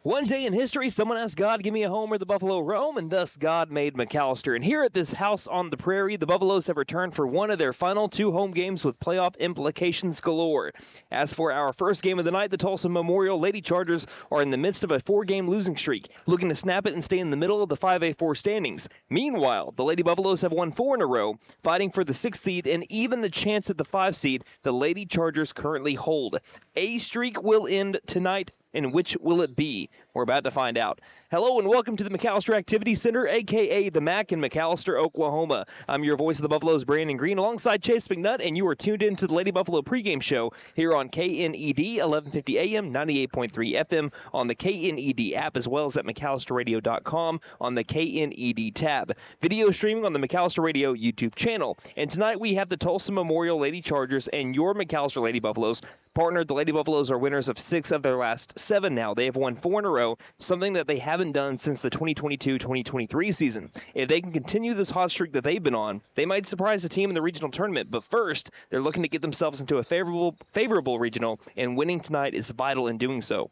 One day in history, someone asked God, give me a home where the buffalo roam, and thus God made McAlester. And here at this house on the prairie, the Buffaloes have returned for one of their final two home games with playoff implications galore. As for our first game of the night, the Tulsa Memorial Lady Chargers are in the midst of a four-game losing streak, looking to snap it and stay in the middle of the 5A4 standings. Meanwhile, the Lady Buffaloes have won 4 in a row, fighting for the 6th seed and even the chance at the 5 seed the Lady Chargers currently hold. A streak will end tonight. And which will it be? We're about to find out. Hello and welcome to the McAlester Activity Center, a.k.a. the MAC in McAlester, Oklahoma. I'm your voice of the Buffaloes, Brandon Green, alongside Chase McNutt, and you are tuned in to the Lady Buffalo pregame show here on KNED, 1150 AM, 98.3 FM on the KNED app, as well as at McAllisterRadio.com on the KNED tab. Video streaming on the McAlester Radio YouTube channel. And tonight we have the Tulsa Memorial Lady Chargers and your McAlester Lady Buffaloes. Partnered, the Lady Buffaloes are winners of 6 of their last 7 now. They have won 4 in a row, something that they haven't done since the 2022-2023 season. If they can continue this hot streak that they've been on, they might surprise the team in the regional tournament. But first, they're looking to get themselves into a favorable regional, and winning tonight is vital in doing so.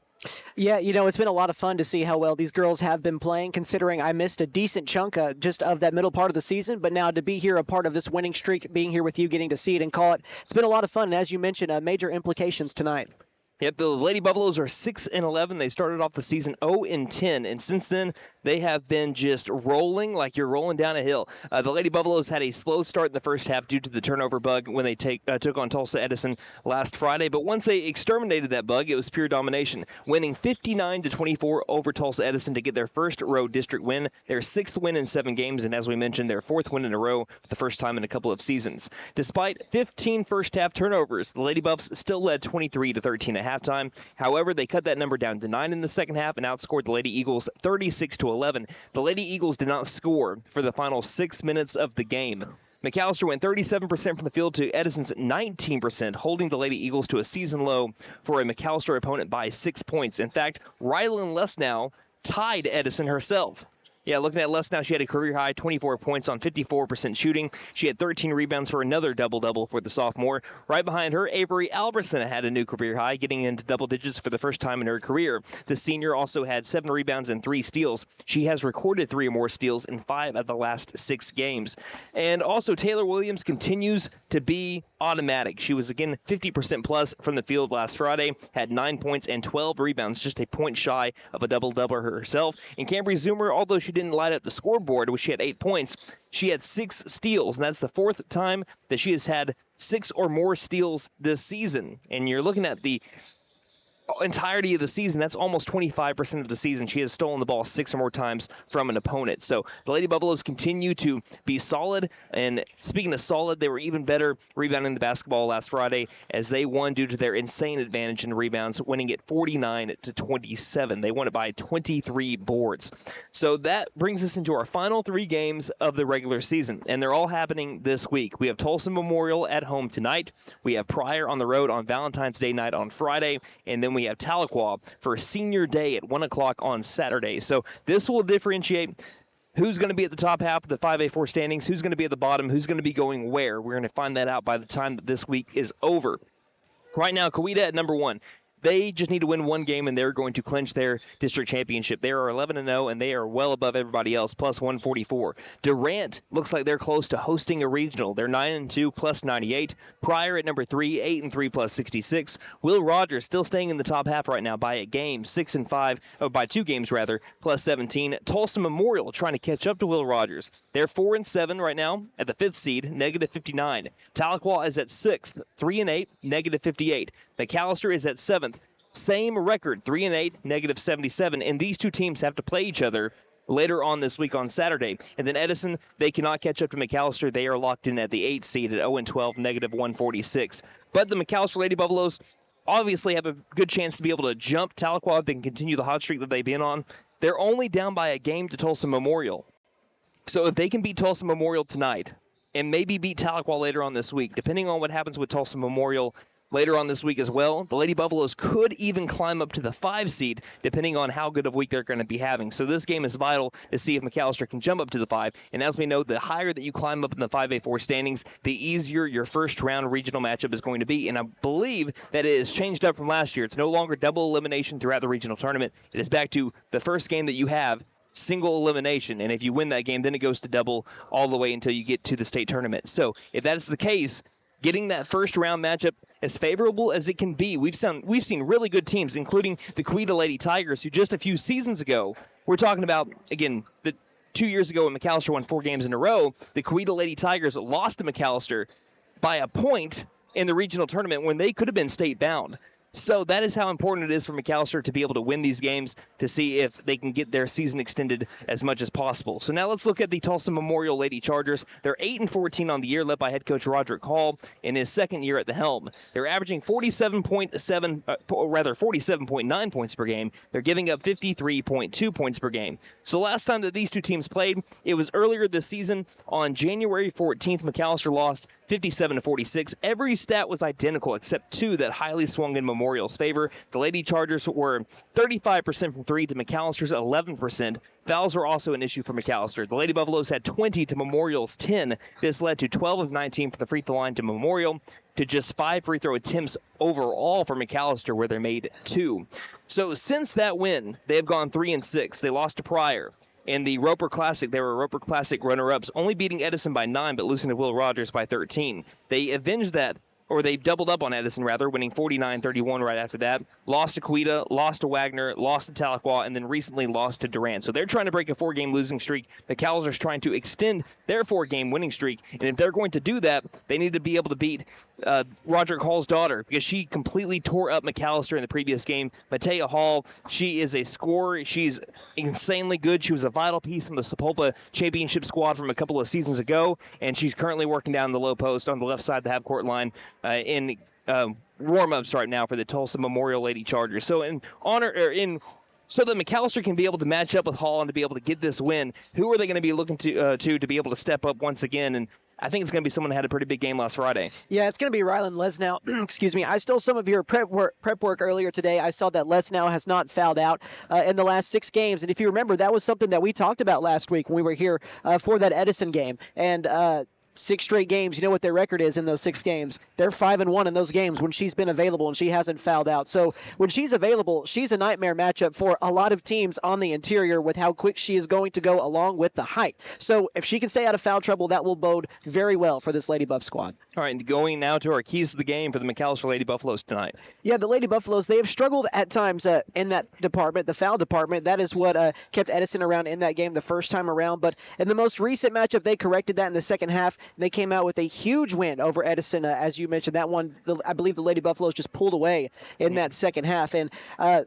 Yeah, it's been a lot of fun to see how well these girls have been playing, considering I missed a decent chunk just of that middle part of the season. But now to be here, a part of this winning streak, being here with you, getting to see it and call it, it's been a lot of fun. And as you mentioned, major implications tonight. Yep, the Lady Buffaloes are 6-11. They started off the season 0-10, and since then they have been just rolling like you're rolling down a hill. The Lady Buffaloes had a slow start in the first half due to the turnover bug when they took on Tulsa Edison last Friday, but once they exterminated that bug, it was pure domination, winning 59-24 over Tulsa Edison to get their first road district win, their 6th win in 7 games, and as we mentioned, their 4th win in a row for the first time in a couple of seasons. Despite 15 first-half turnovers, the Lady Buffs still led 23-13 at halftime. However, they cut that number down to 9 in the second half and outscored the Lady Eagles 36-11. The Lady Eagles did not score for the final 6 minutes of the game. McAlester went 37% from the field to Edison's 19%, holding the Lady Eagles to a season low for a McAlester opponent by 6 points. In fact, Rylan Lesnow tied Edison herself. Yeah, looking at Lesnow, she had a career-high 24 points on 54% shooting. She had 13 rebounds for another double-double for the sophomore. Right behind her, Avery Alberson had a new career high, getting into double digits for the first time in her career. The senior also had 7 rebounds and 3 steals. She has recorded 3 or more steals in 5 of the last 6 games. And also, Taylor Williams continues to be automatic. She was, again, 50% plus from the field last Friday, had 9 points and 12 rebounds, just a point shy of a double-double herself. And Cambry Zoomer, although she didn't light up the scoreboard, which she had 8 points, she had 6 steals, and that's the 4th time that she has had 6 or more steals this season. And you're looking at the entirety of the season, that's almost 25% of the season. She has stolen the ball 6 or more times from an opponent. So the Lady Buffaloes continue to be solid, and speaking of solid, they were even better rebounding the basketball last Friday as they won due to their insane advantage in rebounds, winning it 49-27. They won it by 23 boards. So that brings us into our final 3 games of the regular season, and they're all happening this week. We have Tulsa Memorial at home tonight. We have Pryor on the road on Valentine's Day night on Friday, and then we have Tahlequah for Senior Day at 1 o'clock on Saturday. So this will differentiate who's going to be at the top half of the 5A4 standings, who's going to be at the bottom, who's going to be going where. We're going to find that out by the time that this week is over. Right now, Coweta at number 1. They just need to win 1 game, and they're going to clinch their district championship. They are 11-0, and they are well above everybody else, plus 144. Durant looks like they're close to hosting a regional. They're 9-2, plus 98. Pryor at number 3, 8-3, plus 66. Will Rogers still staying in the top half right now by a game, 6-5, by 2 games rather, plus 17. Tulsa Memorial trying to catch up to Will Rogers. They're 4-7 right now at the 5th seed, negative 59. Tahlequah is at 6th, 3-8, negative 58. McAlester is at 7th. Same record, 3-8, negative 77, and these 2 teams have to play each other later on this week on Saturday. And then Edison, they cannot catch up to McAlester. They are locked in at the 8th seed at 0-12, negative 146. But the McAlester Lady Buffaloes obviously have a good chance to be able to jump Tahlequah if they can continue the hot streak that they've been on. They're only down by a game to Tulsa Memorial. So if they can beat Tulsa Memorial tonight and maybe beat Tahlequah later on this week, depending on what happens with Tulsa Memorial later on this week as well. The Lady Buffaloes could even climb up to the 5 seed, depending on how good of a week they're going to be having. So this game is vital to see if McAlester can jump up to the 5. And as we know, the higher that you climb up in the 5A4 standings, the easier your first round regional matchup is going to be. And I believe that it has changed up from last year. It's no longer double elimination throughout the regional tournament. It is back to the first game that you have, single elimination, and if you win that game, then it goes to double all the way until you get to the state tournament. So if that is the case, getting that first round matchup as favorable as it can be, we've seen really good teams, including the Quita Lady Tigers, who just a few seasons ago, we're talking about, again, the 2 years ago when McAlester won 4 games in a row, the Quita Lady Tigers lost to McAlester by a point in the regional tournament when they could have been state bound. So that is how important it is for McAlester to be able to win these games to see if they can get their season extended as much as possible. So now let's look at the Tulsa Memorial Lady Chargers. They're 8-14 on the year, led by head coach Roderick Hall in his second year at the helm. They're averaging 47.9 points per game. They're giving up 53.2 points per game. So the last time that these two teams played, it was earlier this season on January 14th. McAlester lost 57-46. Every stat was identical except 2 that highly swung in Memorial's favor. The Lady Chargers were 35% from 3 to McAllister's 11%. Fouls were also an issue for McAlester. The Lady Buffaloes had 20 to Memorial's 10. This led to 12 of 19 from the free throw line to Memorial, to just 5 free throw attempts overall for McAlester, where they made 2. So since that win, they have gone 3-6. They lost to Pryor. In the Roper Classic, they were Roper Classic runner-ups, only beating Edison by 9, but losing to Will Rogers by 13. They avenged that, or they doubled up on Edison, rather, winning 49-31 right after that. Lost to Quita, lost to Wagner, lost to Tahlequah, and then recently lost to Durant. So they're trying to break a 4-game losing streak. McAllister's trying to extend their 4-game winning streak. And if they're going to do that, they need to be able to beat Roderick Hall's daughter, because she completely tore up McAlester in the previous game. Matea Hall, she is a scorer. She's insanely good. She was a vital piece in the Sapulpa championship squad from a couple of seasons ago, and she's currently working down the low post on the left side of the half-court line in warm-ups right now for the Tulsa Memorial Lady Chargers. So so that McAlester can be able to match up with Hall and to be able to get this win, who are they going to be looking to be able to step up once again? And I think it's going to be someone that had a pretty big game last Friday. Yeah, it's going to be Rylan Lesnow. Excuse me. I stole some of your prep work earlier today. I saw that Lesnow has not fouled out in the last 6 games. And if you remember, that was something that we talked about last week when we were here for that Edison game. And 6 straight games, you know what their record is in those 6 games. They're 5-1 in those games when she's been available and she hasn't fouled out. So when she's available, she's a nightmare matchup for a lot of teams on the interior with how quick she is going to go along with the height. So if she can stay out of foul trouble, that will bode very well for this Lady Buff squad. All right, and going now to our keys to the game for the McAlester Lady Buffaloes tonight. Yeah, the Lady Buffaloes, they have struggled at times in that department, the foul department. That is what kept Edison around in that game the first time around. But in the most recent matchup, they corrected that in the second half. And they came out with a huge win over Edison, as you mentioned. That one, I believe the Lady Buffaloes just pulled away in that second half. And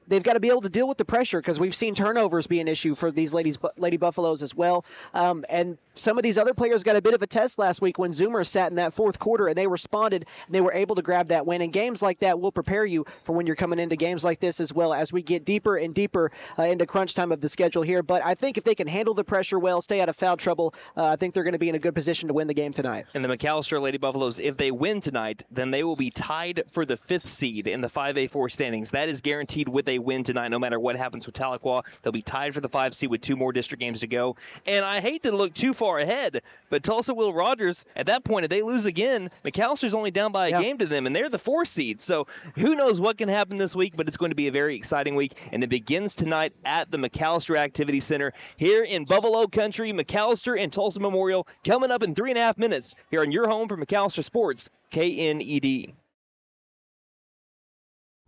they've got to be able to deal with the pressure, because we've seen turnovers be an issue for these Lady Buffaloes as well. And some of these other players got a bit of a test last week when Zoomer sat in that fourth quarter, and they responded, and they were able to grab that win. And games like that will prepare you for when you're coming into games like this as well, as we get deeper and deeper into crunch time of the schedule here. But I think if they can handle the pressure well, stay out of foul trouble, I think they're going to be in a good position to win the game tonight. And the McAlester Lady Buffaloes, if they win tonight, then they will be tied for the 5th seed in the 5A4 standings. That is guaranteed with a win tonight, no matter what happens with Tahlequah. They'll be tied for the 5th seed with 2 more district games to go. And I hate to look too far ahead, but Tulsa Will Rogers, at that point, if they lose again, McAllister's only down by a game to them, and they're the 4th seed. So who knows what can happen this week, but it's going to be a very exciting week, and it begins tonight at the McAlester Activity Center here in Buffalo Country. McAlester and Tulsa Memorial coming up in 3.5 minutes here on your home for McAlester Sports, KNED.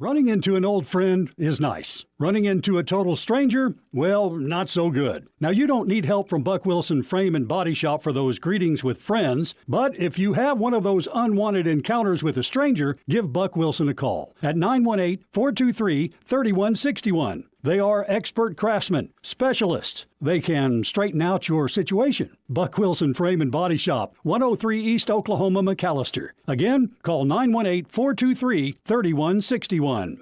Running into an old friend is nice. Running into a total stranger, well, not so good. Now, you don't need help from Buck Wilson Frame and Body Shop for those greetings with friends, but if you have one of those unwanted encounters with a stranger, give Buck Wilson a call at 918-423-3161. They are expert craftsmen, specialists. They can straighten out your situation. Buck Wilson Frame and Body Shop, 103 East Oklahoma, McAlester. Again, call 918-423-3161.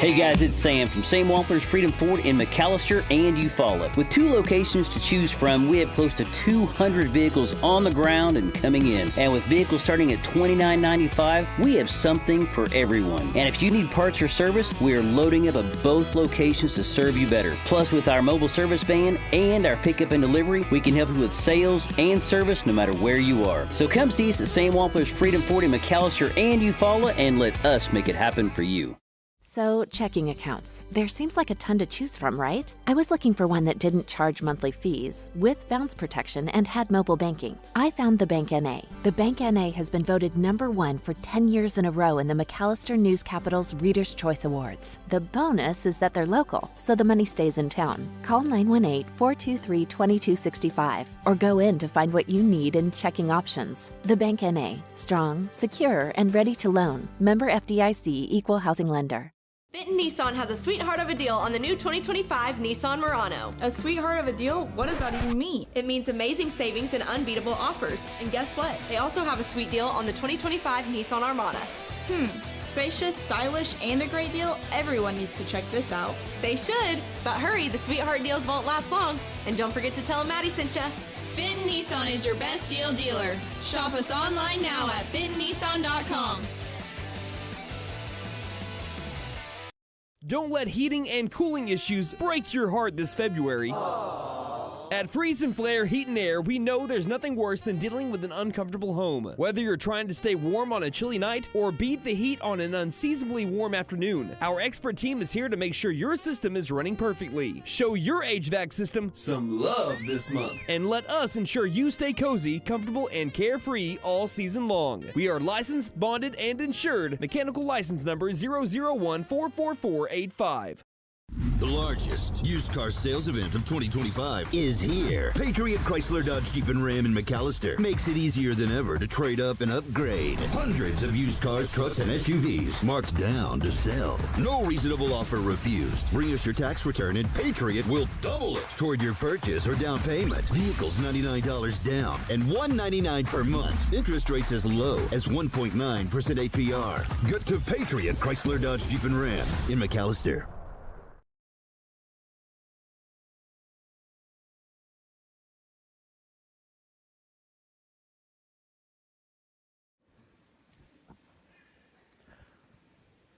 Hey guys, it's Sam from Sam Wampler's Freedom Ford in McAlester and Eufaula. With 2 locations to choose from, we have close to 200 vehicles on the ground and coming in. And with vehicles starting at $29.95, we have something for everyone. And if you need parts or service, we are loading up at both locations to serve you better. Plus, with our mobile service van and our pickup and delivery, we can help you with sales and service no matter where you are. So come see us at Sam Wampler's Freedom Ford in McAlester and Eufaula and let us make it happen for you. So, checking accounts. There seems like a ton to choose from, right? I was looking for one that didn't charge monthly fees, with bounce protection, and had mobile banking. I found the Bank NA. The Bank NA has been voted #1 for 10 years in a row in the McAlester News Capital's Reader's Choice Awards. The bonus is that they're local, so the money stays in town. Call 918-423-2265 or go in to find what you need in checking options. The Bank NA. Strong, secure, and ready to loan. Member FDIC, Equal Housing Lender. Fitton Nissan has a sweetheart of a deal on the new 2025 Nissan Murano. A sweetheart of a deal? What does that even mean? It means amazing savings and unbeatable offers. And guess what? They also have a sweet deal on the 2025 Nissan Armada. Spacious, stylish, and a great deal? Everyone needs to check this out. They should, but hurry, the sweetheart deals won't last long. And don't forget to tell them Maddie sent ya. Fitton Nissan is your best deal dealer. Shop us online now at fittonnissan.com. Don't let heating and cooling issues break your heart this February. At Freeze and Flare Heat and Air, we know there's nothing worse than dealing with an uncomfortable home. Whether you're trying to stay warm on a chilly night or beat the heat on an unseasonably warm afternoon, our expert team is here to make sure your system is running perfectly. Show your HVAC system some love this month, and let us ensure you stay cozy, comfortable, and carefree all season long. We are licensed, bonded, and insured. Mechanical license number 001444485. The largest used car sales event of 2025 is here. Patriot Chrysler Dodge Jeep and Ram in McAlester makes it easier than ever to trade up and upgrade. Hundreds of used cars, trucks, and SUVs marked down to sell. No reasonable offer refused. Bring us your tax return and Patriot will double it toward your purchase or down payment. Vehicles $99 down and $199 per month. Interest rates as low as 1.9% APR. Get to Patriot Chrysler Dodge Jeep and Ram in McAlester.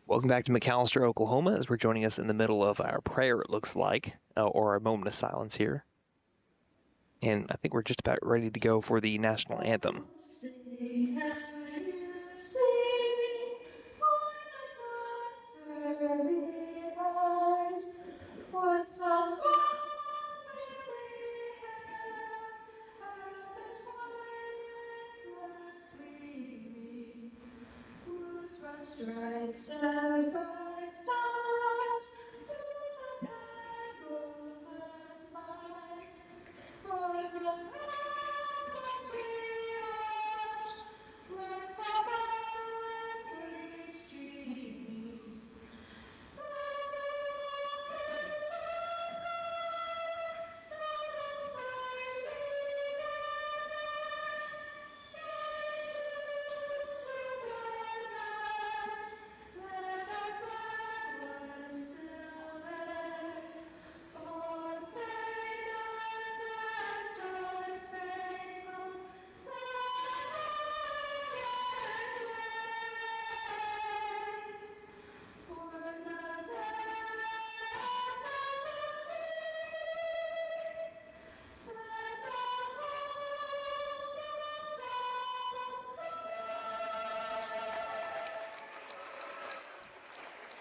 Welcome back to McAlester, Oklahoma, as we're joining us in the middle of our prayer, it looks like, or a moment of silence here. And I think we're just about ready to go for the national anthem. Stripes and bright stars, through the perilous fight, for the ramparts we watched were so brightly streaming.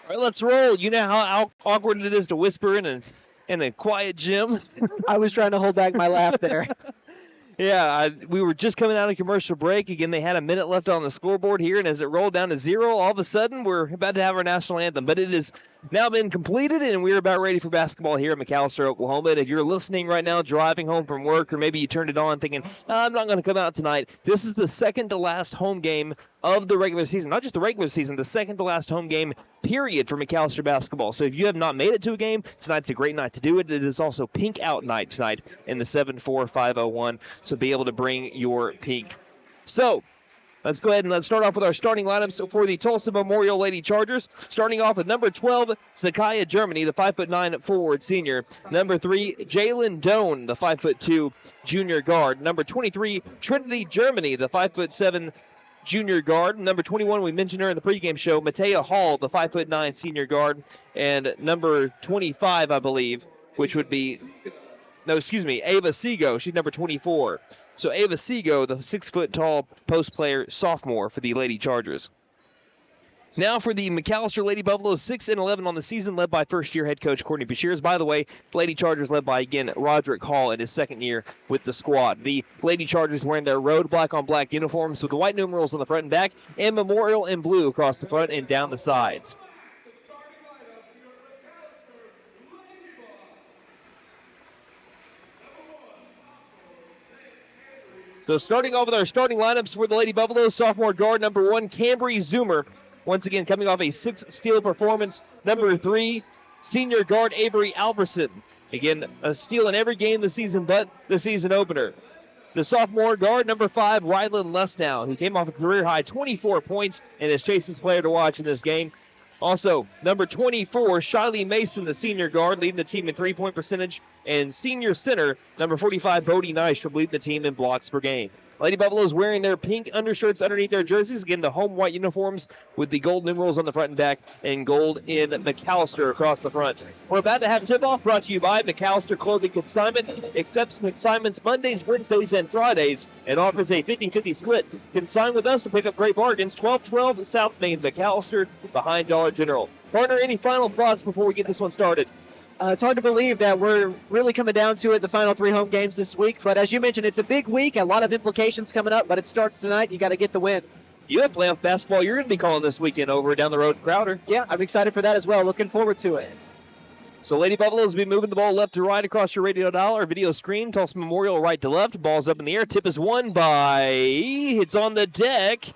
All right, let's roll. You know how awkward it is to whisper in a quiet gym? I was trying to hold back my laugh there. Yeah, we were just coming out of commercial break. Again, they had a minute left on the scoreboard here, and as it rolled down to 0, all of a sudden we're about to have our national anthem. But it has now been completed, and we're about ready for basketball here in McAlester, Oklahoma. And if you're listening right now, driving home from work, or maybe you turned it on thinking, I'm not going to come out tonight, this is the second to last home game of the regular season. Not just the regular season, the second to last home game, period, for McAlester basketball. So if you have not made it to a game, tonight's a great night to do it. It is also pink out night tonight in the 7-4-501. So be able to bring your pink. So Let's go ahead and let's start off with our starting lineups for the Tulsa Memorial Lady Chargers. Starting off with number 12, Zakiah Germany, the 5'9" forward senior. Number 3, Jalen Doan, the 5'2" junior guard. Number 23, Trinity Germany, the 5'7" junior guard. Number 21, we mentioned her in the pregame show, Matea Hall, the 5'9" senior guard. And number 25, I believe, which would be, Ava Sego. She's number 24. So Ava Sego, the 6-foot-tall post player, sophomore for the Lady Chargers. Now for the McAlester Lady Buffaloes, 6-11 on the season, led by first-year head coach Courtney Bashirs. By the way, Lady Chargers led by, again, Roderick Hall in his second year with the squad. The Lady Chargers wearing their road black-on-black uniforms with the white numerals on the front and back, and Memorial in blue across the front and down the sides. So starting off with our starting lineups for the Lady Buffaloes, sophomore guard number 1, Cambry Zoomer. Once again, coming off a 6-steal performance. Number 3, senior guard Avery Alverson. Again, a steal in every game this season but the season opener. The sophomore guard number 5, Rylan Lesnow, who came off a career-high 24 points and is Chase's player to watch in this game. Also, number 24, Shiley Mason, the senior guard, leading the team in three-point percentage. And senior center, number 45, Bodie Nystrom, leading the team in blocks per game. Lady Buffaloes wearing their pink undershirts underneath their jerseys. Again, the home white uniforms with the gold numerals on the front and back and gold in McAlester across the front. We're about to have tip-off brought to you by McAlester Clothing Consignment. Accepts consignments Mondays, Wednesdays, and Fridays and offers a 50-50 split. Consign with us and pick up great bargains. 1212 South Main, McAlester, behind Dollar General. Partner, any final thoughts before we get this one started? It's hard to believe that we're really coming down to it, the final 3 home games this week. But as you mentioned, it's a big week, a lot of implications coming up, but it starts tonight. You got to get the win. You have playoff basketball you're going to be calling this weekend over down the road in Crowder. Yeah, I'm excited for that as well. Looking forward to it. So Lady Buffaloes will be moving the ball left to right across your radio dial or video screen. Tulsa Memorial right to left. Ball's up in the air. Tip is won by... It's on the deck.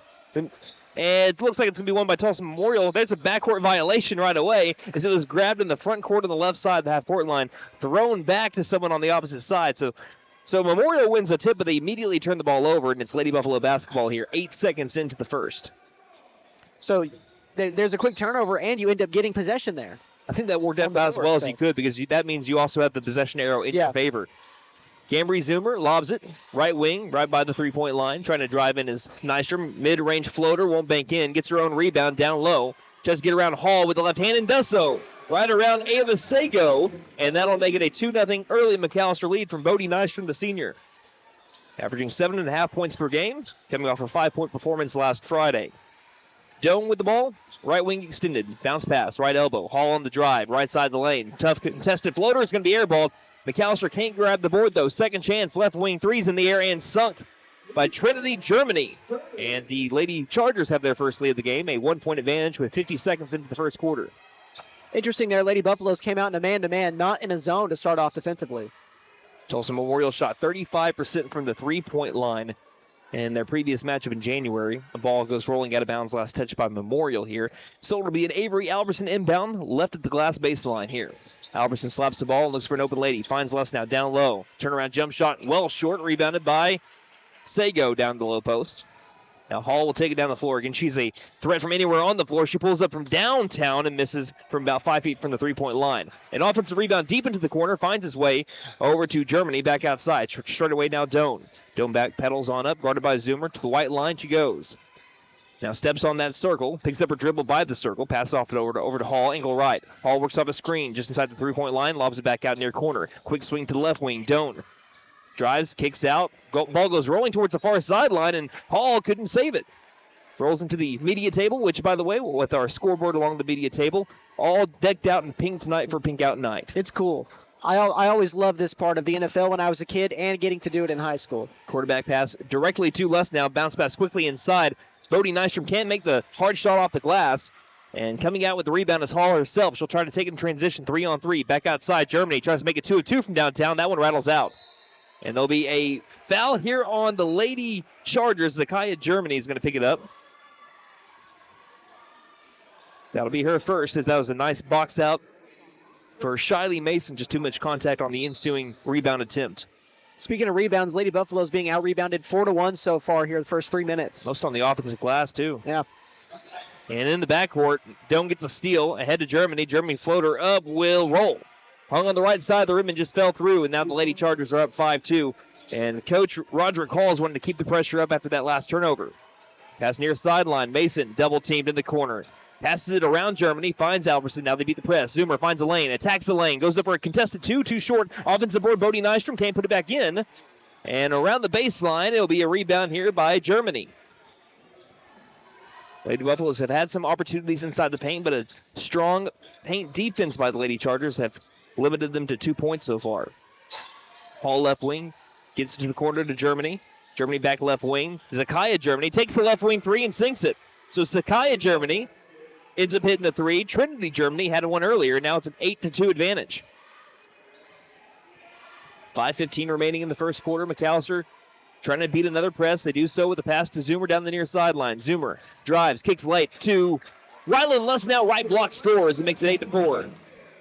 And it looks like it's going to be won by Tulsa Memorial. There's a backcourt violation right away as it was grabbed in the front court on the left side of the half-court line, thrown back to someone on the opposite side. So Memorial wins the tip, but they immediately turn the ball over, and it's Lady Buffalo basketball here, 8 seconds into the first. So there's a quick turnover, and you end up getting possession there. I think that worked out about as well as you could because that means you also have the possession arrow in your favor. Cambry Zoomer lobs it, right wing, right by the three-point line, trying to drive in his Nystrom. Mid-range floater, won't bank in, gets her own rebound down low. Tries to get around Hall with the left hand and does so. Right around Ava Sego, and that'll make it a 2-0 early McAlester lead from Bodie Nystrom, the senior. Averaging 7.5 points per game, coming off a 5-point performance last Friday. Doan with the ball, right wing extended, bounce pass, right elbow. Hall on the drive, right side of the lane. Tough contested floater, it's going to be airballed. McAlester can't grab the board, though. Second chance, left wing threes in the air and sunk by Trinity Germany. And the Lady Chargers have their first lead of the game, a 1-point advantage with 50 seconds into the first quarter. Interesting there, Lady Buffaloes came out in a man-to-man, not in a zone to start off defensively. Tulsa Memorial shot 35% from the three-point line in their previous matchup in January. The ball goes rolling out of bounds, last touch by Memorial here. So it'll be an Avery Alverson inbound, left at the glass baseline here. Alverson slaps the ball and looks for an open lady. Finds Lesnow down low. Turnaround jump shot, well short, rebounded by Sego down the low post. Now Hall will take it down the floor. Again, she's a threat from anywhere on the floor. She pulls up from downtown and misses from about 5 feet from the three-point line. An offensive rebound deep into the corner, finds his way over to Germany, back outside. Straight away now Doan. Doan back pedals on up, guarded by Zoomer. To the white line she goes. Now steps on that circle, picks up her dribble by the circle, passes off it over to Hall, ankle right. Hall works off a screen just inside the three-point line, lobs it back out near corner. Quick swing to the left wing, Doan. Drives, kicks out, ball goes rolling towards the far sideline, and Hall couldn't save it. Rolls into the media table, which, by the way, with our scoreboard along the media table, all decked out in pink tonight for Pink Out Night. It's cool. I always loved this part of the NFL when I was a kid and getting to do it in high school. Quarterback pass directly to Lesnow, bounce pass quickly inside. Bodie Nystrom can't make the hard shot off the glass. And coming out with the rebound is Hall herself. She'll try to take it in transition, 3-on-3. Back outside, Germany tries to make it 2-2 from downtown. That one rattles out. And there'll be a foul here on the Lady Chargers. Zakiah Germany is going to pick it up. That'll be her first, as that was a nice box out for Shiley Mason. Just too much contact on the ensuing rebound attempt. Speaking of rebounds, Lady Buffaloes being out-rebounded 4-1 so far here the first 3 minutes. Most on the offensive glass, too. Yeah. And in the backcourt, Doan gets a steal ahead to Germany. Germany floater up will roll. Hung on the right side, the rim and just fell through, and now the Lady Chargers are up 5-2. And Coach Roderick Halls wanted to keep the pressure up after that last turnover. Pass near sideline. Mason double-teamed in the corner. Passes it around Germany, finds Albertson. Now they beat the press. Zoomer finds a lane, attacks the lane, goes up for a contested two, too short. Offensive board, Bodie Nystrom can't put it back in. And around the baseline, it'll be a rebound here by Germany. Lady Buffaloes have had some opportunities inside the paint, but a strong paint defense by the Lady Chargers have limited them to 2 points so far. Hall left wing, gets to the corner to Germany. Germany back left wing. Zakaya Germany takes the left wing three and sinks it. So Zakaya Germany ends up hitting the three. Trinity Germany had one earlier. Now it's an 8-2 advantage. 5:15 remaining in the first quarter. McAlester trying to beat another press. They do so with a pass to Zoomer down the near sideline. Zoomer drives, kicks late to Rylan Lesnow. Right block scores and makes it 8-4.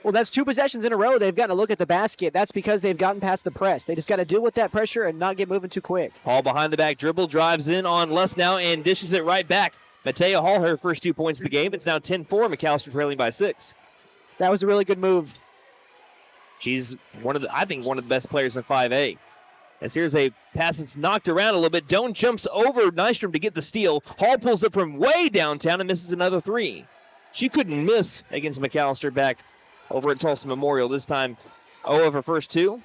Well, that's 2 possessions in a row. They've gotten to look at the basket. That's because they've gotten past the press. They just got to deal with that pressure and not get moving too quick. Hall behind the back dribble, drives in on Lesnow and dishes it right back. Matea Hall, her first 2 points of the game. It's now 10-4. McAlester trailing by 6. That was a really good move. She's one of the best players in 5A. As here's a pass that's knocked around a little bit. Doan jumps over Nystrom to get the steal. Hall pulls it from way downtown and misses another 3. She couldn't miss against McAlester back over at Tulsa Memorial. This time, 0 of her first 2.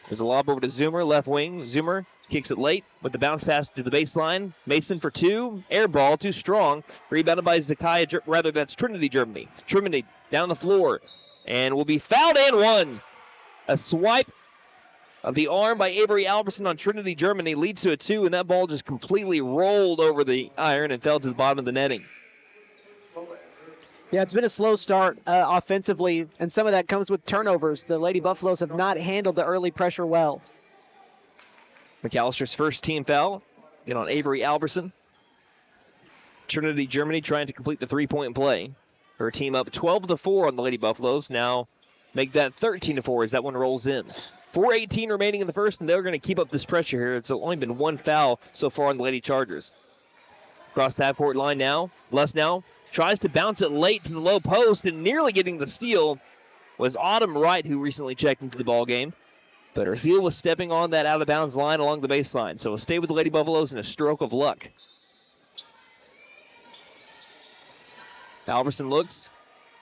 There's a lob over to Zoomer, left wing. Zoomer kicks it late with the bounce pass to the baseline. Mason for 2. Air ball, too strong. Rebounded by Zakaya, that's Trinity Germany. Trinity down the floor and will be fouled and won. A swipe of the arm by Avery Albertson on Trinity Germany leads to a 2, and that ball just completely rolled over the iron and fell to the bottom of the netting. Yeah, it's been a slow start offensively, and some of that comes with turnovers. The Lady Buffaloes have not handled the early pressure well. McAllister's first team foul, get on Avery Albertson. Trinity Germany trying to complete the 3-point play. Her team up 12-4 on the Lady Buffaloes. Now make that 13-4 as that one rolls in. 4:18 remaining in the first, and they're going to keep up this pressure here. It's only been 1 foul so far on the Lady Chargers. Across the half-court line now. Lesnow tries to bounce it late to the low post, and nearly getting the steal was Autumn Wright, who recently checked into the ball game. But her heel was stepping on that out-of-bounds line along the baseline. So we'll stay with the Lady Buffaloes in a stroke of luck. Albertson looks.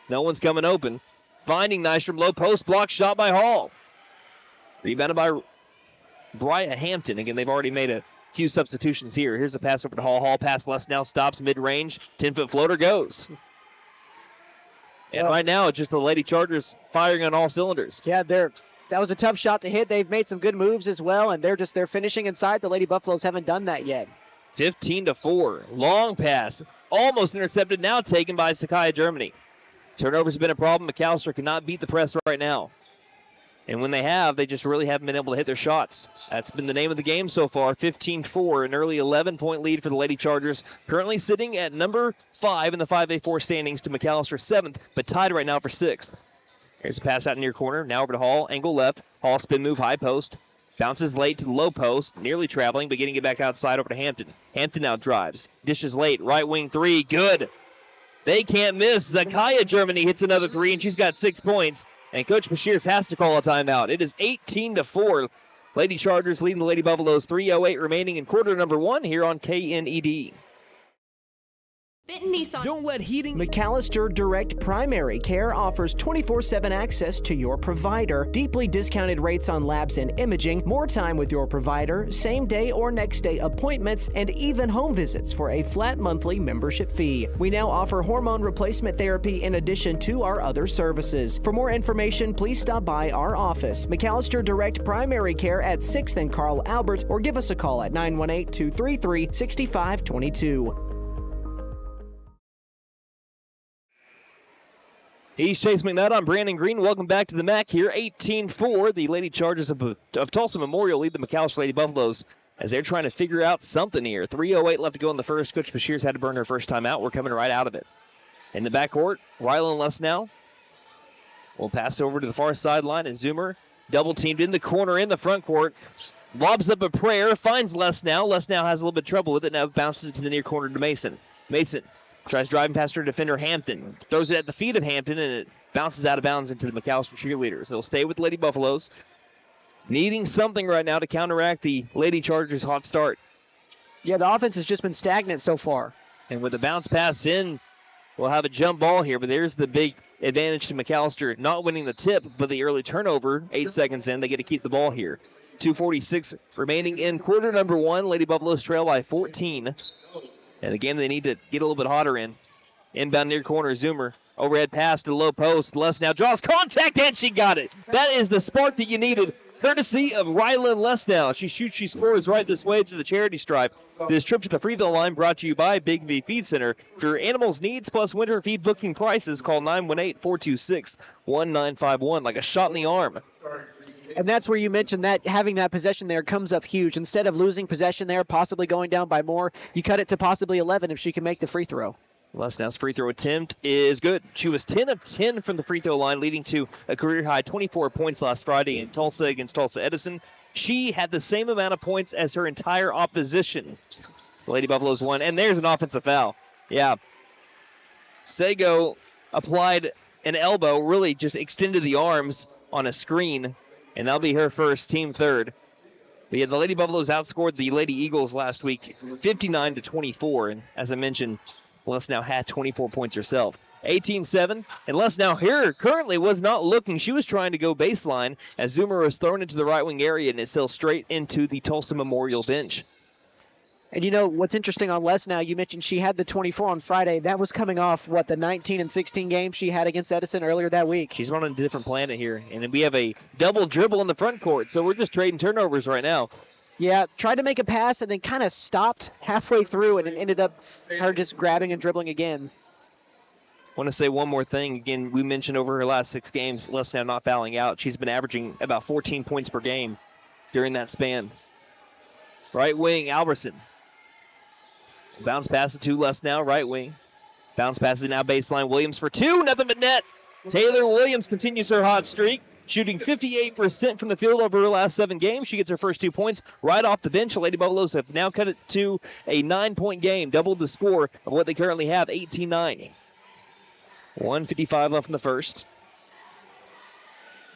No one's coming open. Finding Nystrom, low post, block shot by Hall. Rebounded by Bria Hampton. Again, they've already made a few substitutions here. Here's a pass over to Hall. Hall pass less now, stops mid-range. 10-foot floater goes. And right now, it's just the Lady Chargers firing on all cylinders. Yeah, that was a tough shot to hit. They've made some good moves as well, and they're finishing inside. The Lady Buffaloes haven't done that yet. 15-4. Long pass. Almost intercepted, now taken by Zakaya Germany. Turnover's been a problem. McAlester cannot beat the press right now. And when they have, they just really haven't been able to hit their shots. That's been the name of the game so far. 15-4, an early 11-point lead for the Lady Chargers. Currently sitting at number 5 in the 5A4 standings to McAlester 7th, but tied right now for 6th. Here's a pass out near corner. Now over to Hall. Angle left. Hall spin move, high post. Bounces late to the low post. Nearly traveling, but getting it back outside over to Hampton. Hampton now drives. Dishes late. Right wing 3. Good. They can't miss. Zakaya Germany hits another 3, and she's got 6 points. And Coach Bashirs has to call a timeout. It is 18-4. Lady Chargers leading the Lady Buffaloes. 3:08 remaining in quarter number 1 here on KNED. Don't let heating. McAlester Direct Primary Care offers 24/7 access to your provider, deeply discounted rates on labs and imaging, more time with your provider, same day or next day appointments, and even home visits for a flat monthly membership fee. We now offer hormone replacement therapy in addition to our other services. For more information, please stop by our office, McAlester Direct Primary Care at 6th and Carl Albert, or give us a call at 918-233-6522. He's Chase McNutt. I'm Brandon Green. Welcome back to the MAC here. 18-4. The Lady Chargers of Tulsa Memorial lead the McAlester Lady Buffaloes as they're trying to figure out something here. 3:08 left to go in the first. Coach Bashirs had to burn her first time out. We're coming right out of it. In the backcourt, Rylan Lesnow will pass over to the far sideline, and Zoomer Double teamed in the corner in the front court. Lobs up a prayer, finds Lesnow. Lesnow has a little bit of trouble with it. Now bounces it to the near corner to Mason. Mason tries driving past her defender, Hampton. Throws it at the feet of Hampton, and it bounces out of bounds into the McAlester cheerleaders. They'll stay with Lady Buffaloes. Needing something right now to counteract the Lady Chargers' hot start. Yeah, the offense has just been stagnant so far. And with the bounce pass in, we'll have a jump ball here, but there's the big advantage to McAlester, not winning the tip, but the early turnover. 8 seconds in, they get to keep the ball here. 2:46 remaining in quarter number 1. Lady Buffaloes trail by 14. And again, they need to get a little bit hotter in. Inbound near corner, Zoomer. Overhead pass to the low post. Lesnow draws contact, and she got it. That is the spark that you needed, courtesy of Rylan Lesnow. She shoots, she scores right this way to the charity stripe. This trip to the free throw line brought to you by Big V Feed Center. For your animals' needs plus winter feed booking prices, call 918-426-1951, like a shot in the arm. And that's where you mentioned that having that possession there comes up huge. Instead of losing possession there, possibly going down by more, you cut it to possibly 11 if she can make the free throw. Lesnow's free throw attempt is good. She was 10 of 10 from the free throw line, leading to a career-high 24 points last Friday in Tulsa against Tulsa Edison. She had the same amount of points as her entire opposition. The Lady Buffaloes won, and there's an offensive foul. Yeah. Sago applied an elbow, really just extended the arms on a screen, and that'll be her first, team third. But yeah, the Lady Buffaloes outscored the Lady Eagles last week 59-24, and as I mentioned, Lesnow had 24 points herself. 18-7, and Lesnow here currently was not looking. She was trying to go baseline as Zoomer was thrown into the right wing area, and it sailed straight into the Tulsa Memorial bench. And you know what's interesting on Lesnow, you mentioned she had the 24 on Friday. That was coming off, the 19 and 16 game she had against Edison earlier that week. She's on a different planet here, and we have a double dribble in the front court, so we're just trading turnovers right now. Yeah, tried to make a pass and then kind of stopped halfway through, and it ended up her just grabbing and dribbling again. I want to say one more thing. Again, we mentioned over her last 6 games, Lesnow not fouling out. She's been averaging about 14 points per game during that span. Right wing, Alberson. Bounce pass to Lesnow, right wing. Bounce passes now baseline. Williams for 2, nothing but net. Taylor Williams continues her hot streak, shooting 58% from the field over her last 7 games. She gets her first 2 points right off the bench. The Lady Buffaloes have now cut it to a 9-point game, doubled the score of what they currently have, 18-9. 1:55 left in the first.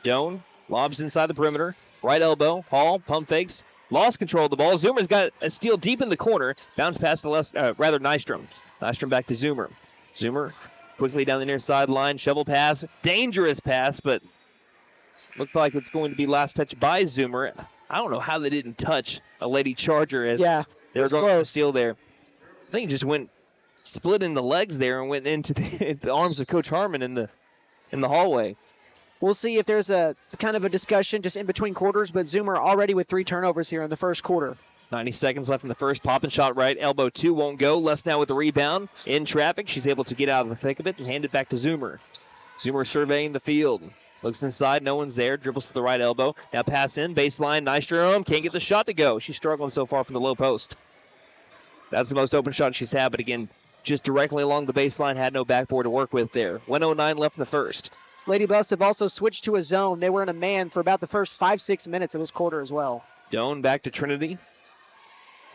Doan lobs inside the perimeter. Right elbow. Hall pump fakes. Lost control of the ball. Zoomer's got a steal deep in the corner. Bounce pass to Nystrom. Nystrom back to Zoomer. Zoomer quickly down the near sideline. Shovel pass. Dangerous pass, but looked like it's going to be last touch by Zoomer. I don't know how they didn't touch a Lady Charger as they were going to steal there. I think it just went split in the legs there and went into the arms of Coach Harmon in the hallway. We'll see if there's a kind of a discussion just in between quarters, but Zoomer already with 3 turnovers here in the first quarter. 90 seconds left in the first. Pop and shot right. Elbow 2 won't go. Lesnow with the rebound. In traffic. She's able to get out of the thick of it and hand it back to Zoomer. Zoomer surveying the field. Looks inside. No one's there. Dribbles to the right elbow. Now pass in. Baseline. Nystrom can't get the shot to go. She's struggling so far from the low post. That's the most open shot she's had, but again, just directly along the baseline. Had no backboard to work with there. 1:09 left in the first. Lady Buffs have also switched to a zone. They were in a man for about the first 5-6 minutes of this quarter as well. Doan back to Trinity.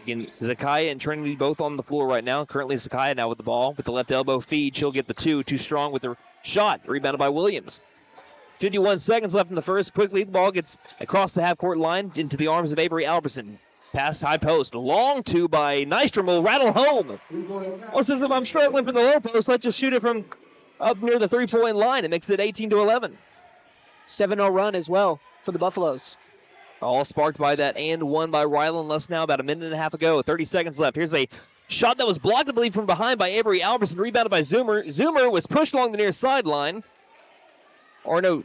Again, Zakiah and Trinity both on the floor right now. Currently, Zakiah now with the ball. With the left elbow feed, she'll get the 2. Too strong with the shot. Rebounded by Williams. 51 seconds left in the first. Quickly, the ball gets across the half-court line into the arms of Avery Alberson. Pass high post. Long 2 by Nystrom will rattle home. Well, says if I'm struggling from the low post, let's just shoot it from up near the 3-point line. It makes it 18-11. 7-0 run as well for the Buffaloes. All sparked by that and one by Rylan Lesnow about a minute and a half ago. 30 seconds left. Here's a shot that was blocked, I believe, from behind by Avery Alberson. Rebounded by Zoomer. Zoomer was pushed along the near sideline. Or no.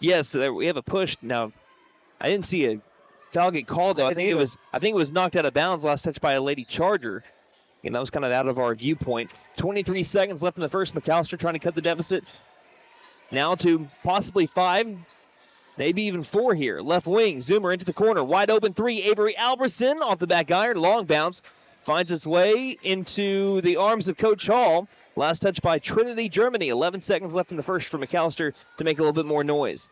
Yes, we have a push. Now, I didn't see a foul get called, though. I think it was knocked out of bounds. Last touch by a Lady Charger. And that was kind of out of our viewpoint. 23 seconds left in the first. McAlester trying to cut the deficit. Now to possibly 5, maybe even 4 here. Left wing, Zoomer into the corner. Wide open 3. Avery Alberson off the back iron. Long bounce. Finds its way into the arms of Coach Hall. Last touch by Trinity, Germany. 11 seconds left in the first for McAlester to make a little bit more noise.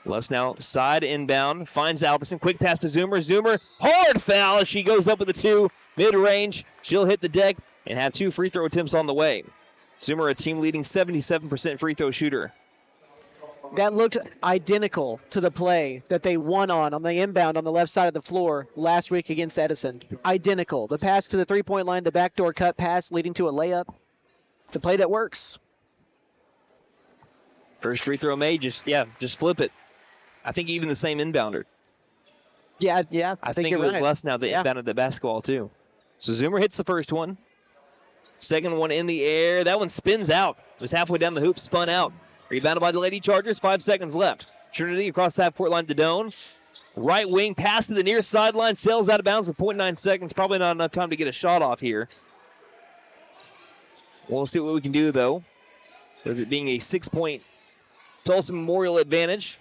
Now side inbound, finds Albertson, quick pass to Zoomer. Zoomer, hard foul as she goes up with the 2, mid-range. She'll hit the deck and have 2 free throw attempts on the way. Zoomer, a team-leading 77% free throw shooter. That looked identical to the play that they won on the inbound on the left side of the floor last week against Edison. Identical. The pass to the three-point line, the backdoor cut pass leading to a layup. It's a play that works. First free throw made, just flip it. I think even the same inbounder. Yeah, I think it was less now that inbounded the basketball too. So Zoomer hits the first one. Second one in the air. That one spins out. It was halfway down the hoop, spun out. Rebounded by the Lady Chargers, 5 seconds left. Trinity across the half-court line to Doan. Right wing, pass to the near sideline, sails out of bounds with 0.9 seconds. Probably not enough time to get a shot off here. We'll see what we can do, though. With it being a 6-point Tulsa Memorial advantage.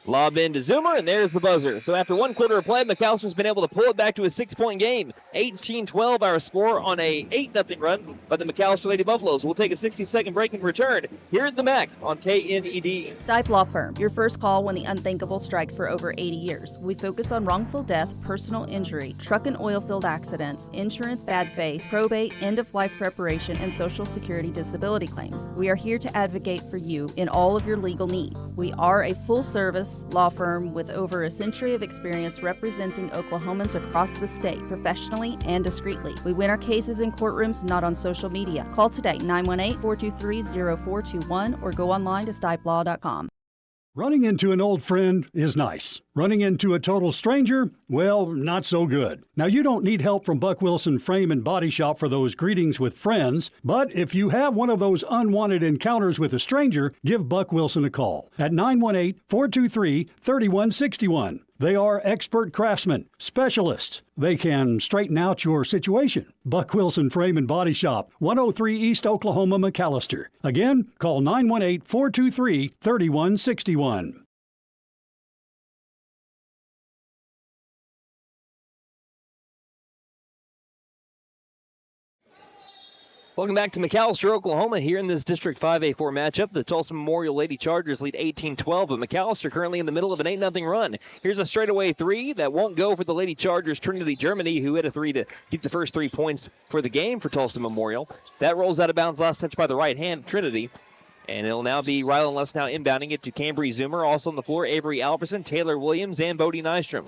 Lob in to Zoomer, and there's the buzzer. So after 1 quarter of play, McAllister's been able to pull it back to a 6-point game. 18-12 our score on a 8-0 run by the McAlester Lady Buffaloes. We'll take a 60-second break and return here at the MAC on KNED. Stipe Law Firm, your first call when the unthinkable strikes. For over 80 years. We focus on wrongful death, personal injury, truck and oil field accidents, insurance bad faith, probate, end-of-life preparation, and Social Security disability claims. We are here to advocate for you in all of your legal needs. We are a full-service law firm with over a century of experience representing Oklahomans across the state professionally and discreetly. We win our cases in courtrooms, not on social media. Call today, 918-423-0421, or go online to stipelaw.com. Running into an old friend is nice. Running into a total stranger, well, not so good. Now, you don't need help from Buck Wilson Frame and Body Shop for those greetings with friends, but if you have one of those unwanted encounters with a stranger, give Buck Wilson a call at 918-423-3161. They are expert craftsmen, specialists. They can straighten out your situation. Buck Wilson Frame and Body Shop, 103 East Oklahoma, McAlester. Again, call 918-423-3161. Welcome back to McAlester, Oklahoma, here in this District 5A4 matchup. The Tulsa Memorial Lady Chargers lead 18-12, but McAlester currently in the middle of an 8-0 run. Here's a straightaway 3 that won't go for the Lady Chargers. Trinity Germany, who hit a 3 to get the first 3 points for the game for Tulsa Memorial. That rolls out of bounds, last touch by the right hand, Trinity. And it'll now be Rylan Lesnow inbounding it to Cambry Zoomer. Also on the floor, Avery Albertson, Taylor Williams, and Bodie Nystrom.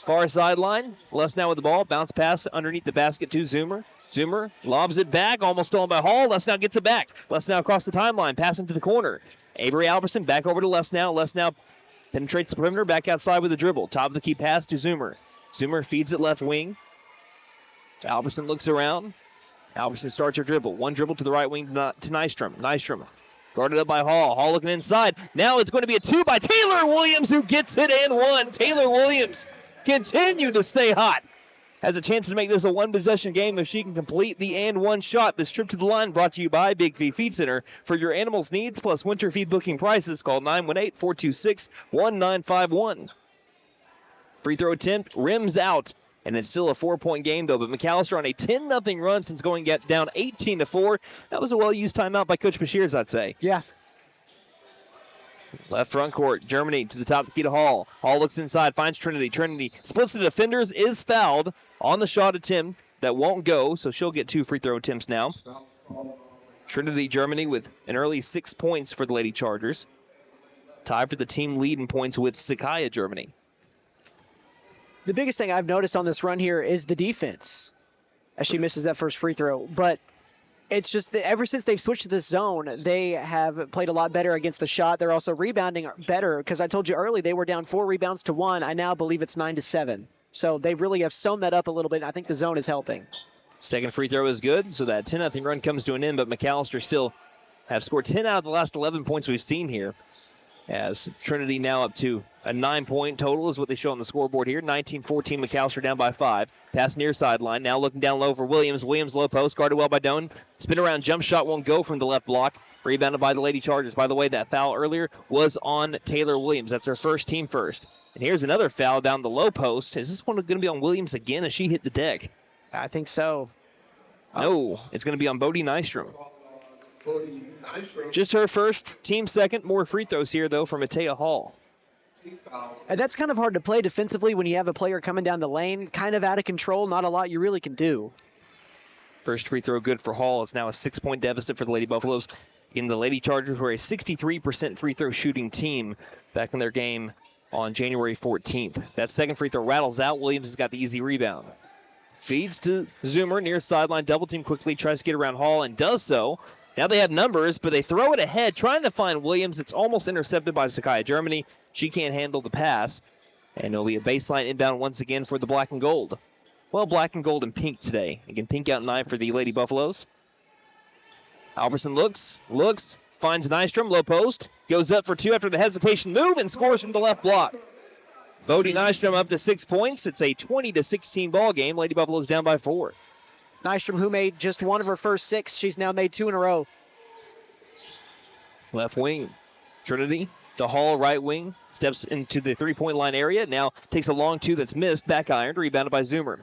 Far sideline, Lesnow with the ball. Bounce pass underneath the basket to Zoomer. Zoomer lobs it back, almost stolen by Hall. Lesnow gets it back. Lesnow across the timeline, passing to the corner. Avery Albertson back over to Lesnow. Lesnow penetrates the perimeter, back outside with a dribble. Top of the key pass to Zoomer. Zoomer feeds it left wing. Albertson looks around. Albertson starts her dribble. One dribble to the right wing to Nystrom. Nystrom guarded up by Hall. Hall looking inside. Now it's going to be a 2 by Taylor Williams, who gets it and 1. Taylor Williams continued to stay hot. Has a chance to make this a one-possession game if she can complete the and 1 shot. This trip to the line brought to you by Big V Feed Center. For your animals' needs plus winter feed booking prices, call 918-426-1951. Free throw attempt rims out, and it's still a 4-point game, though. But McAlester on a 10-0 run since going down 18-4. That was a well-used timeout by Coach Bashirs, I'd say. Yeah. Left front court, Germany to the top of the key to Hall. Hall looks inside, finds Trinity. Trinity splits the defenders, is fouled on the shot attempt that won't go, so she'll get 2 free throw attempts now. Trinity Germany with an early 6 points for the Lady Chargers. Tied for the team lead in points with Sakaya Germany. The biggest thing I've noticed on this run here is the defense as she misses that first free throw. But it's just that ever since they've switched to this zone, they have played a lot better against the shot. They're also rebounding better because I told you early they were down 4 rebounds to 1. I now believe it's 9-7. So they really have sewn that up a little bit, and I think the zone is helping. Second free throw is good, so that 10-0 run comes to an end, but McAlester still have scored 10 out of the last 11 points we've seen here. As Trinity now up to a 9-point total is what they show on the scoreboard here. 19-14, McAlester down by 5. Pass near sideline. Now looking down low for Williams. Williams low post, guarded well by Doan. Spin around jump shot won't go from the left block. Rebounded by the Lady Chargers. By the way, that foul earlier was on Taylor Williams. That's her first, team first. And here's another foul down the low post. Is this one going to be on Williams again as she hit the deck? I think so. No, it's going to be on Bodie Nystrom. Just her first, team second. More free throws here, though, for Matea Hall. And that's kind of hard to play defensively when you have a player coming down the lane, kind of out of control, not a lot you really can do. First free throw good for Hall. It's now a 6-point deficit for the Lady Buffaloes. In the Lady Chargers were a 63% free throw shooting team back in their game on January 14th. That second free throw rattles out. Williams has got the easy rebound. Feeds to Zoomer near sideline. Double team quickly. Tries to get around Hall and does so. Now they have numbers, but they throw it ahead, trying to find Williams. It's almost intercepted by Sakaya Germany. She can't handle the pass. And it'll be a baseline inbound once again for the black and gold. Well, black and gold and pink today. Again, pink out 9 for the Lady Buffaloes. Albertson looks, finds Nystrom, low post, goes up for 2 after the hesitation move and scores from the left block. Bodie Nystrom up to 6 points. It's a 20-16 ball game. Lady Buffaloes down by 4. Nystrom, who made just one of her first 6, she's now made 2 in a row. Left wing, Trinity to Hall, right wing, steps into the three-point line area. Now takes a long 2 that's missed, back ironed, rebounded by Zoomer.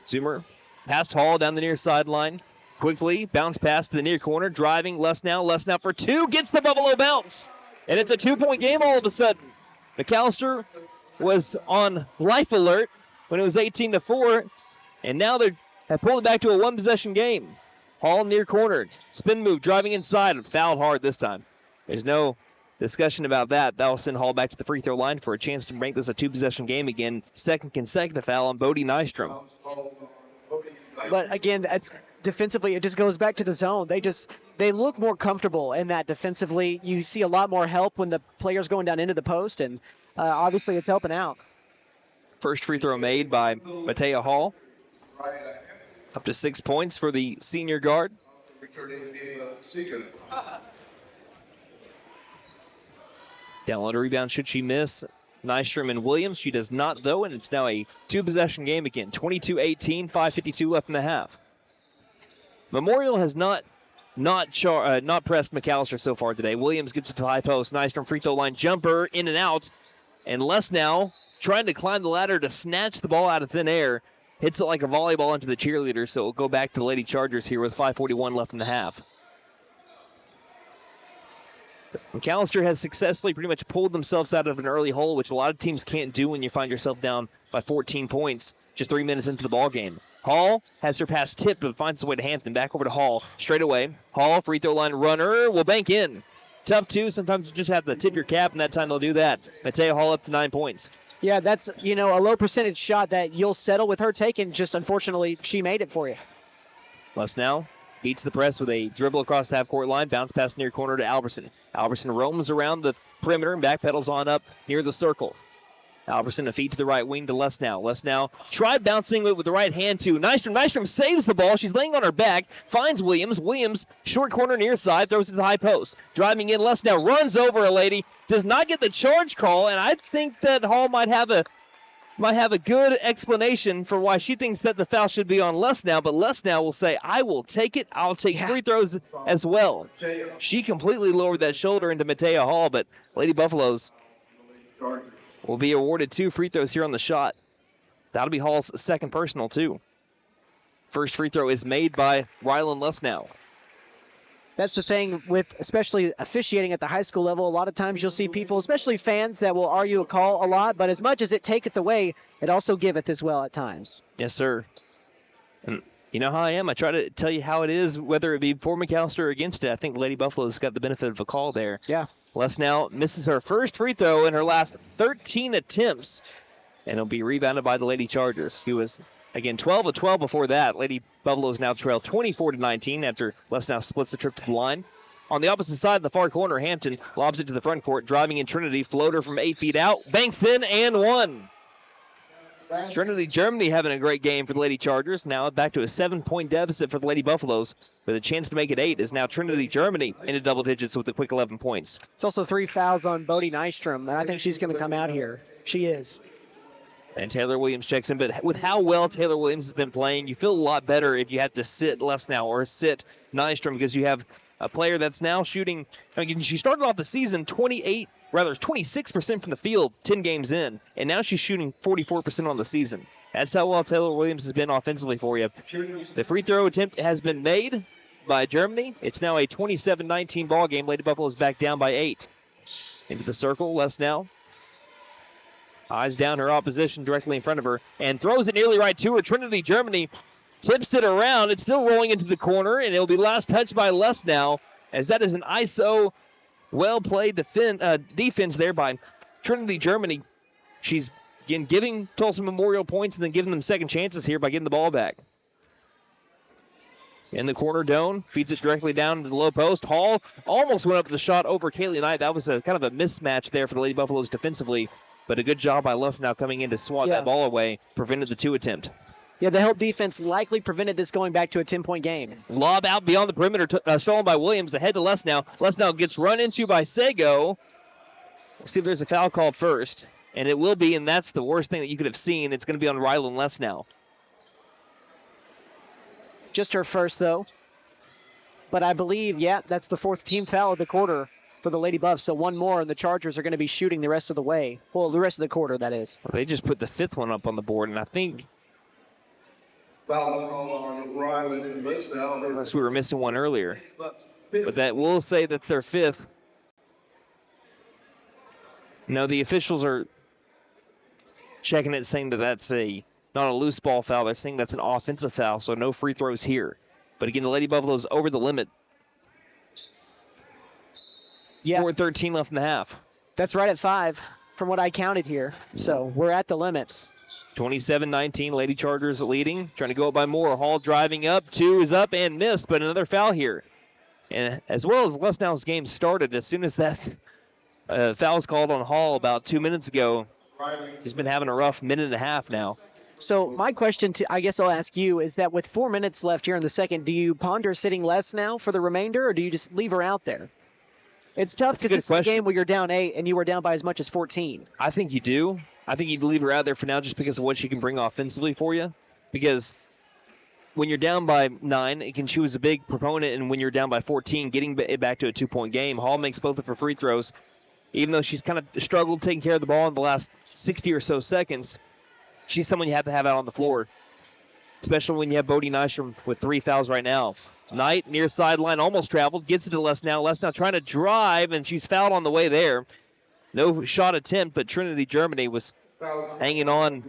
Zoomer past Hall down the near sideline. Quickly, bounce pass to the near corner, driving, Lesnow for 2, gets the Buffalo bounce. And it's a 2-point game all of a sudden. McAlester was on life alert when it was 18-4, and now they have pulled it back to a 1-possession game. Hall near corner, spin move, driving inside, fouled hard this time. There's no discussion about that. That will send Hall back to the free throw line for a chance to make this a 2-possession game again. Second consecutive foul on Bodie Nystrom. But again, defensively, it just goes back to the zone. They look more comfortable in that defensively. You see a lot more help when the player's going down into the post, and obviously it's helping out. First free throw made by Matea Hall. Up to 6 points for the senior guard. Down low to rebound should she miss. Nystrom and Williams. She does not, though, and it's now a 2-possession game again. 22-18, 5:52 left in the half. Memorial has not pressed McAlester so far today. Williams gets it to the high post. Nystrom free throw line jumper in and out. And Lesnow trying to climb the ladder to snatch the ball out of thin air. Hits it like a volleyball into the cheerleader, so it'll go back to the Lady Chargers here with 5:41 left in the half. McAlester has successfully pretty much pulled themselves out of an early hole, which a lot of teams can't do when you find yourself down by 14 points just 3 minutes into the ball game. Hall has her pass tipped, but finds the way to Hampton. Back over to Hall. Straight away. Hall, free throw line runner, will bank in. Tough too. Sometimes you just have to tip your cap, and that time they'll do that. Matea Hall up to 9 points. Yeah, that's, a low percentage shot that you'll settle with her taking. Just unfortunately, she made it for you. Lesnow beats the press with a dribble across the half-court line. Bounce pass near corner to Albertson. Albertson roams around the perimeter and backpedals on up near the circle. Albertson a feed to the right wing to Lesnow. Lesnow tried bouncing it with the right hand to Nystrom. Nystrom saves the ball. She's laying on her back. Finds Williams. Williams, short corner near side, throws it to the high post. Driving in, Lesnow runs over a lady. Does not get the charge call, and I think that Hall might have a good explanation for why she thinks that the foul should be on Lesnow, but Lesnow will say, I will take it. I'll take free throws as well. She completely lowered that shoulder into Matea Hall, but Lady Buffaloes will be awarded 2 free throws here on the shot. That'll be Hall's second personal, too. First free throw is made by Rylan Lesnow. That's the thing with especially officiating at the high school level. A lot of times you'll see people, especially fans, that will argue a call a lot, but as much as it taketh away, it also giveth as well at times. Yes, sir. And you know how I am. I try to tell you how it is, whether it be for McAlester or against it. I think Lady Buffalo's got the benefit of a call there. Yeah. Lesnow misses her first free throw in her last 13 attempts, and it'll be rebounded by the Lady Chargers. She was, again, 12 of 12 before that. Lady Buffaloes now trail 24-19 after Lesnow splits the trip to the line. On the opposite side of the far corner, Hampton lobs it to the front court, driving in Trinity. Floater from 8 feet out, banks in and one. Trinity Germany having a great game for the Lady Chargers. Now back to a 7-point deficit for the Lady Buffaloes. With a chance to make it 8 is now Trinity Germany into double digits with a quick 11 points. It's also 3 fouls on Bodie Nystrom, and I think she's going to come out here. She is. And Taylor Williams checks in. But with how well Taylor Williams has been playing, you feel a lot better if you had to sit Lesnow or sit Nystrom, because you have a player that's now shooting. She started off the season 26% from the field 10 games in, and now she's shooting 44% on the season. That's how well Taylor Williams has been offensively for you. The free throw attempt has been made by Germany. It's now a 27-19 ball game. Lady Buffaloes back down by 8. Into the circle, Lesnow Eyes down her opposition directly in front of her and throws it nearly right to her. Trinity Germany tips it around. It's still rolling into the corner, and it'll be last touched by Les now, as that is an ISO well-played defense there by Trinity Germany. She's again giving Tulsa Memorial points and then giving them second chances here by getting the ball back. In the corner, Doan feeds it directly down to the low post. Hall almost went up with the shot over Kaylee Knight. That was a kind of a mismatch there for the Lady Buffaloes defensively, but a good job by Les now coming in to swat that ball away, prevented the 2 attempt. Yeah, the help defense likely prevented this going back to a 10-point game. Lob out beyond the perimeter, stolen by Williams. Ahead to Les now. Les now gets run into by Sego. We'll see if there's a foul call first, and it will be, and that's the worst thing that you could have seen. It's going to be on Rylan Les now. Just her first, though. But I believe, that's the 4th team foul of the quarter for the Lady Buffs. So one more, and the Chargers are going to be shooting the rest of the way. Well, the rest of the quarter, that is. Well, they just put the 5th one up on the board, and I think... Unless we were missing one earlier. But that will say that's their 5th. No, the officials are checking it, saying that that's not a loose ball foul. They're saying that's an offensive foul, so no free throws here. But again, the Lady Buffaloes over the limit. 4:13 left in the half. That's right at 5 from what I counted here. So we're at the limit. 27-19, Lady Chargers leading, trying to go up by more. Hall driving up, 2 is up and missed, but another foul here. And as well as Lesnow's game started, as soon as that foul was called on Hall about 2 minutes ago, he's been having a rough minute and a half now. So my question, I guess I'll ask you, is that with 4 minutes left here in the second, do you ponder sitting Les now for the remainder, or do you just leave her out there? It's tough because this is a game where you're down 8 and you were down by as much as 14. I think you do. I think you'd leave her out there for now just because of what she can bring offensively for you. Because when you're down by 9, she was a big proponent, and when you're down by 14, getting it back to a 2-point game. Hall makes both of her free throws. Even though she's kind of struggled taking care of the ball in the last 60 or so seconds, she's someone you have to have out on the floor, especially when you have Bodie Nystrom with 3 fouls right now. Knight, near sideline, almost traveled, gets it to Les now. Les now trying to drive, and she's fouled on the way there. No shot attempt, but Trinity Germany was hanging on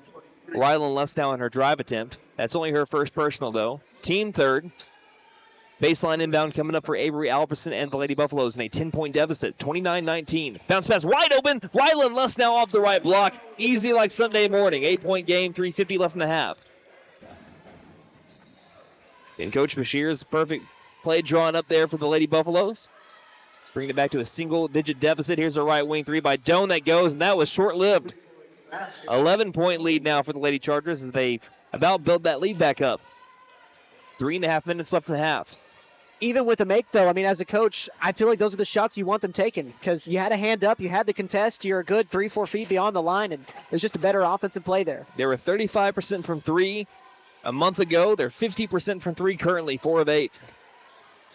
Rylan Les now in her drive attempt. That's only her first personal, though. Team 3rd. Baseline inbound coming up for Avery Albertson and the Lady Buffaloes in a 10-point deficit, 29-19. Bounce pass wide open. Rylan Les now off the right block. Easy like Sunday morning. 8-point game, 3:50 left in the half. And Coach Bashir's perfect play drawn up there for the Lady Buffaloes. Bringing it back to a single-digit deficit. Here's a right wing 3 by Doan that goes, and that was short-lived. 11-point lead now for the Lady Chargers as they've about built that lead back up. 3.5 minutes left in the half. Even with a make, though, I mean, as a coach, I feel like those are the shots you want them taken because you had a hand up, you had the contest, you're a good 3-4 feet beyond the line, and there's just a better offensive play there. They were 35% from 3 a month ago. They're 50% from 3 currently, 4 of 8.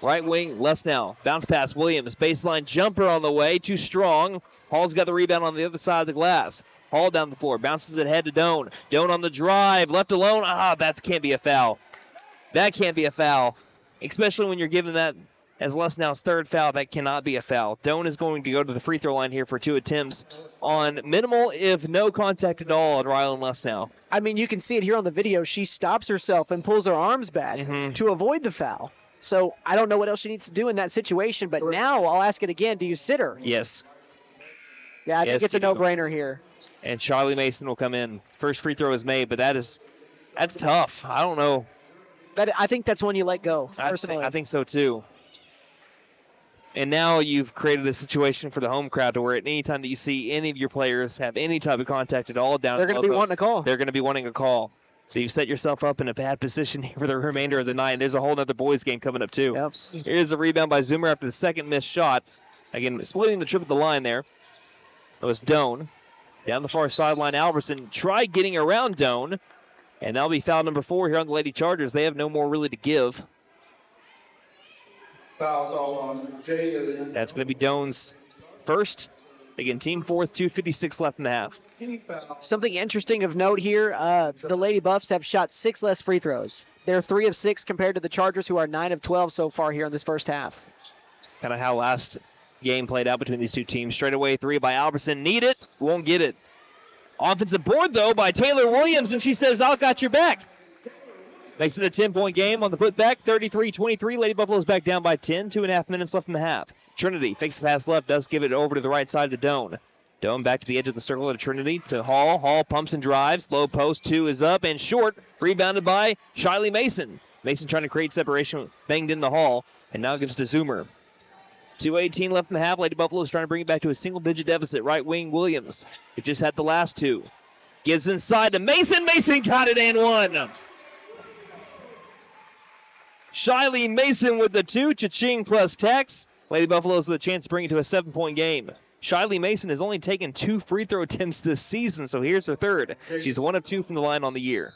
Right wing, Les now. Bounce pass, Williams. Baseline jumper on the way, too strong. Hall's got the rebound on the other side of the glass. Hall down the floor, bounces it ahead to Doan. Doan on the drive, left alone. That can't be a foul. That can't be a foul, especially when you're given that as Les now's 3rd foul. That cannot be a foul. Doan is going to go to the free throw line here for 2 attempts on minimal, if no contact at all, on Rylan Les now. I mean, you can see it here on the video. She stops herself and pulls her arms back to avoid the foul. So I don't know what else she needs to do in that situation, but now I'll ask it again. Do you sit her? Yes. Yeah, I think it's a no-brainer here. And Charlie Mason will come in. First free throw is made, but that's tough. I don't know. I think that's one you let go, personally. I think so, too. And now you've created a situation for the home crowd to where at any time that you see any of your players have any type of contact at all down, they're going to be wanting a call. They're going to be wanting a call. So you've set yourself up in a bad position here for the remainder of the night. There's a whole other boys game coming up, too. Yep. Here's a rebound by Zoomer after the second missed shot. Again, splitting the trip at the line there. It was Doan. Down the far sideline, Albertson tried getting around Doan. And that'll be foul number 4 here on the Lady Chargers. They have no more really to give. That's going to be Doan's first. Again, team 4th, 2:56 left in the half. Something interesting of note here, the Lady Buffs have shot 6 less free throws. They're 3 of 6 compared to the Chargers, who are 9 of 12 so far here in this first half. Kind of how last game played out between these two teams. Straight away 3 by Albertson. Need it. Won't get it. Offensive board, though, by Taylor Williams, and she says, "I'll got your back." Makes it a 10-point game on the putback, 33-23. Lady Buffaloes back down by 10, 2.5 minutes left in the half. Trinity fakes the pass left, does give it over to the right side to Doan. Doan back to the edge of the circle to Trinity, to Hall. Hall pumps and drives. Low post, 2 is up and short. Rebounded by Shiley Mason. Mason trying to create separation, banged in the Hall, and now gives to Zoomer. 2:18 left in the half. Lady Buffaloes trying to bring it back to a single-digit deficit. Right wing Williams. It just had the last 2. Gives inside to Mason. Mason got it and one. Shiley Mason with the 2. Cha-ching plus Tex. Lady Buffaloes with a chance to bring it to a 7-point game. Shiley Mason has only taken 2 free throw attempts this season, so here's her third. She's 1 of 2 from the line on the year.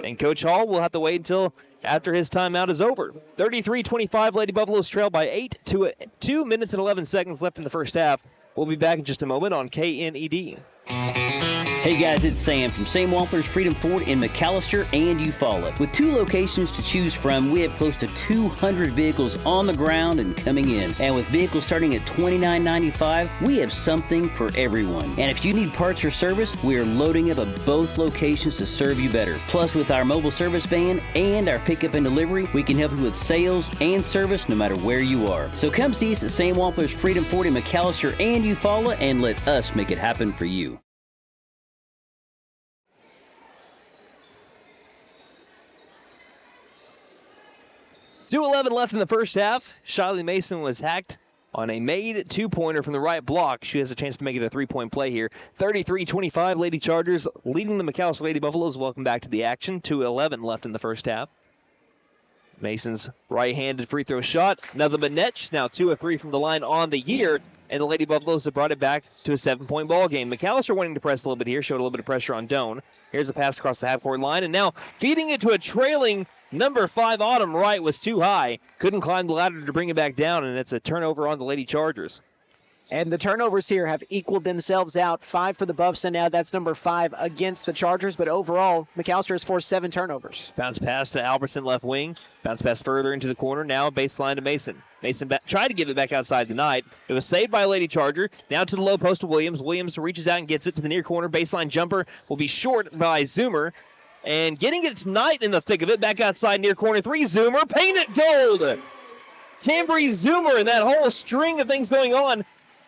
And Coach Hall will have to wait until after his timeout is over. 33-25, Lady Buffaloes trail by 8 to 2 minutes and 11 seconds left in the first half. We'll be back in just a moment on KNED. Hey guys, it's Sam from Sam Wampler's Freedom Ford in McAlester and Eufaula. With 2 locations to choose from, we have close to 200 vehicles on the ground and coming in. And with vehicles starting at $29.95, we have something for everyone. And if you need parts or service, we are loading up at both locations to serve you better. Plus, with our mobile service van and our pickup and delivery, we can help you with sales and service no matter where you are. So come see us at Sam Wampler's Freedom Ford in McAlester and Eufaula and let us make it happen for you. 2:11 left in the first half. Shiley Mason was hacked on a made 2-pointer from the right block. She has a chance to make it a 3-point play here. 33-25, Lady Chargers leading the McAlester Lady Buffaloes. Welcome back to the action. 2:11 left in the first half. Mason's right-handed free throw shot. Nothing but net. She's now 2 of 3 from the line on the year. And the Lady Buffaloes have brought it back to a 7-point ball game. McAlester wanting to press a little bit here. Showed a little bit of pressure on Doan. Here's a pass across the half-court line. And now feeding it to a trailing number 5, Autumn Wright, was too high. Couldn't climb the ladder to bring it back down, and it's a turnover on the Lady Chargers. And the turnovers here have equaled themselves out. 5 for the Buffs, and now that's number 5 against the Chargers. But overall, McAlester has forced 7 turnovers. Bounce pass to Albertson, left wing. Bounce pass further into the corner. Now baseline to Mason. Mason tried to give it back outside the night. It was saved by a Lady Charger. Now to the low post to Williams. Williams reaches out and gets it to the near corner. Baseline jumper will be short by Zoomer. And getting it Knight in the thick of it. Back outside near corner 3. Zoomer. Paint it gold. Cambry Zoomer and that whole string of things going on.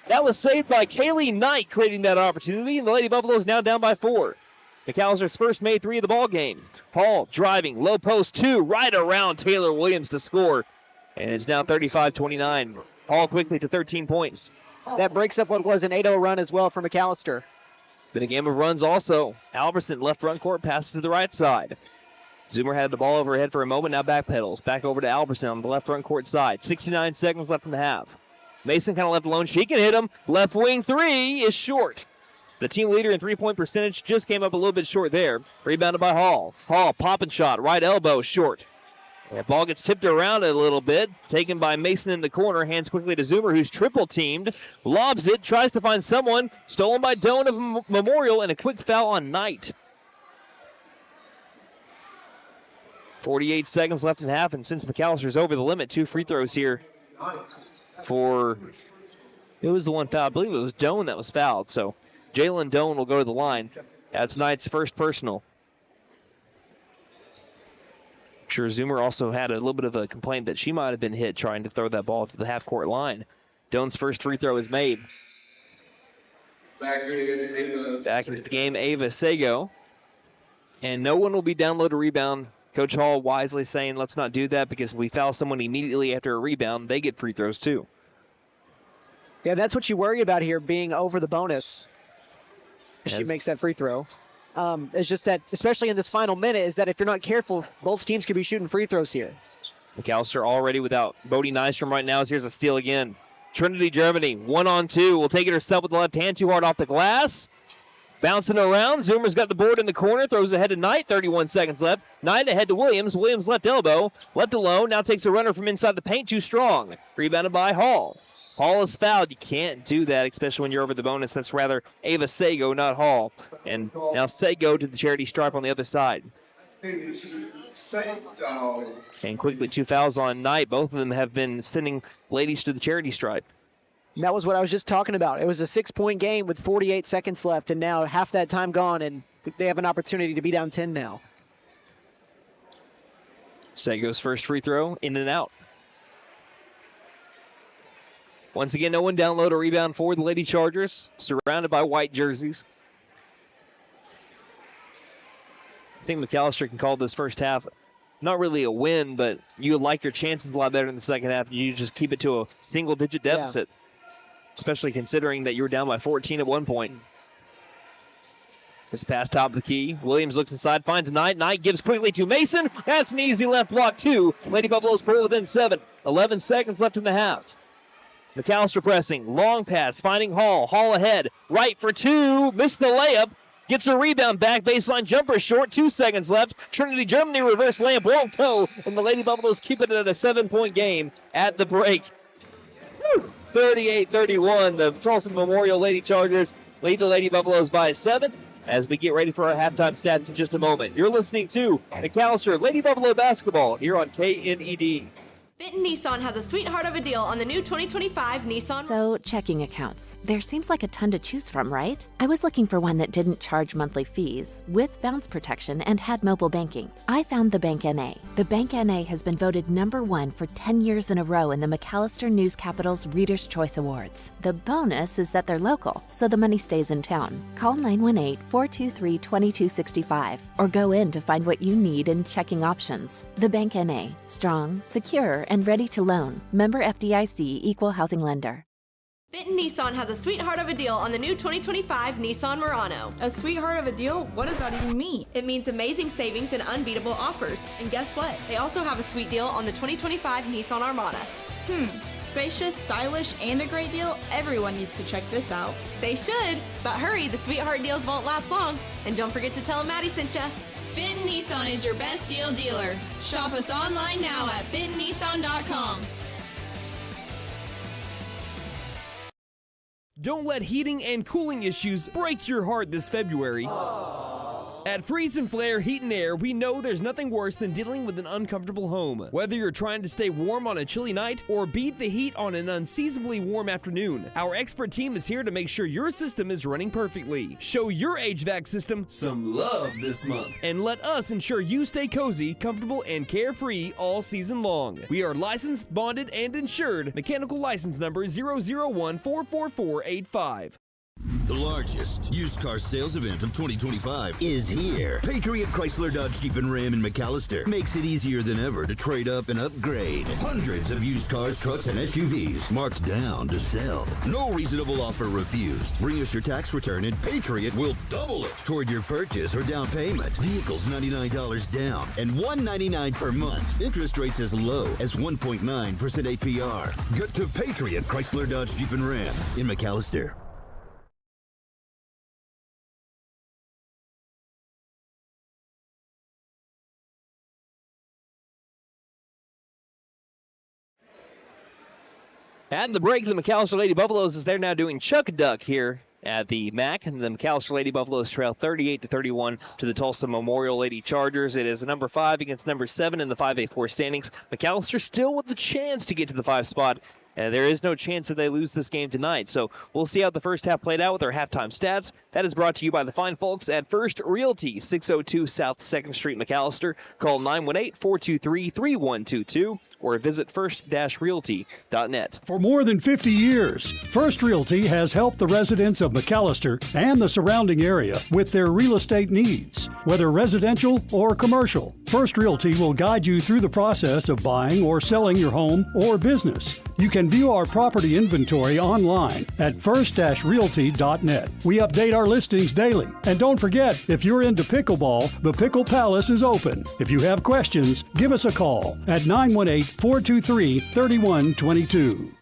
That was saved by Kaylee Knight, creating that opportunity. And the Lady Buffaloes now down by 4. McAllister's first made 3 of the ball game. Hall driving. Low post 2. Right around Taylor Williams to score. And it's now 35-29. Hall quickly to 13 points. That breaks up what was an 8-0 run as well for McAlester. Been a game of runs also. Albertson left front court, passes to the right side. Zoomer had the ball overhead for a moment, now backpedals. Back over to Albertson on the left front court side. 69 seconds left in the half. Mason kind of left alone. She can hit him. Left wing 3 is short. The team leader in 3-point percentage just came up a little bit short there. Rebounded by Hall. Hall, popping shot, right elbow, short. That ball gets tipped around a little bit. Taken by Mason in the corner. Hands quickly to Zoomer, who's triple teamed. Lobs it. Tries to find someone. Stolen by Doan of Memorial. And a quick foul on Knight. 48 seconds left in half. And since McAllister's over the limit, 2 free throws here for... It was the one foul. I believe it was Doan that was fouled. So Jalen Doan will go to the line. That's Knight's first personal. Sure, Zoomer also had a little bit of a complaint that she might have been hit trying to throw that ball to the half-court line. Doan's first free throw is made. Back into the game, Ava Sago. And no one will be down low to rebound. Coach Hall wisely saying, let's not do that, because if we foul someone immediately after a rebound, they get free throws too. Yeah, that's what you worry about here, being over the bonus. She makes that free throw. It's just that, especially in this final minute, is that if you're not careful, both teams could be shooting free throws here. McAlester already without Bodie Nystrom right now. Here's a steal again. Trinity Germany, 1-on-2. Will take it herself with the left hand, too hard off the glass. Bouncing around. Zoomer's got the board in the corner. Throws ahead to Knight. 31 seconds left. Knight ahead to Williams. Williams left elbow. Left alone. Now takes a runner from inside the paint. Too strong. Rebounded by Hall. Hall is fouled. You can't do that, especially when you're over the bonus. That's rather Ava Sago, not Hall. And now Sago to the charity stripe on the other side. And quickly 2 fouls on Knight. Both of them have been sending ladies to the charity stripe. And that was what I was just talking about. It was a 6-point game with 48 seconds left, and now half that time gone, and they have an opportunity to be down 10 now. Sego's first free throw, in and out. Once again, no one down low to rebound for the Lady Chargers, surrounded by white jerseys. I think McAlester can call this first half not really a win, but you like your chances a lot better in the second half. You just keep it to a single-digit deficit, especially considering that you were down by 14 at one point. This pass top of the key. Williams looks inside, finds Knight. Knight gives quickly to Mason. That's an easy left block, too. Lady Buffaloes pull within 7. 11 seconds left in the half. McAlester pressing. Long pass, finding Hall. Hall ahead. Right for 2. Missed the layup. Gets a rebound back. Baseline jumper short. 2 seconds left. Trinity Germany reverse layup won't go. And the Lady Buffaloes keep it at a 7-point game at the break. 38-31. The Tulsa Memorial Lady Chargers lead the Lady Buffaloes by 7. As we get ready for our halftime stats in just a moment. You're listening to McAlester Lady Buffalo Basketball here on KNED. Vinton Nissan has a sweetheart of a deal on the new 2025 Nissan. So, checking accounts. There seems like a ton to choose from, right? I was looking for one that didn't charge monthly fees, with bounce protection, and had mobile banking. I found the Bank NA. The Bank NA has been voted #1 for 10 years in a row in the McAlester News Capital's Reader's Choice Awards. The bonus is that they're local, so the money stays in town. Call 918-423-2265 or go in to find what you need in checking options. The Bank NA. Strong, secure, and ready to loan. Member FDIC, Equal Housing Lender. Vinton Nissan has a sweetheart of a deal on the new 2025 Nissan Murano. A sweetheart of a deal? What does that even mean? It means amazing savings and unbeatable offers. And guess what? They also have a sweet deal on the 2025 Nissan Armada. Spacious, stylish, and a great deal? Everyone needs to check this out. They should, but hurry, the sweetheart deals won't last long. And don't forget to tell them Maddie sent ya. Vinton Nissan is your best deal dealer. Shop us online now at vintonnissan.com. Don't let heating and cooling issues break your heart this February. At Freeze and Flare Heat and Air, we know there's nothing worse than dealing with an uncomfortable home. Whether you're trying to stay warm on a chilly night or beat the heat on an unseasonably warm afternoon, our expert team is here to make sure your system is running perfectly. Show your HVAC system some love this month, and let us ensure you stay cozy, comfortable, and carefree all season long. We are licensed, bonded, and insured. Mechanical license number 001444485. The largest used car sales event of 2025 is here. Patriot Chrysler Dodge Jeep and Ram in McAlester makes it easier than ever to trade up and upgrade. Hundreds of used cars, trucks, and SUVs marked down to sell. No reasonable offer refused. Bring us your tax return and Patriot will double it toward your purchase or down payment. Vehicles $99 down and $199 per month. Interest rates as low as 1.9% APR. Get to Patriot Chrysler Dodge Jeep and Ram in McAlester. At the break, the McAlester Lady Buffaloes, as they're now doing Chuck Duck here at the MAC, and the McAlester Lady Buffaloes trail 38-31 to the Tulsa Memorial Lady Chargers. It is number 5 against number 7 in the 5A4 standings. McAlester still with the chance to get to the 5 spot. And there is no chance that they lose this game tonight. So we'll see how the first half played out with our halftime stats. That is brought to you by the fine folks at First Realty, 602 South 2nd Street, McAlester. Call 918-423-3122 or visit first-realty.net. For more than 50 years, First Realty has helped the residents of McAlester and the surrounding area with their real estate needs. Whether residential or commercial, First Realty will guide you through the process of buying or selling your home or business. You can view our property inventory online at first-realty.net. We update our listings daily. And don't forget, if you're into pickleball, the Pickle Palace is open. If you have questions, give us a call at 918-423-3122.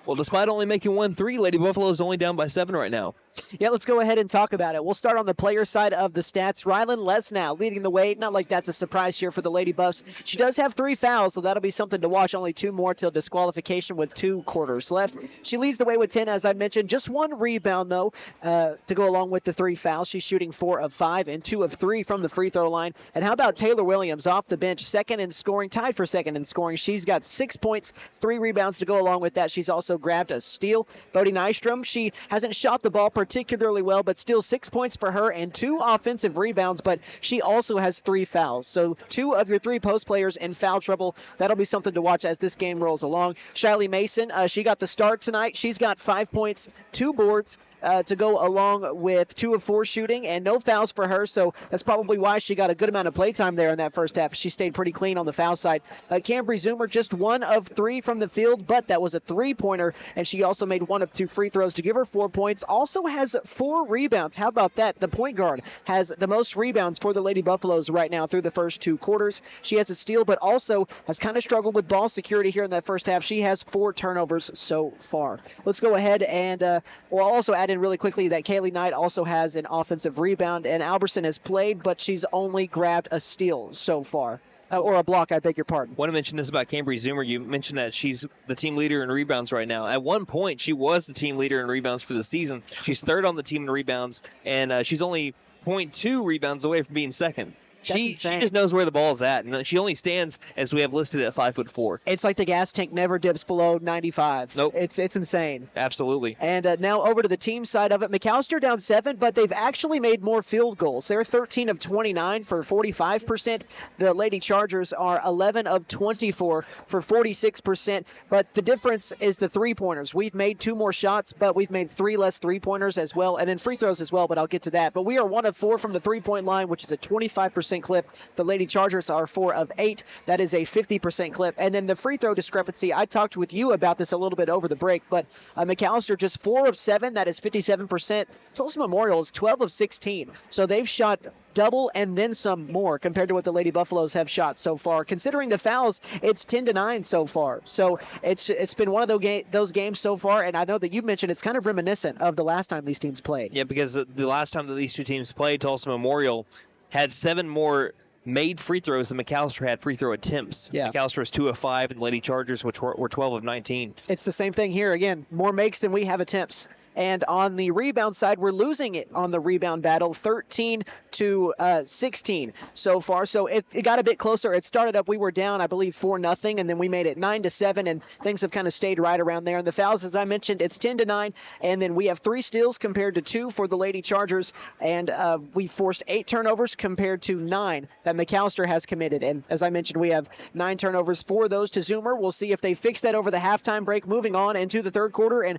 Well, despite only making 1 3, Lady Buffalo's only down by 7 right now. Yeah, let's go ahead and talk about it. We'll start on the player side of the stats. Rylan Lesnow leading the way. Not like that's a surprise here for the Lady Buffs. She does have 3 fouls, so that'll be something to watch. Only 2 more till disqualification with 2 quarters left. She leads the way with 10, as I mentioned. Just 1 rebound, though, to go along with the 3 fouls. She's shooting 4 of 5 and 2 of 3 from the free throw line. And how about Taylor Williams off the bench, second in scoring, tied for second in scoring. She's got 6 points, 3 rebounds to go along with that. She's also grabbed a steal. Bodie Nystrom, she hasn't shot the ball particularly well, but still 6 points for her and 2 offensive rebounds, but she also has 3 fouls. So 2 of your 3 post players in foul trouble. That'll be something to watch as this game rolls along. Shiley Mason, she got the start tonight. She's got 5 points, 2 boards, to go along with 2 of 4 shooting and no fouls for her, so that's probably why she got a good amount of playtime there in that first half. She stayed pretty clean on the foul side. Cambry Zoomer, just 1 of 3 from the field, but that was a 3-pointer, and she also made 1 of 2 free throws to give her 4 points. Also has 4 rebounds. How about that? The point guard has the most rebounds for the Lady Buffaloes right now through the first 2 quarters. She has a steal, but also has kind of struggled with ball security here in that first half. She has 4 turnovers so far. Let's go ahead and we'll also add in really quickly that Kaylee Knight also has an offensive rebound, and Alberson has played, but she's only grabbed a steal so far. Or a block, I beg your pardon. I want to mention this about Cambry Zoomer. You mentioned that she's the team leader in rebounds right now. At one point, she was the team leader in rebounds for the season. She's 3rd on the team in rebounds, and she's only 0.2 rebounds away from being 2nd. She just knows where the ball's at, and she only stands, as we have listed, at 5'4". It's like the gas tank never dips below 95. Nope. It's insane. Absolutely. And now over to the team side of it. McAlester down 7, but they've actually made more field goals. They're 13 of 29 for 45%. The Lady Chargers are 11 of 24 for 46%. But the difference is the 3-pointers. We've made 2 more shots, but we've made 3 less 3-pointers as well, and then free throws as well, but I'll get to that. But we are 1 of 4 from the 3-point line, which is a 25% clip. The Lady Chargers are 4 of 8. That is a 50% clip. And then the free throw discrepancy, I talked with you about this a little bit over the break, but McAlester just 4 of 7. That is 57%. Tulsa Memorial is 12 of 16. So they've shot double and then some more compared to what the Lady Buffaloes have shot so far. Considering the fouls, it's 10-9 so far. So it's been one of those games so far, and I know that you mentioned it's kind of reminiscent of the last time these teams played. Yeah, because the last time that these 2 teams played, Tulsa Memorial had 7 more made free throws than McAlester had free throw attempts. Yeah. McAlester was 2 of 5, and Lady Chargers, which were 12 of 19. It's the same thing here. Again, more makes than we have attempts. And on the rebound side, we're losing it on the rebound battle, 13 to 16 so far. So it got a bit closer. It started up, we were down, I believe, 4-0, and then we made it 9-7, and things have kind of stayed right around there. And the fouls, as I mentioned, it's 10-9, and then we have 3 steals compared to 2 for the Lady Chargers, and we forced 8 turnovers compared to 9 that McAlester has committed. And as I mentioned, we have 9 turnovers, 4 of those to Zoomer. We'll see if they fix that over the halftime break, moving on into the third quarter. And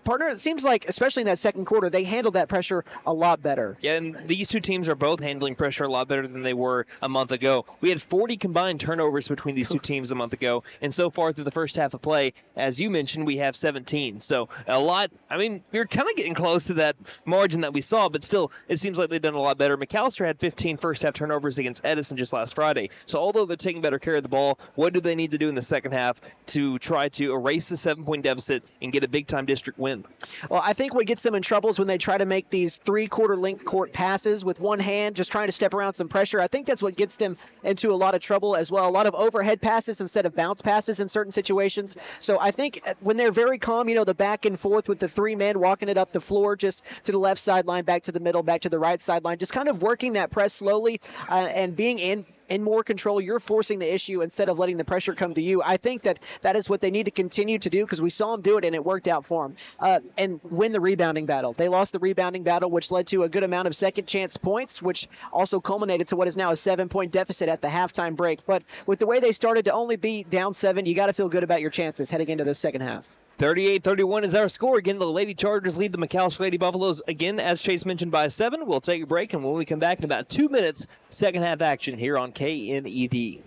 partner, it seems like, especially in that second quarter, they handled that pressure a lot better. Yeah, and these 2 teams are both handling pressure a lot better than they were a month ago. We had 40 combined turnovers between these 2 teams a month ago, and so far through the first half of play, as you mentioned, we have 17. So a lot. I mean, we're kind of getting close to that margin that we saw, but still, it seems like they've done a lot better. McAlester had 15 first half turnovers against Edison just last Friday. So although they're taking better care of the ball, what do they need to do in the second half to try to erase the 7-point deficit and get a big-time district win? Well, I think what gets them in trouble is when they try to make these 3-quarter length court passes with one hand, just trying to step around some pressure. I think that's what gets them into a lot of trouble as well. A lot of overhead passes instead of bounce passes in certain situations. So I think when they're very calm, the back and forth with the 3 men walking it up the floor, just to the left sideline, back to the middle, back to the right sideline, just kind of working that press slowly and being in more control. You're forcing the issue instead of letting the pressure come to you. I think that is what they need to continue to do, because we saw them do it and it worked out for them. And win the rebounding battle. They lost the rebounding battle, which led to a good amount of second chance points, which also culminated to what is now a 7-point deficit at the halftime break. But with the way they started to only be down 7, you got to feel good about your chances heading into the second half. 38-31 is our score. Again, the Lady Chargers lead the McAlester Lady Buffaloes, again, as Chase mentioned, by 7. We'll take a break, and when we come back in about 2 minutes, second half action here on KNED.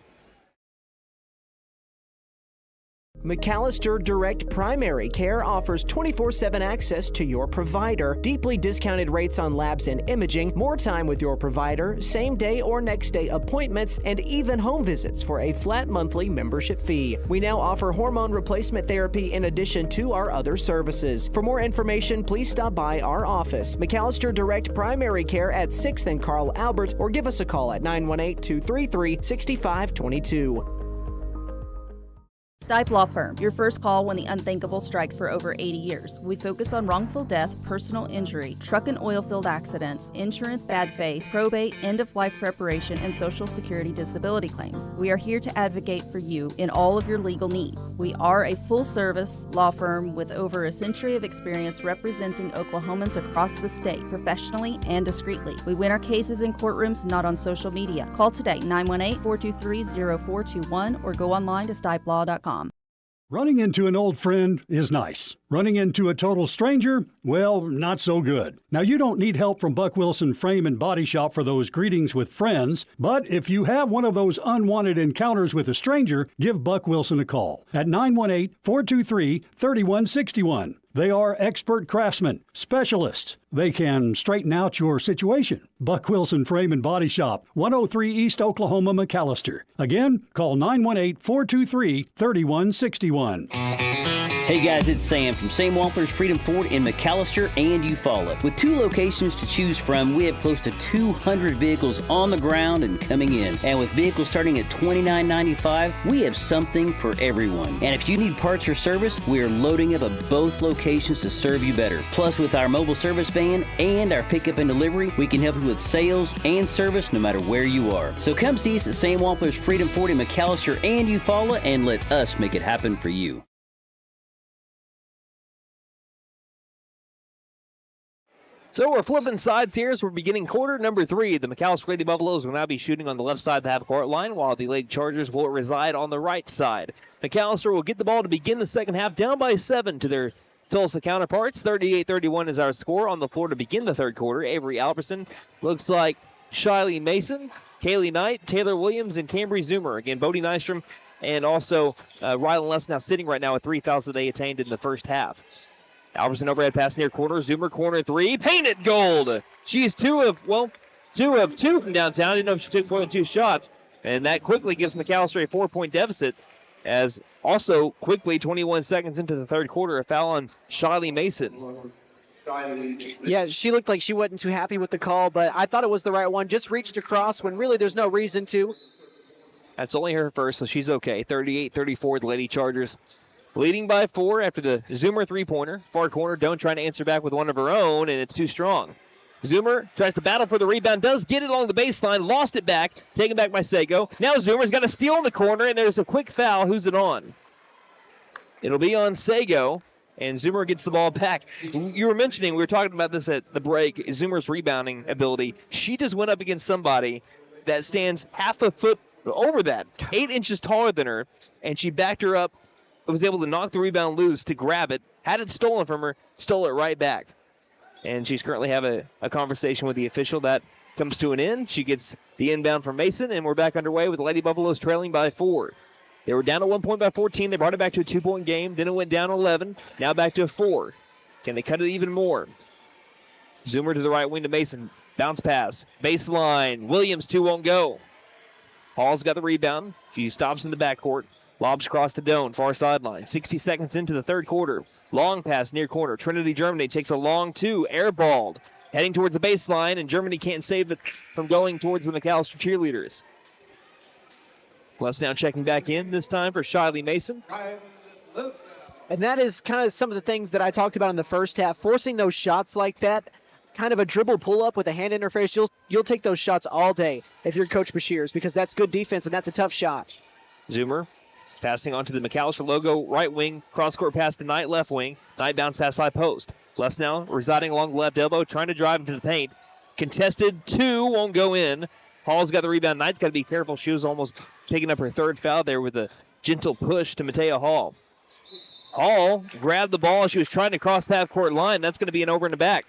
McAlester Direct Primary Care offers 24/7 access to your provider, deeply discounted rates on labs and imaging, more time with your provider, same day or next day appointments, and even home visits for a flat monthly membership fee. We now offer hormone replacement therapy in addition to our other services. For more information, please stop by our office, McAlester Direct Primary Care at 6th and Carl Albert, or give us a call at 918-233-6522. Stipe Law Firm, your first call when the unthinkable strikes for over 80 years. We focus on wrongful death, personal injury, truck and oil field accidents, insurance bad faith, probate, end-of-life preparation, and Social Security disability claims. We are here to advocate for you in all of your legal needs. We are a full-service law firm with over a century of experience representing Oklahomans across the state, professionally and discreetly. We win our cases in courtrooms, not on social media. Call today, 918-423-0421, or go online to stipelaw.com. Running into an old friend is nice. Running into a total stranger, well, not so good. Now, you don't need help from Buck Wilson Frame and Body Shop for those greetings with friends, but if you have one of those unwanted encounters with a stranger, give Buck Wilson a call at 918-423-3161. They are expert craftsmen, specialists. They can straighten out your situation. Buck Wilson Frame and Body Shop, 103 East Oklahoma, McAlester. Again, call 918-423-3161. Hey guys, it's Sam from Sam Wampler's Freedom Ford in McAlester and Eufaula. With 2 locations to choose from, we have close to 200 vehicles on the ground and coming in. And with vehicles starting at $29.95, we have something for everyone. And if you need parts or service, we are loading up at both locations to serve you better. Plus, with our mobile service van and our pickup and delivery, we can help you with sales and service no matter where you are. So come see us at Sam Wampler's Freedom Ford in McAlester and Eufaula and let us make it happen for you. So we're flipping sides here as we're beginning quarter number 3. The McAlester Lady Buffaloes will now be shooting on the left side of the half-court line, while the Lady Chargers will reside on the right side. McAlester will get the ball to begin the second half, down by 7 to their Tulsa counterparts. 38-31 is our score. On the floor to begin the third quarter, Avery Alberson, looks like Shiley Mason, Kaylee Knight, Taylor Williams, and Cambry Zoomer. Again, Bodie Nystrom and also Rylan Less now sitting right now with 3 fouls that they attained in the first half. Alberson overhead pass near corner. Zoomer corner 3. Painted gold. She's 2 of 2 from downtown. Didn't know if she took more than 2 shots. And that quickly gives McAlester a 4-point deficit. As also quickly, 21 seconds into the third quarter, a foul on Shiley Mason. Yeah, she looked like she wasn't too happy with the call, but I thought it was the right one. Just reached across when really there's no reason to. That's only her first, so she's okay. 38-34, the Lady Chargers leading by 4 after the Zoomer three-pointer. Far corner, Doan trying to answer back with one of her own, and it's too strong. Zoomer tries to battle for the rebound, does get it along the baseline, lost it back, taken back by Sago. Now Zoomer's got a steal in the corner, and there's a quick foul. Who's it on? It'll be on Sago, and Zoomer gets the ball back. You were mentioning, we were talking about this at the break, Zoomer's rebounding ability. She just went up against somebody that stands half a foot over that, 8 inches taller than her, and she backed her up, was able to knock the rebound loose to grab it, had it stolen from her, stole it right back. And she's currently having a conversation with the official. That comes to an end. She gets the inbound from Mason, and we're back underway with the Lady Buffaloes trailing by 4. They were down at 1 point by 14. They brought it back to a 2-point game. Then it went down 11. Now back to a 4. Can they cut it even more? Zoomer to the right wing to Mason. Bounce pass. Baseline. Williams, 2 won't go. Hall's got the rebound. She stops in the backcourt. Lobs across to Doan, far sideline. 60 seconds into the third quarter. Long pass near corner. Trinity Germany takes a long 2. Airballed. Heading towards the baseline, and Germany can't save it from going towards the McAlester cheerleaders. Les now checking back in, this time for Shiley Mason. And that is kind of some of the things that I talked about in the first half. Forcing those shots like that, kind of a dribble pull-up with a hand interface, you'll take those shots all day if you're Coach Bashirs, because that's good defense and that's a tough shot. Zoomer passing on to the McAlester logo, right wing, cross-court pass to Knight, left wing. Knight bounce pass high post. Les now residing along the left elbow, trying to drive into the paint. Contested 2, won't go in. Hall's got the rebound. Knight's got to be careful. She was almost picking up her 3rd foul there with a gentle push to Matea Hall. Hall grabbed the ball. She was trying to cross the half-court line. That's going to be an over in the back.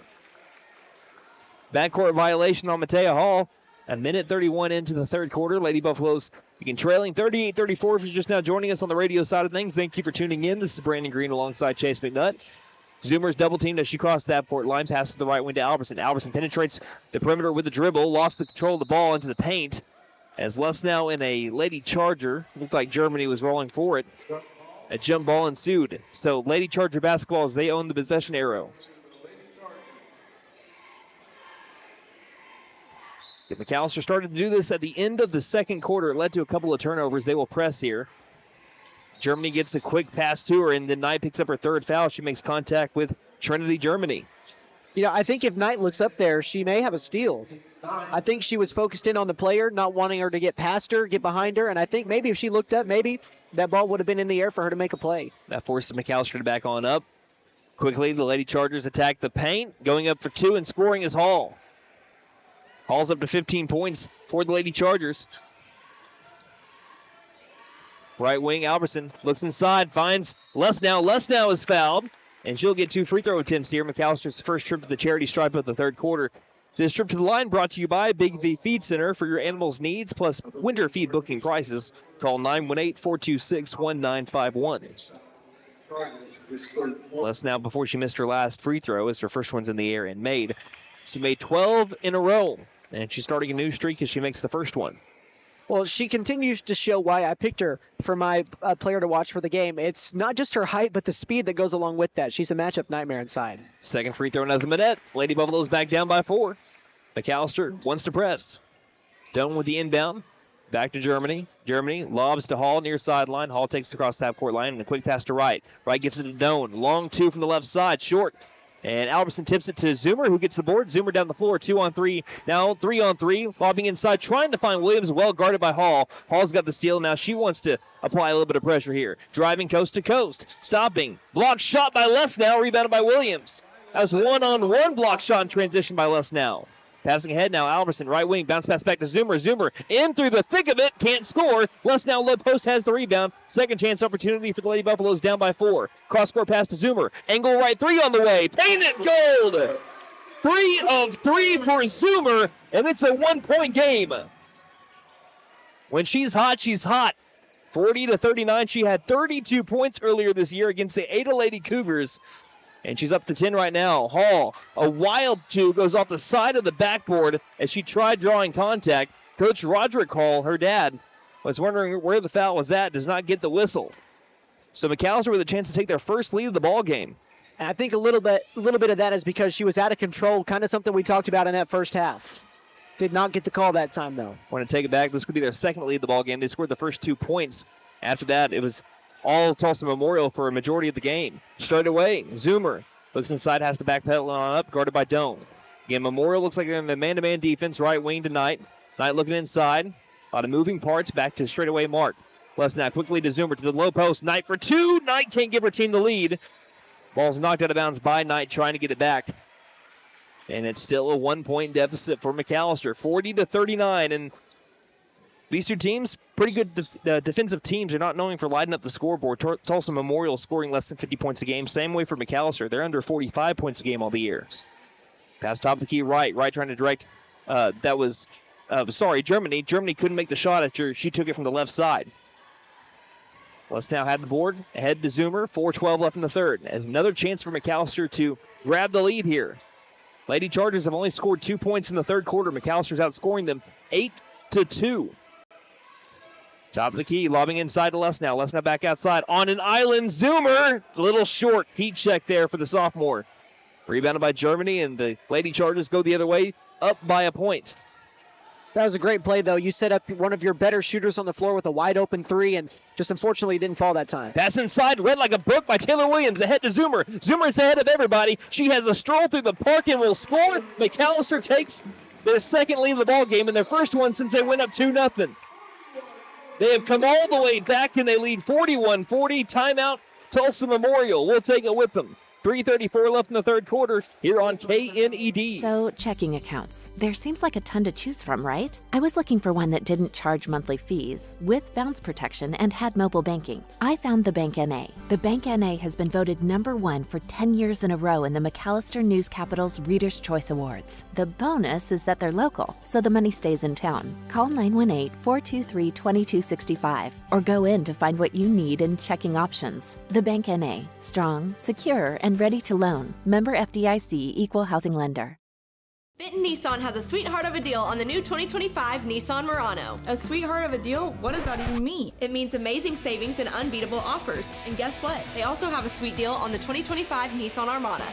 Backcourt violation on Matea Hall. A minute 31 into the third quarter. Lady Buffaloes begin trailing 38-34. If you're just now joining us on the radio side of things, thank you for tuning in. This is Brandon Green alongside Chase McNutt. Zoomer's double teamed as she crossed that port line, passes the right wing to Albertson. Albertson penetrates the perimeter with the dribble, lost the control of the ball into the paint. As Lesnow in a Lady Charger, looked like Germany was rolling for it. A jump ball ensued. So Lady Charger basketball as they own the possession arrow. McAlester started to do this at the end of the second quarter. It led to a couple of turnovers. They will press here. Germany gets a quick pass to her, and then Knight picks up her third foul. She makes contact with Trinity Germany. You know, I think if Knight looks up there, she may have a steal. I think she was focused in on the player, not wanting her to get past her, get behind her, and I think maybe if she looked up, maybe that ball would have been in the air for her to make a play. That forces McAlester to back on up. Quickly, the Lady Chargers attack the paint. Going up for two and scoring is Hall. Hall's up to 15 points for the Lady Chargers. Right wing, Albertson looks inside, finds Lesnow. Lesnow is fouled, and she'll get 2 free throw attempts here. McAllister's first trip to the charity stripe of the third quarter. This trip to the line brought to you by Big V Feed Center for your animals' needs, plus winter feed booking prices. Call 918-426-1951. Lesnow, before she missed her last free throw, as her first one's in the air and made. She made 12 in a row, and she's starting a new streak as she makes the first one. Well, she continues to show why I picked her for my player to watch for the game. It's not just her height, but the speed that goes along with that. She's a matchup nightmare inside. Second free throw, another minute. Lady Buffaloes back down by 4. McAlester wants to press. Doan with the inbound. Back to Germany. Germany lobs to Hall near sideline. Hall takes it across the half-court line and a quick pass to Wright. Wright gives it to Doan. Long two from the left side, short. And Albertson tips it to Zoomer, who gets the board. Zoomer down the floor, 2-on-3. Now 3-on-3, lobbing inside, trying to find Williams, well guarded by Hall. Hall's got the steal. Now she wants to apply a little bit of pressure here. Driving coast to coast, stopping. Block shot by Lesnow, rebounded by Williams. That was one-on-one block shot in transition by Lesnow. Passing ahead now, Albertson, right wing, bounce pass back to Zoomer. Zoomer in through the thick of it, can't score. Lesnow low post has the rebound. Second chance opportunity for the Lady Buffaloes down by 4. Cross-court pass to Zoomer. Angle right 3 on the way. Painted gold! 3 of 3 for Zoomer, and it's a 1-point game. When she's hot, she's hot. 40-39. She had 32 points earlier this year against the Ada Lady Cougars. And she's up to 10 right now. Hall, a wild two, goes off the side of the backboard as she tried drawing contact. Coach Roderick Hall, her dad, was wondering where the foul was at, does not get the whistle. So McAlester with a chance to take their first lead of the ball game. And I think a little bit of that is because she was out of control, kind of something we talked about in that first half. Did not get the call that time, though. Want to take it back. This could be their second lead of the ball game. They scored the first 2 points. After that, it was all Tulsa Memorial for a majority of the game. Straight away, Zoomer looks inside, has to backpedal on up, guarded by Doan. Again, Memorial looks like they're in the man-to-man defense, right wing to Knight. Knight looking inside. A lot of moving parts, back to straightaway Mark. Lesnow quickly to Zoomer to the low post. Knight for 2. Knight can't give her team the lead. Ball's knocked out of bounds by Knight, trying to get it back. And it's still a 1-point deficit for McAlester, 40-39. And these two teams, pretty good defensive teams. They're not known for lighting up the scoreboard. Tulsa Memorial scoring less than 50 points a game. Same way for McAlester. They're under 45 points a game all the year. Pass top of the key, Wright. Wright trying to direct. Germany. Germany couldn't make the shot after she took it from the left side. Lesnow had the board. Ahead to Zoomer. 4:12 left in the third. And another chance for McAlester to grab the lead here. Lady Chargers have only scored 2 points in the third quarter. McAllister's outscoring them 8-2. Top of the key, lobbing inside to Lesnow. Lesnow back outside on an island. Zoomer, a little short. Heat check there for the sophomore. Rebounded by Germany, and the Lady Chargers go the other way, up by a point. That was a great play, though. You set up one of your better shooters on the floor with a wide-open 3, and just unfortunately didn't fall that time. Pass inside, read like a book by Taylor Williams. Ahead to Zoomer. Zoomer's ahead of everybody. She has a stroll through the park and will score. McAlester takes their second lead of the ball game, and their first one since they went up 2-0. They have come all the way back, and they lead 41-40. Timeout, Tulsa Memorial. We'll take it with them. 3:34 left in the third quarter here on KNED. So, checking accounts. There seems like a ton to choose from, right? I was looking for one that didn't charge monthly fees, with bounce protection, and had mobile banking. I found the Bank NA. The Bank NA has been voted #1 for 10 years in a row in the McAlester News Capital's Reader's Choice Awards. The bonus is that they're local, so the money stays in town. Call 918-423-2265 or go in to find what you need in checking options. The Bank NA. Strong, secure, and ready to loan. Member FDIC, Equal Housing Lender. Vinton Nissan has a sweetheart of a deal on the new 2025 Nissan Murano. A sweetheart of a deal? What does that even mean? It means amazing savings and unbeatable offers. And guess what? They also have a sweet deal on the 2025 Nissan Armada.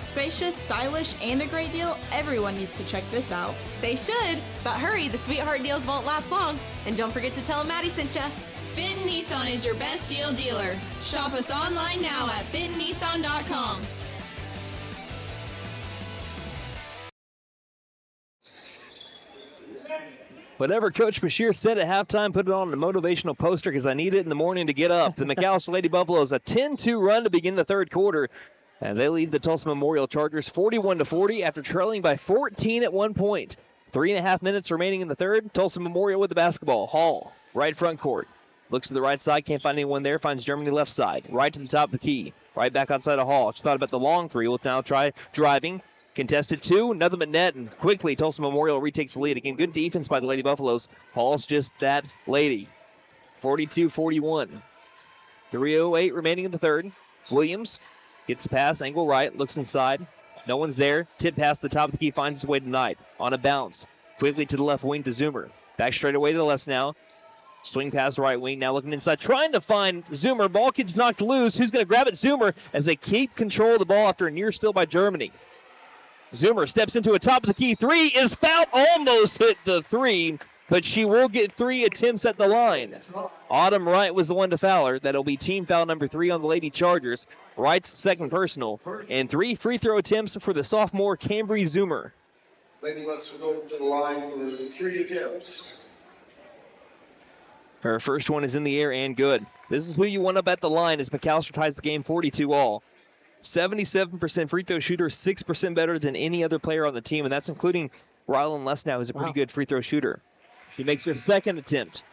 Spacious, stylish, and a great deal. Everyone needs to check this out. They should, but hurry, the sweetheart deals won't last long. And don't forget to tell them Maddie sent ya. Vinton Nissan is your best deal dealer. Shop us online now at vintonnissan.com. Whatever Coach Bashir said at halftime, put it on a motivational poster because I need it in the morning to get up. The McAlester Lady Buffaloes, a 10-2 run to begin the third quarter. And they lead the Tulsa Memorial Chargers 41-40 after trailing by 14 at one point. 3.5 minutes remaining in the third. Tulsa Memorial with the basketball. Hall, right front court. Looks to the right side, can't find anyone there. Finds Germany left side. Right to the top of the key. Right back outside of Hall. She thought about the long three. Will now try driving. Contested two. Nothing but net. And quickly, Tulsa Memorial retakes the lead. Again, good defense by the Lady Buffaloes. Hall's just that lady. 42-41. 3:08 remaining in the third. Williams gets the pass. Angle right. Looks inside. No one's there. Tip past the top of the key. Finds his way to Knight. On a bounce. Quickly to the left wing to Zoomer. Back straight away to the left now. Swing past the right wing, now looking inside, trying to find Zoomer. Ball gets knocked loose. Who's going to grab it? Zoomer, as they keep control of the ball after a near steal by Germany. Zoomer steps into a top of the key. Three is fouled. Almost hit the three, but she will get 3 attempts at the line. Autumn Wright was the one to foul her. That'll be team foul number 3 on the Lady Chargers. Wright's second personal. And 3 free throw attempts for the sophomore Cambry Zoomer. Lady lets her go to the line with 3 attempts. Her first one is in the air and good. This is who you want up at the line as McAlester ties the game 42-all. 77% free throw shooter, 6% better than any other player on the team, and that's including Rylan Lesnow, who's a pretty good free throw shooter. She makes her second attempt.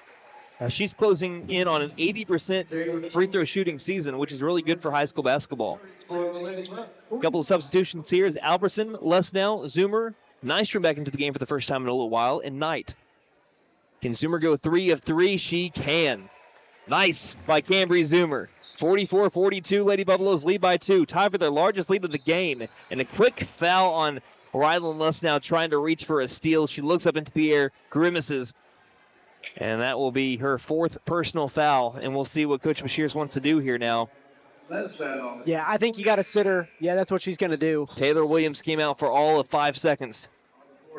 She's closing in on an 80% free throw shooting season, which is really good for high school basketball. A couple of substitutions here is Albertson, Lesnow, Zoomer, Nystrom back into the game for the first time in a little while, and Knight. Can Zoomer go 3 of 3? She can. Nice by Cambry Zoomer. 44-42, Lady Buffaloes lead by 2. Tie for their largest lead of the game. And a quick foul on Rylan Lesnow trying to reach for a steal. She looks up into the air, grimaces. And that will be her 4th personal foul. And we'll see what Coach Bashirs wants to do here now. Yeah, I think you got to sit her. Yeah, that's what she's going to do. Taylor Williams came out for all of 5 seconds.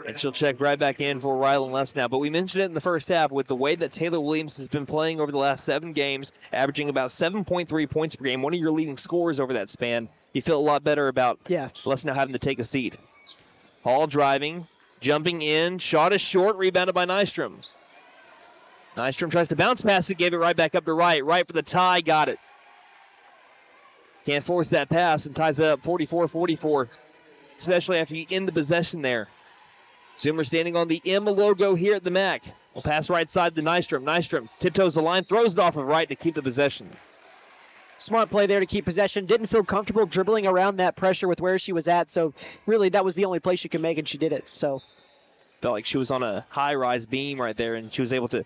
And she'll check right back in for Rylan Lesnow. But we mentioned it in the first half with the way that Taylor Williams has been playing over the last 7 games, averaging about 7.3 points per game, one of your leading scorers over that span. You feel a lot better about Lesnow having to take a seat. Hall driving, jumping in, shot is short, rebounded by Nystrom. Nystrom tries to bounce past it, gave it right back up to Wright. Wright for the tie, got it. Can't force that pass and ties it up 44-44, especially after you end the possession there. Zoomer standing on the M logo here at the MAC. We'll pass right side to Nystrom. Nystrom tiptoes the line, throws it off of Wright to keep the possession. Smart play there to keep possession. Didn't feel comfortable dribbling around that pressure with where she was at, so really that was the only play she could make, and she did it. So felt like she was on a high-rise beam right there, and she was able to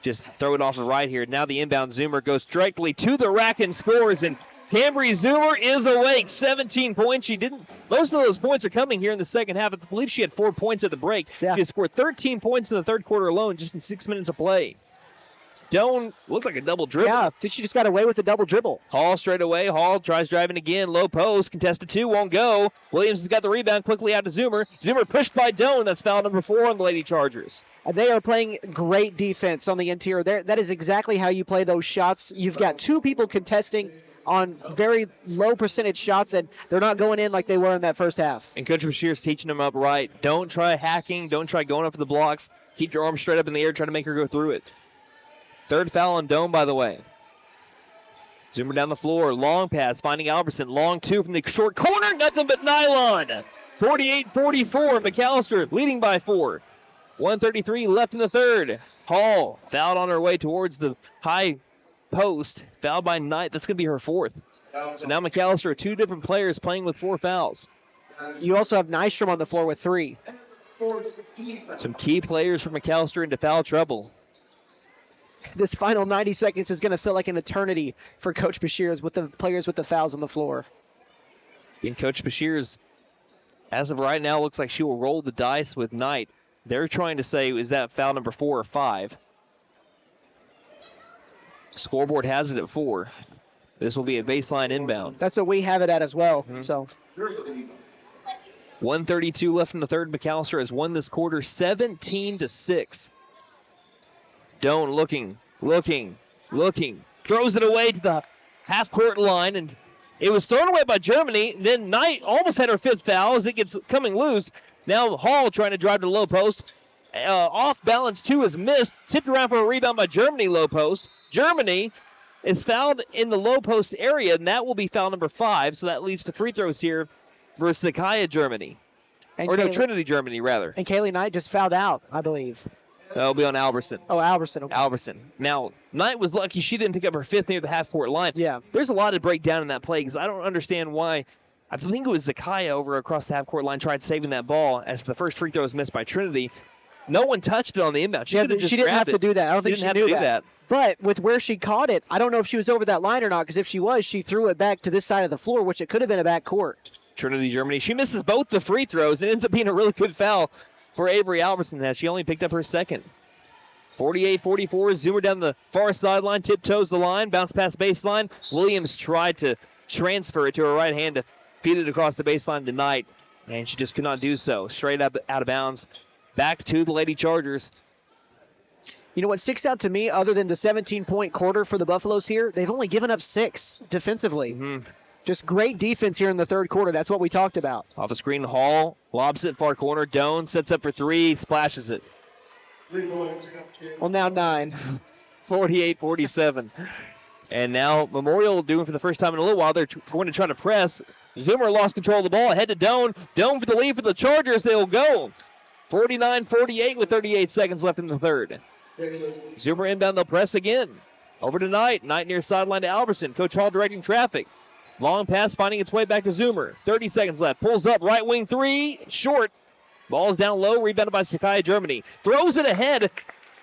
just throw it off of Wright here. Now the inbound Zoomer goes directly to the rack and scores, and Cambry Zoomer is awake. 17 points. Most of those points are coming here in the second half. I believe she had 4 points at the break. Yeah. She scored 13 points in the third quarter alone just in 6 minutes of play. Doan looked like a double dribble. Yeah, she just got away with the double dribble. Hall straight away. Hall tries driving again. Low post. Contested 2. Won't go. Williams has got the rebound quickly out to Zoomer. Zoomer pushed by Doan. That's foul number 4 on the Lady Chargers. They are playing great defense on the interior. That is exactly how you play those shots. You've got 2 people contesting on very low percentage shots, and they're not going in like they were in that first half. And Coach Bashir's teaching them up right. Don't try hacking. Don't try going up for the blocks. Keep your arms straight up in the air, try to make her go through it. 3rd foul on Dome, by the way. Zoomer down the floor, long pass, finding Albertson. Long two from the short corner, nothing but nylon. 48-44, McAlester leading by 4. 1:33 left in the third. Hall fouled on her way towards the high post. Fouled by Knight. That's going to be her 4th. So now McAlester, 2 different players playing with 4 fouls. You also have Nystrom on the floor with 3. Some key players for McAlester into foul trouble. This final 90 seconds is going to feel like an eternity for Coach Bashirs with the players with the fouls on the floor. And Coach Bashirs, as of right now, looks like she will roll the dice with Knight. They're trying to say, is that foul number 4 or 5? Scoreboard has it at 4. This will be a baseline inbound. That's what we have it at as well. So 1:32 left in the third. McAlester has won this quarter 17-6. Doan looking. Throws it away to the half-court line, and it was thrown away by Germany. Then Knight almost had her 5th foul as it gets coming loose. Now Hall trying to drive to the low post. Off balance 2 is missed. Tipped around for a rebound by Germany, low post. Germany is fouled in the low post area, and that will be foul number 5. So that leads to free throws here versus Sakaya Germany. Trinity Germany, rather. And Kaylee Knight just fouled out, I believe. That'll be on Albertson. Oh, Albertson. Okay. Albertson. Now, Knight was lucky she didn't pick up her 5th near the half-court line. Yeah. There's a lot to break down in that play because I don't understand why. I think it was Zakaya over across the half-court line tried saving that ball as the first free throw was missed by Trinity. No one touched it on the inbound. She didn't have to do that. I don't think she knew that. But with where she caught it, I don't know if she was over that line or not, because if she was, she threw it back to this side of the floor, which it could have been a back court. Trinity Germany. She misses both the free throws. It ends up being a really good foul for Avery Albertson. That she only picked up her 2nd. 48-44. Zoomer down the far sideline, tiptoes the line, bounce past baseline. Williams tried to transfer it to her right hand to feed it across the baseline tonight, and she just could not do so. Straight up out of bounds. Back to the Lady Chargers. You know what sticks out to me, other than the 17-point quarter for the Buffaloes here, they've only given up 6 defensively. Just great defense here in the third quarter. That's what we talked about. Off the screen, Hall lobs it far corner. Doan sets up for 3, splashes it. Well, now 9. 48-47. And now Memorial doing for the first time in a little while. They're going to try to press. Zoomer lost control of the ball. Ahead to Doan. Doan for the lead for the Chargers. They'll go. 49-48 with 38 seconds left in the third. Zoomer inbound. They'll press again. Over to Knight. Knight near sideline to Albertson. Coach Hall directing traffic. Long pass finding its way back to Zoomer. 30 seconds left. Pulls up. Right wing 3. Short. Ball's down low. Rebounded by Sakai Germany. Throws it ahead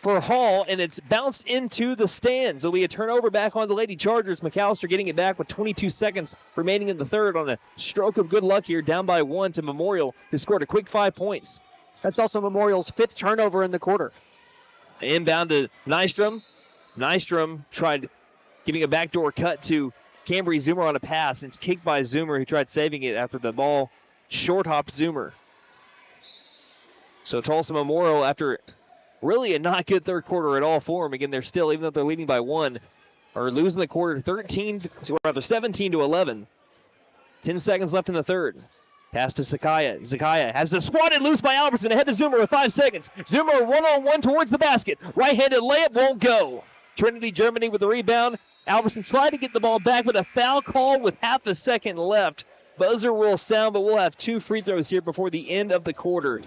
for Hall, and it's bounced into the stands. It'll be a turnover back on the Lady Chargers. McAlester getting it back with 22 seconds remaining in the third on a stroke of good luck here, down by 1 to Memorial, who scored a quick 5 points. That's also Memorial's 5th turnover in the quarter. Inbound to Nystrom. Nystrom tried giving a backdoor cut to Cambry Zoomer on a pass, and it's kicked by Zoomer, who tried saving it after the ball short-hopped Zoomer. So Tulsa Memorial, after really a not good third quarter at all for them. Again, they're still, even though they're leading by 1, are losing the quarter 17 to 11. 10 seconds left in the third. Pass to Zakaya. Zakaya has it swatted loose by Albertson. Ahead to Zoomer with 5 seconds. Zoomer one-on-one towards the basket. Right-handed layup won't go. Trinity Germany with the rebound. Albertson tried to get the ball back with a foul call with half a second left. Buzzer will sound, but we'll have 2 free throws here before the end of the quarter.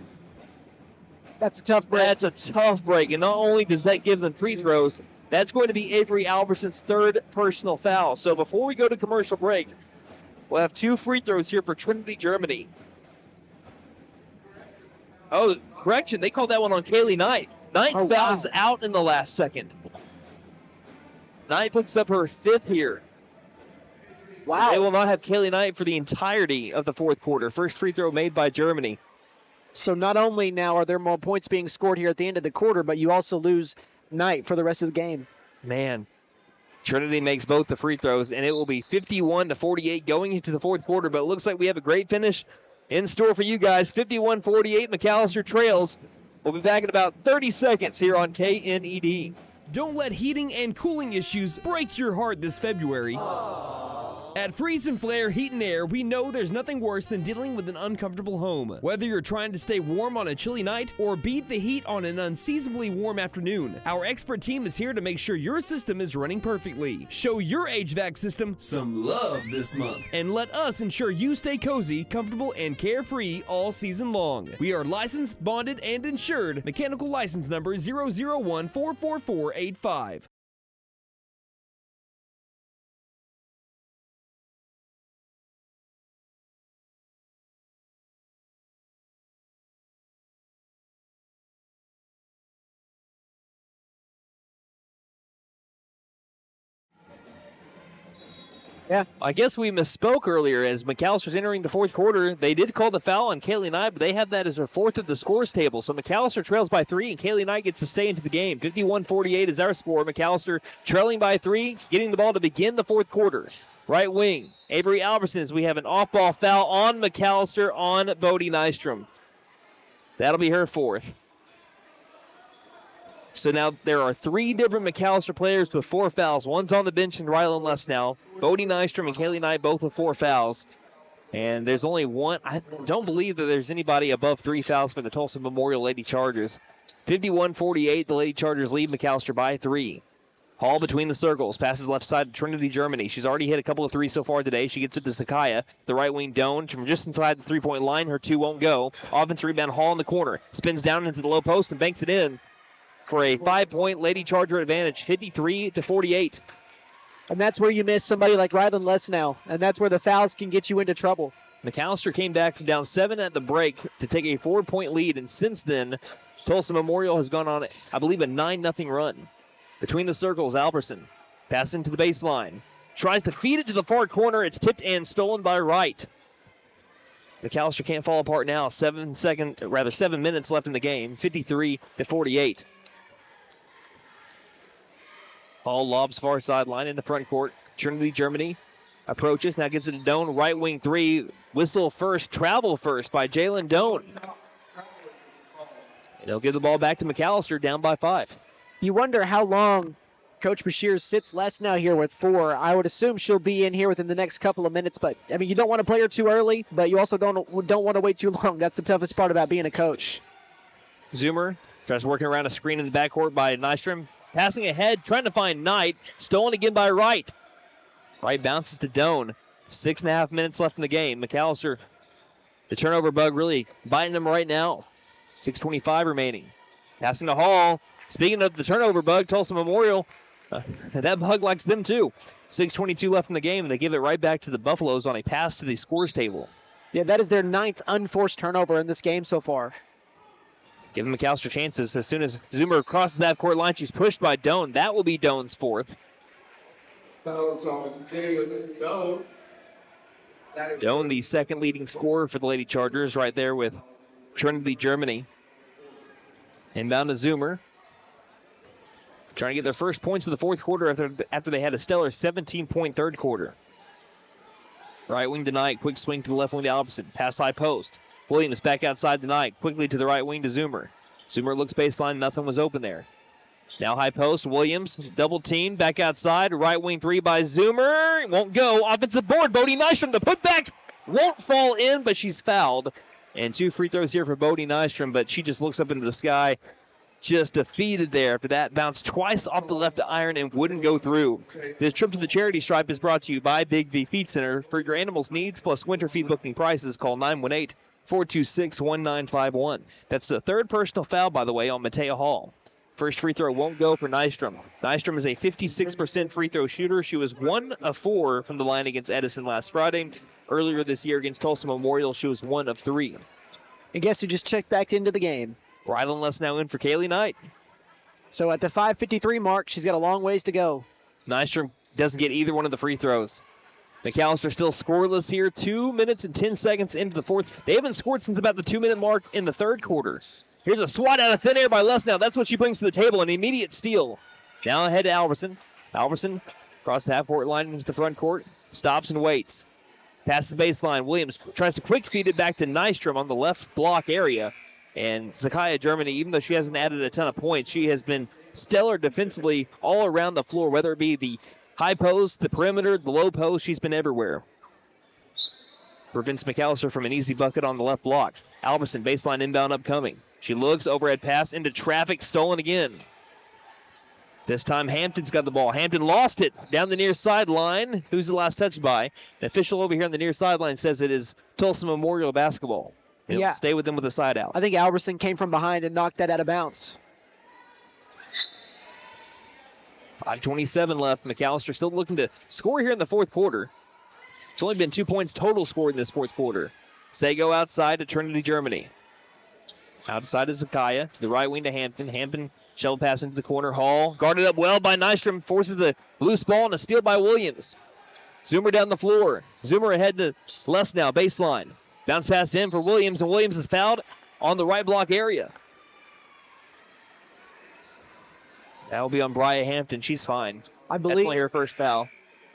That's a tough break. That's a tough break. And not only does that give them free throws, that's going to be Avery Albertson's 3rd personal foul. So before we go to commercial break, we'll have 2 free throws here for Trinity Germany. Oh, correction. They called that one on Kaylee Knight. Knight fouls out in the last second. Knight picks up her 5th here. Wow. They will not have Kaylee Knight for the entirety of the fourth quarter. First free throw made by Germany. So not only now are there more points being scored here at the end of the quarter, but you also lose Knight for the rest of the game. Man, Trinity makes both the free throws, and it will be 51-48 going into the fourth quarter. But it looks like we have a great finish in store for you guys. 51-48, McAlester trails. We'll be back in about 30 seconds here on KNED. Don't let heating and cooling issues break your heart this February. At Freeze and Flare Heat and Air, we know there's nothing worse than dealing with an uncomfortable home. Whether you're trying to stay warm on a chilly night or beat the heat on an unseasonably warm afternoon, our expert team is here to make sure your system is running perfectly. Show your HVAC system some love this month, and let us ensure you stay cozy, comfortable, and carefree all season long. We are licensed, bonded, and insured. Mechanical license number 001444485. Yeah. I guess we misspoke earlier as McAllister's entering the fourth quarter. They did call the foul on Kaylee Knight, but they have that as their fourth at the scores table. So McAllister trails by 3, and Kaylee Knight gets to stay into the game. 51-48 is our score. McAllister trailing by 3, getting the ball to begin the fourth quarter. Right wing, Avery Albertson, as we have an off-ball foul on McAllister on Bodie Nystrom. That'll be her fourth. So now there are 3 different McAllister players with 4 fouls. One's on the bench in Rylan Lesnow. Bodie Nystrom and Kaylee Knight both with 4 fouls. And there's only one. I don't believe that there's anybody above 3 fouls for the Tulsa Memorial Lady Chargers. 51-48, the Lady Chargers lead McAllister by 3. Hall between the circles, passes left side to Trinity Germany. She's already hit a couple of 3s so far today. She gets it to Sakaya. The right wing Doan from just inside the three-point line. Her 2 won't go. Offensive rebound, Hall in the corner. Spins down into the low post and banks it in for a 5-point Lady Charger advantage, 53-48. And that's where you miss somebody like Rylan Lesnow, and that's where the fouls can get you into trouble. McAllister came back from down 7 at the break to take a 4-point lead, and since then, Tulsa Memorial has gone on, I believe, a 9-0 run. Between the circles, Albertson passes into the baseline. Tries to feed it to the far corner. It's tipped and stolen by Wright. McAllister can't fall apart now. 7 minutes left in the game, 53-48. Hall lobs far sideline in the front court. Trinity Germany approaches, now gets it to Doan. Right wing 3, whistle first, travel first by Jalen Doan. And he'll give the ball back to McAllister, down by 5. You wonder how long Coach Bashir sits Lesnow here with 4. I would assume she'll be in here within the next couple of minutes, but I mean, you don't want to play her too early, but you also don't want to wait too long. That's the toughest part about being a coach. Zoomer tries working around a screen in the backcourt by Nystrom. Passing ahead, trying to find Knight. Stolen again by Wright. Wright bounces to Doan. 6.5 minutes left in the game. McAllister, the turnover bug really biting them right now. 6:25 remaining. Passing to Hall. Speaking of the turnover bug, Tulsa Memorial, that bug likes them too. 6:22 left in the game, and they give it right back to the Buffaloes on a pass to the scores table. Yeah, that is their 9th unforced turnover in this game so far. Giving McAllister chances. As soon as Zoomer crosses that court line, she's pushed by Doan. That will be Doan's 4th. Fouls on Jalen Doan. Doan, the second leading scorer for the Lady Chargers, right there with Trinity Germany. Inbound to Zoomer. Trying to get their first points of the fourth quarter after they had a stellar 17-point third quarter. Right wing to Knight. Quick swing to the left wing to Albertson. Pass high post. Williams back outside to Knight. Quickly to the right wing to Zoomer. Zoomer looks baseline. Nothing was open there. Now high post. Williams double teamed. Back outside. Right wing 3 by Zoomer. Won't go. Offensive board. Bodie Nystrom. The putback won't fall in, but she's fouled. And 2 free throws here for Bodie Nystrom, but she just looks up into the sky. Just defeated there after that. Bounced twice off the left iron and wouldn't go through. This trip to the charity stripe is brought to you by Big V Feed Center. For your animals' needs plus winter feed booking prices, call 918-426-1951. That's the 3rd personal foul, by the way, on Matea Hall. First free throw won't go for Nystrom. Nystrom is a 56% free throw shooter. She was 1 of 4 from the line against Edison last Friday. Earlier this year against Tulsa Memorial, she was 1 of 3. And guess who just checked back into the game? Rylan Lesnow in for Kaylee Knight. So at the 5:53 mark, she's got a long ways to go. Nystrom doesn't get either one of the free throws. McAllister still scoreless here. 2 minutes and 10 seconds into the fourth. They haven't scored since about the 2-minute mark in the third quarter. Here's a swat out of thin air by Lesnow. That's what she brings to the table, an immediate steal. Now ahead to Albertson. Albertson across the half-court line into the front court. Stops and waits. Passes the baseline. Williams tries to quick feed it back to Nystrom on the left block area. And Sakaya Germany, even though she hasn't added a ton of points, she has been stellar defensively all around the floor, whether it be the High post, the perimeter, the low post, she's been everywhere. Prevents McAlester from an easy bucket on the left block. Alberson, baseline inbound upcoming. She looks, overhead pass into traffic, stolen again. This time Hampton's got the ball. Hampton lost it down the near sideline. Who's the last touch by? The official over here on the near sideline says it is Tulsa Memorial basketball. He'll stay with them with a side out. I think Alberson came from behind and knocked that out of bounds. 5:27 left. McAlester still looking to score here in the fourth quarter. It's only been 2 points total scored in this fourth quarter. Sago outside to Trinity, Germany. Outside is Zakaya. To the right wing to Hampton. Hampton shell pass into the corner. Hall guarded up well by Nystrom. Forces the loose ball and a steal by Williams. Zoomer down the floor. Zoomer ahead to Lesnow. Baseline. Bounce pass in for Williams, and Williams is fouled on the right block area. That will be on Bria Hampton. She's fine. I believe that's only her first foul.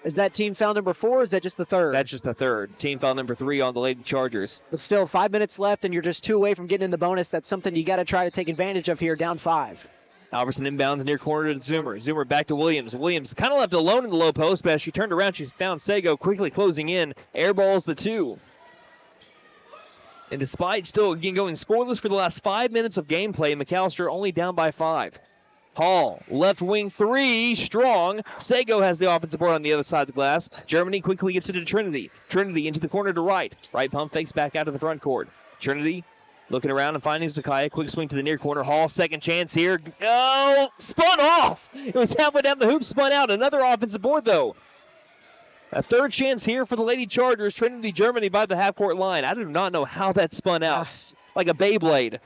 Is that team foul number 4, or is that just the third? That's just the third. Team foul number 3 on the Lady Chargers. But still, 5 minutes left, and you're just 2 away from getting in the bonus. That's something you got to try to take advantage of here, down 5. Alberson inbounds near corner to Zoomer. Zoomer back to Williams. Williams kind of left alone in the low post, but as she turned around, she found Sago quickly closing in. Airballs the 2. And despite still again going scoreless for the last 5 minutes of gameplay, McAlester only down by 5. Hall, left wing 3, strong. Sago has the offensive board on the other side of the glass. Germany quickly gets it to Trinity. Trinity into the corner to right. Right pump fakes back out to the front court. Trinity looking around and finding Zakaya. Quick swing to the near corner. Hall, second chance here. Oh, spun off. It was halfway down the hoop, spun out. Another offensive board, though. A third chance here for the Lady Chargers. Trinity, Germany by the half-court line. I do not know how that spun out. Like a Beyblade.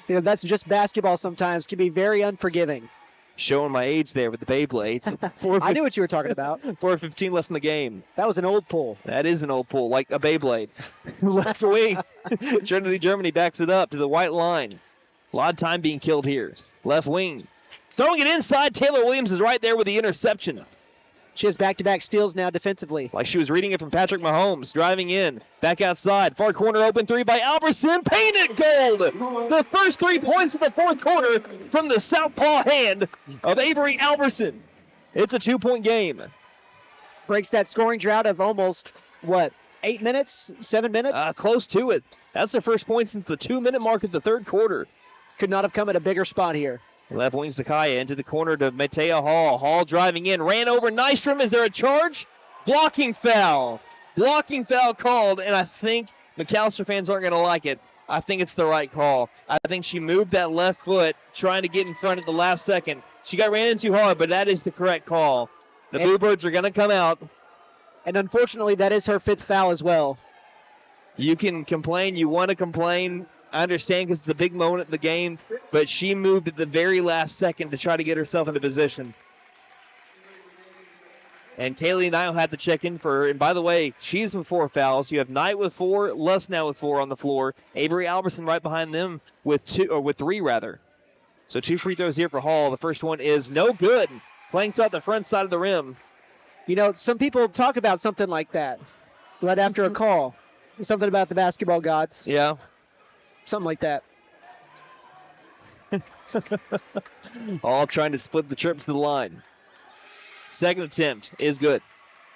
You know, that's just basketball sometimes. Can be very unforgiving. Showing my age there with the Beyblades. I knew what you were talking about. 4:15 left in the game. That was an old pull. That is an old pull, like a Beyblade. Left wing. Trinity, Germany backs it up to the white line. A lot of time being killed here. Left wing. Throwing it inside. Taylor Williams is right there with the interception. She has back-to-back steals now defensively. Like she was reading it from Patrick Mahomes. Driving in. Back outside. Far corner open 3 by Alberson. Painted gold. The first 3 points of the fourth quarter from the southpaw hand of Avery Alberson. It's a 2-point game. Breaks that scoring drought of almost, 8 minutes? 7 minutes? Close to it. That's their first point since the 2-minute mark of the third quarter. Could not have come at a bigger spot here. Left wing Zakaya into the corner to Matea Hall. Hall driving in. Ran over Nystrom. Is there a charge? Blocking foul. Blocking foul called, and I think McAlester fans aren't going to like it. I think it's the right call. I think she moved that left foot trying to get in front at the last second. She got ran in too hard, but that is the correct call. The Bluebirds are going to come out. And unfortunately, that is her 5th foul as well. You can complain. You want to complain. I understand because it's a big moment in the game, but she moved at the very last second to try to get herself into position. And Kaylee Knight had to check in for her. And by the way, she's with 4 fouls. You have Knight with 4, Lesnow with 4 on the floor. Avery Alberson right behind them with 3 rather. So 2 free throws here for Hall. The first one is no good. Flanks out the front side of the rim. You know, some people talk about something like that right after a call. Something about the basketball gods. Yeah. Something like that. All trying to split the trip to the line. Second attempt is good.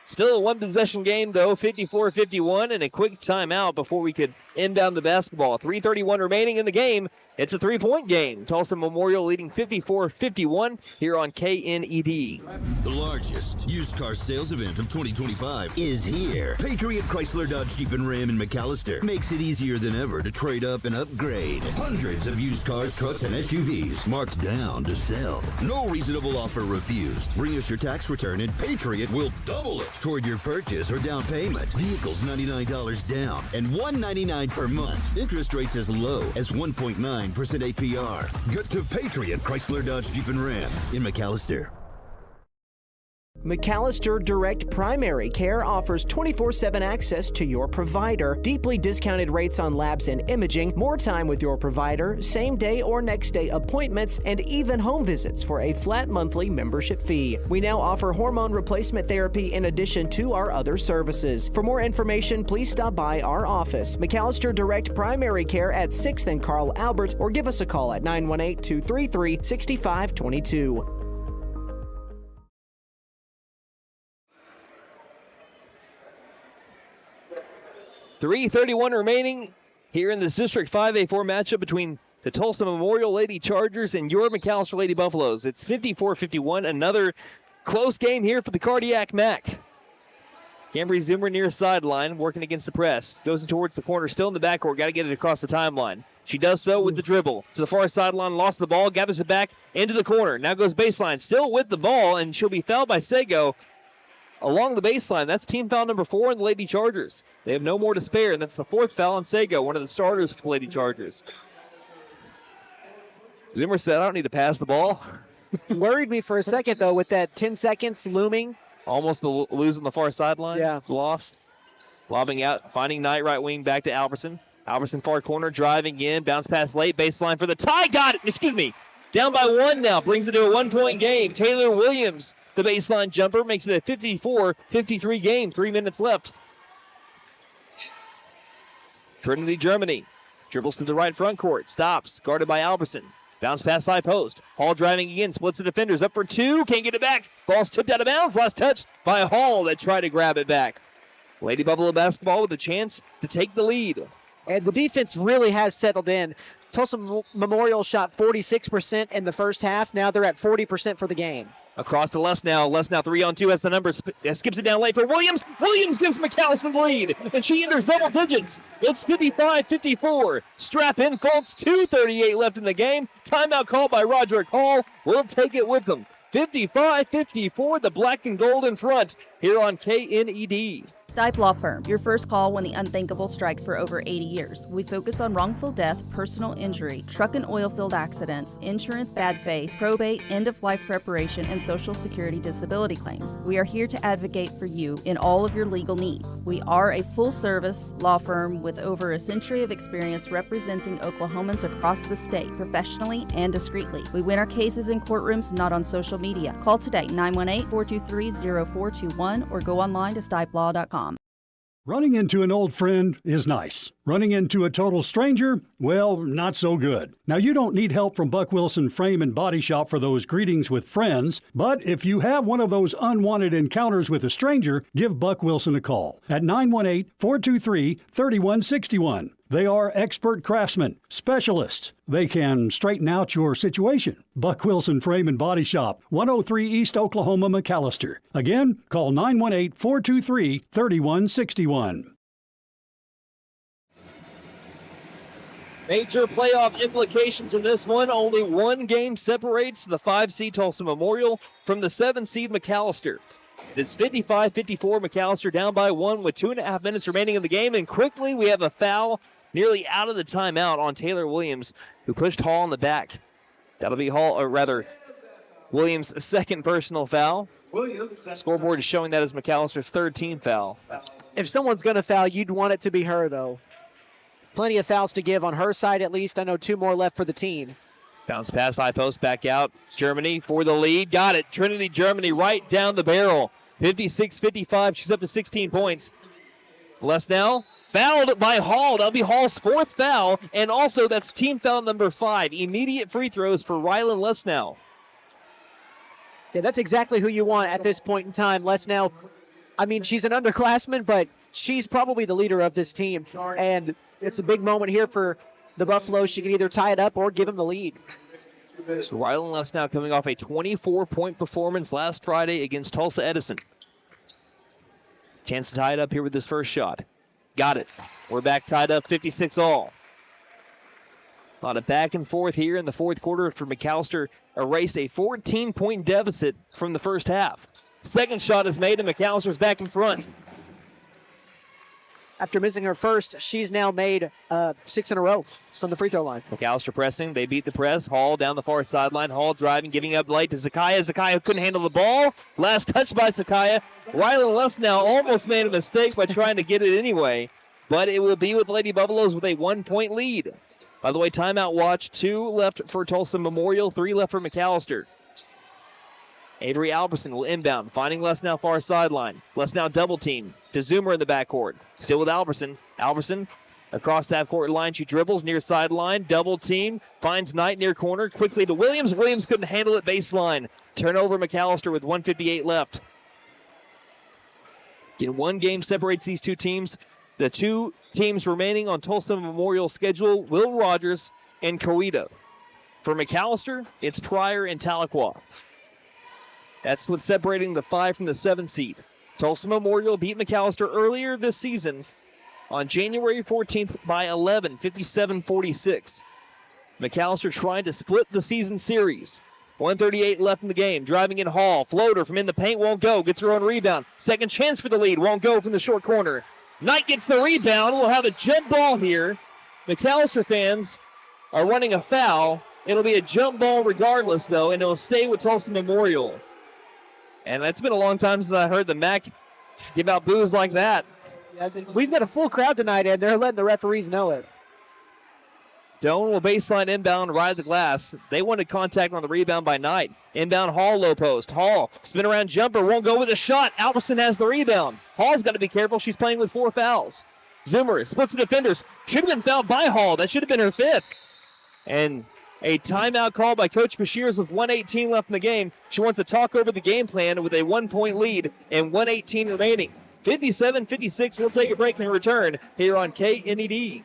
Still a one-possession game, though, 54-51, and a quick timeout before we could inbound the basketball. 3:31 remaining in the game. It's a 3-point game. Tulsa Memorial leading 54-51 here on KNED. The largest used car sales event of 2025 is here. Patriot Chrysler Dodge Jeep and Ram in McAlester makes it easier than ever to trade up and upgrade. Hundreds of used cars, trucks, and SUVs marked down to sell. No reasonable offer refused. Bring us your tax return and Patriot will double it toward your purchase or down payment. Vehicles $99 down and $199 per month. Interest rates as low as 1.9% APR. Get to Patriot Chrysler Dodge Jeep and Ram in McAlester. McAlester Direct Primary Care offers 24/7 access to your provider, deeply discounted rates on labs and imaging, more time with your provider, same day or next day appointments, and even home visits for a flat monthly membership fee. We now offer hormone replacement therapy in addition to our other services. For more information, please stop by our office, McAlester Direct Primary Care at 6th and Carl Albert, or give us a call at 918-233-6522. 3:31 remaining here in this District 5A4 matchup between the Tulsa Memorial Lady Chargers and your McAlester Lady Buffaloes. It's 54-51, another close game here for the Cardiac Mac. Cambry Zoomer near sideline, working against the press. Goes in towards the corner, still in the backcourt. Got to get it across the timeline. She does so with the dribble. To the far sideline, lost the ball, gathers it back into the corner. Now goes baseline, still with the ball, and she'll be fouled by Sego along the baseline. That's team foul number 4 on the Lady Chargers. They have no more to spare, and that's the 4th foul on Sego, one of the starters for the Lady Chargers. Zoomer said, I don't need to pass the ball. Worried me for a second, though, with that 10 seconds looming. Almost lose on the far sideline. Yeah. Loss. Lobbing out, finding Knight right wing back to Alberson. Alberson far corner, driving in, bounce pass late, baseline for the tie. Got it. Excuse me. Down by 1 now, brings it to a 1-point game. Taylor Williams, the baseline jumper, makes it a 54-53 game. 3 minutes left. Trinity Germany dribbles to the right front court, stops, guarded by Alberson. Bounce pass high post. Hall driving again, splits the defenders, up for 2, can't get it back. Ball's tipped out of bounds, last touch by Hall that tried to grab it back. Lady Buffalo basketball with a chance to take the lead. And the defense really has settled in. Tulsa Memorial shot 46% in the first half. Now they're at 40% for the game. Across to Lesnow. Lesnow 3-on-2 has the number. Skips it down late for Williams. Williams gives McAlester the lead, and she enters double digits. It's 55-54. Strap in, folks. 2:38 left in the game. Timeout called by Roderick Hall. We'll take it with them. 55-54, the black and gold in front here on KNED. Stipe Law Firm, your first call when the unthinkable strikes for over 80 years. We focus on wrongful death, personal injury, truck and oil field accidents, insurance bad faith, probate, end-of-life preparation, and Social Security disability claims. We are here to advocate for you in all of your legal needs. We are a full-service law firm with over a century of experience representing Oklahomans across the state, professionally and discreetly. We win our cases in courtrooms, not on social media. Call today, 918-423-0421, or go online to stipelaw.com. Running into an old friend is nice. Running into a total stranger, well, not so good. Now, you don't need help from Buck Wilson Frame and Body Shop for those greetings with friends, but if you have one of those unwanted encounters with a stranger, give Buck Wilson a call at 918-423-3161. They are expert craftsmen, specialists. They can straighten out your situation. Buck Wilson Frame and Body Shop, 103 East Oklahoma, McAlester. Again, call 918-423-3161. Major playoff implications in this one. Only one game separates the 5-seed Tulsa Memorial from the 7-seed McAlester. It's 55-54, McAlester down by 1 with 2.5 minutes remaining in the game. And quickly we have a foul nearly out of the timeout on Taylor Williams, who pushed Hall in the back. That'll be Williams' second personal foul. Scoreboard is showing that as McAllister's third team foul. If someone's going to foul, you'd want it to be her, though. Plenty of fouls to give on her side, at least. I know 2 more left for the team. Bounce pass, high post, back out. Germany for the lead. Got it. Trinity Germany right down the barrel. 56-55. She's up to 16 points. Lesnow fouled by Hall. That'll be Hall's 4th foul. And also, that's team foul number 5. Immediate free throws for Rylan Lesnow. Yeah, that's exactly who you want at this point in time. Lesnow, I mean, she's an underclassman, but she's probably the leader of this team. And it's a big moment here for the Buffaloes. She can either tie it up or give them the lead. So Rylan Lesnow coming off a 24-point performance last Friday against Tulsa Edison. Chance to tie it up here with this first shot. Got it. We're back tied up 56-all. A lot of back and forth here in the fourth quarter for McAlester. Erased a 14-point deficit from the first half. Second shot is made and McAllister's back in front. After missing her first, she's now made 6 in a row from the free throw line. McAlester pressing. They beat the press. Hall down the far sideline. Hall driving, giving up late to Zakaya. Zakaya couldn't handle the ball. Last touch by Zakaya. Rylan Lesnow almost made a mistake by trying to get it anyway. But it will be with Lady Buffaloes with a 1-point lead. By the way, timeout watch. 2 left for Tulsa Memorial. 3 left for McAlester. Avery Alberson will inbound, finding Lesnow far sideline. Lesnow double team to Zoomer in the backcourt. Still with Alberson. Alberson across the half-court line. She dribbles near sideline. Double team. Finds Knight near corner. Quickly to Williams. Williams couldn't handle it baseline. Turnover McAlester with 1:58 left. Again, one game separates these two teams. The two teams remaining on Tulsa Memorial schedule, Will Rogers and Coweta. For McAlester, it's Pryor and Tahlequah. That's what's separating the 5 from the 7 seed. Tulsa Memorial beat McAlester earlier this season on January 14th by 11, 57-46. McAlester trying to split the season series. 1:38 left in the game. Driving in Hall. Floater from in the paint won't go. Gets her own rebound. Second chance for the lead. Won't go from the short corner. Knight gets the rebound. We'll have a jump ball here. McAlester fans are running a foul. It'll be a jump ball regardless, though, and it'll stay with Tulsa Memorial. And it's been a long time since I heard the MAC give out boos like that. Yeah, we've got a full crowd tonight, and they're letting the referees know it. Doan will baseline inbound, ride the glass. They wanted contact on the rebound by Knight. Inbound Hall, low post. Hall, spin around jumper, won't go with a shot. Albertson has the rebound. Hall's got to be careful. She's playing with 4 fouls. Zoomer splits the defenders. Should have been fouled by Hall. That should have been her 5th. And a timeout call by Coach Bashirs with 1:18 left in the game. She wants to talk over the game plan with a 1-point lead and 1:18 remaining. 57-56. We'll take a break and return here on KNED.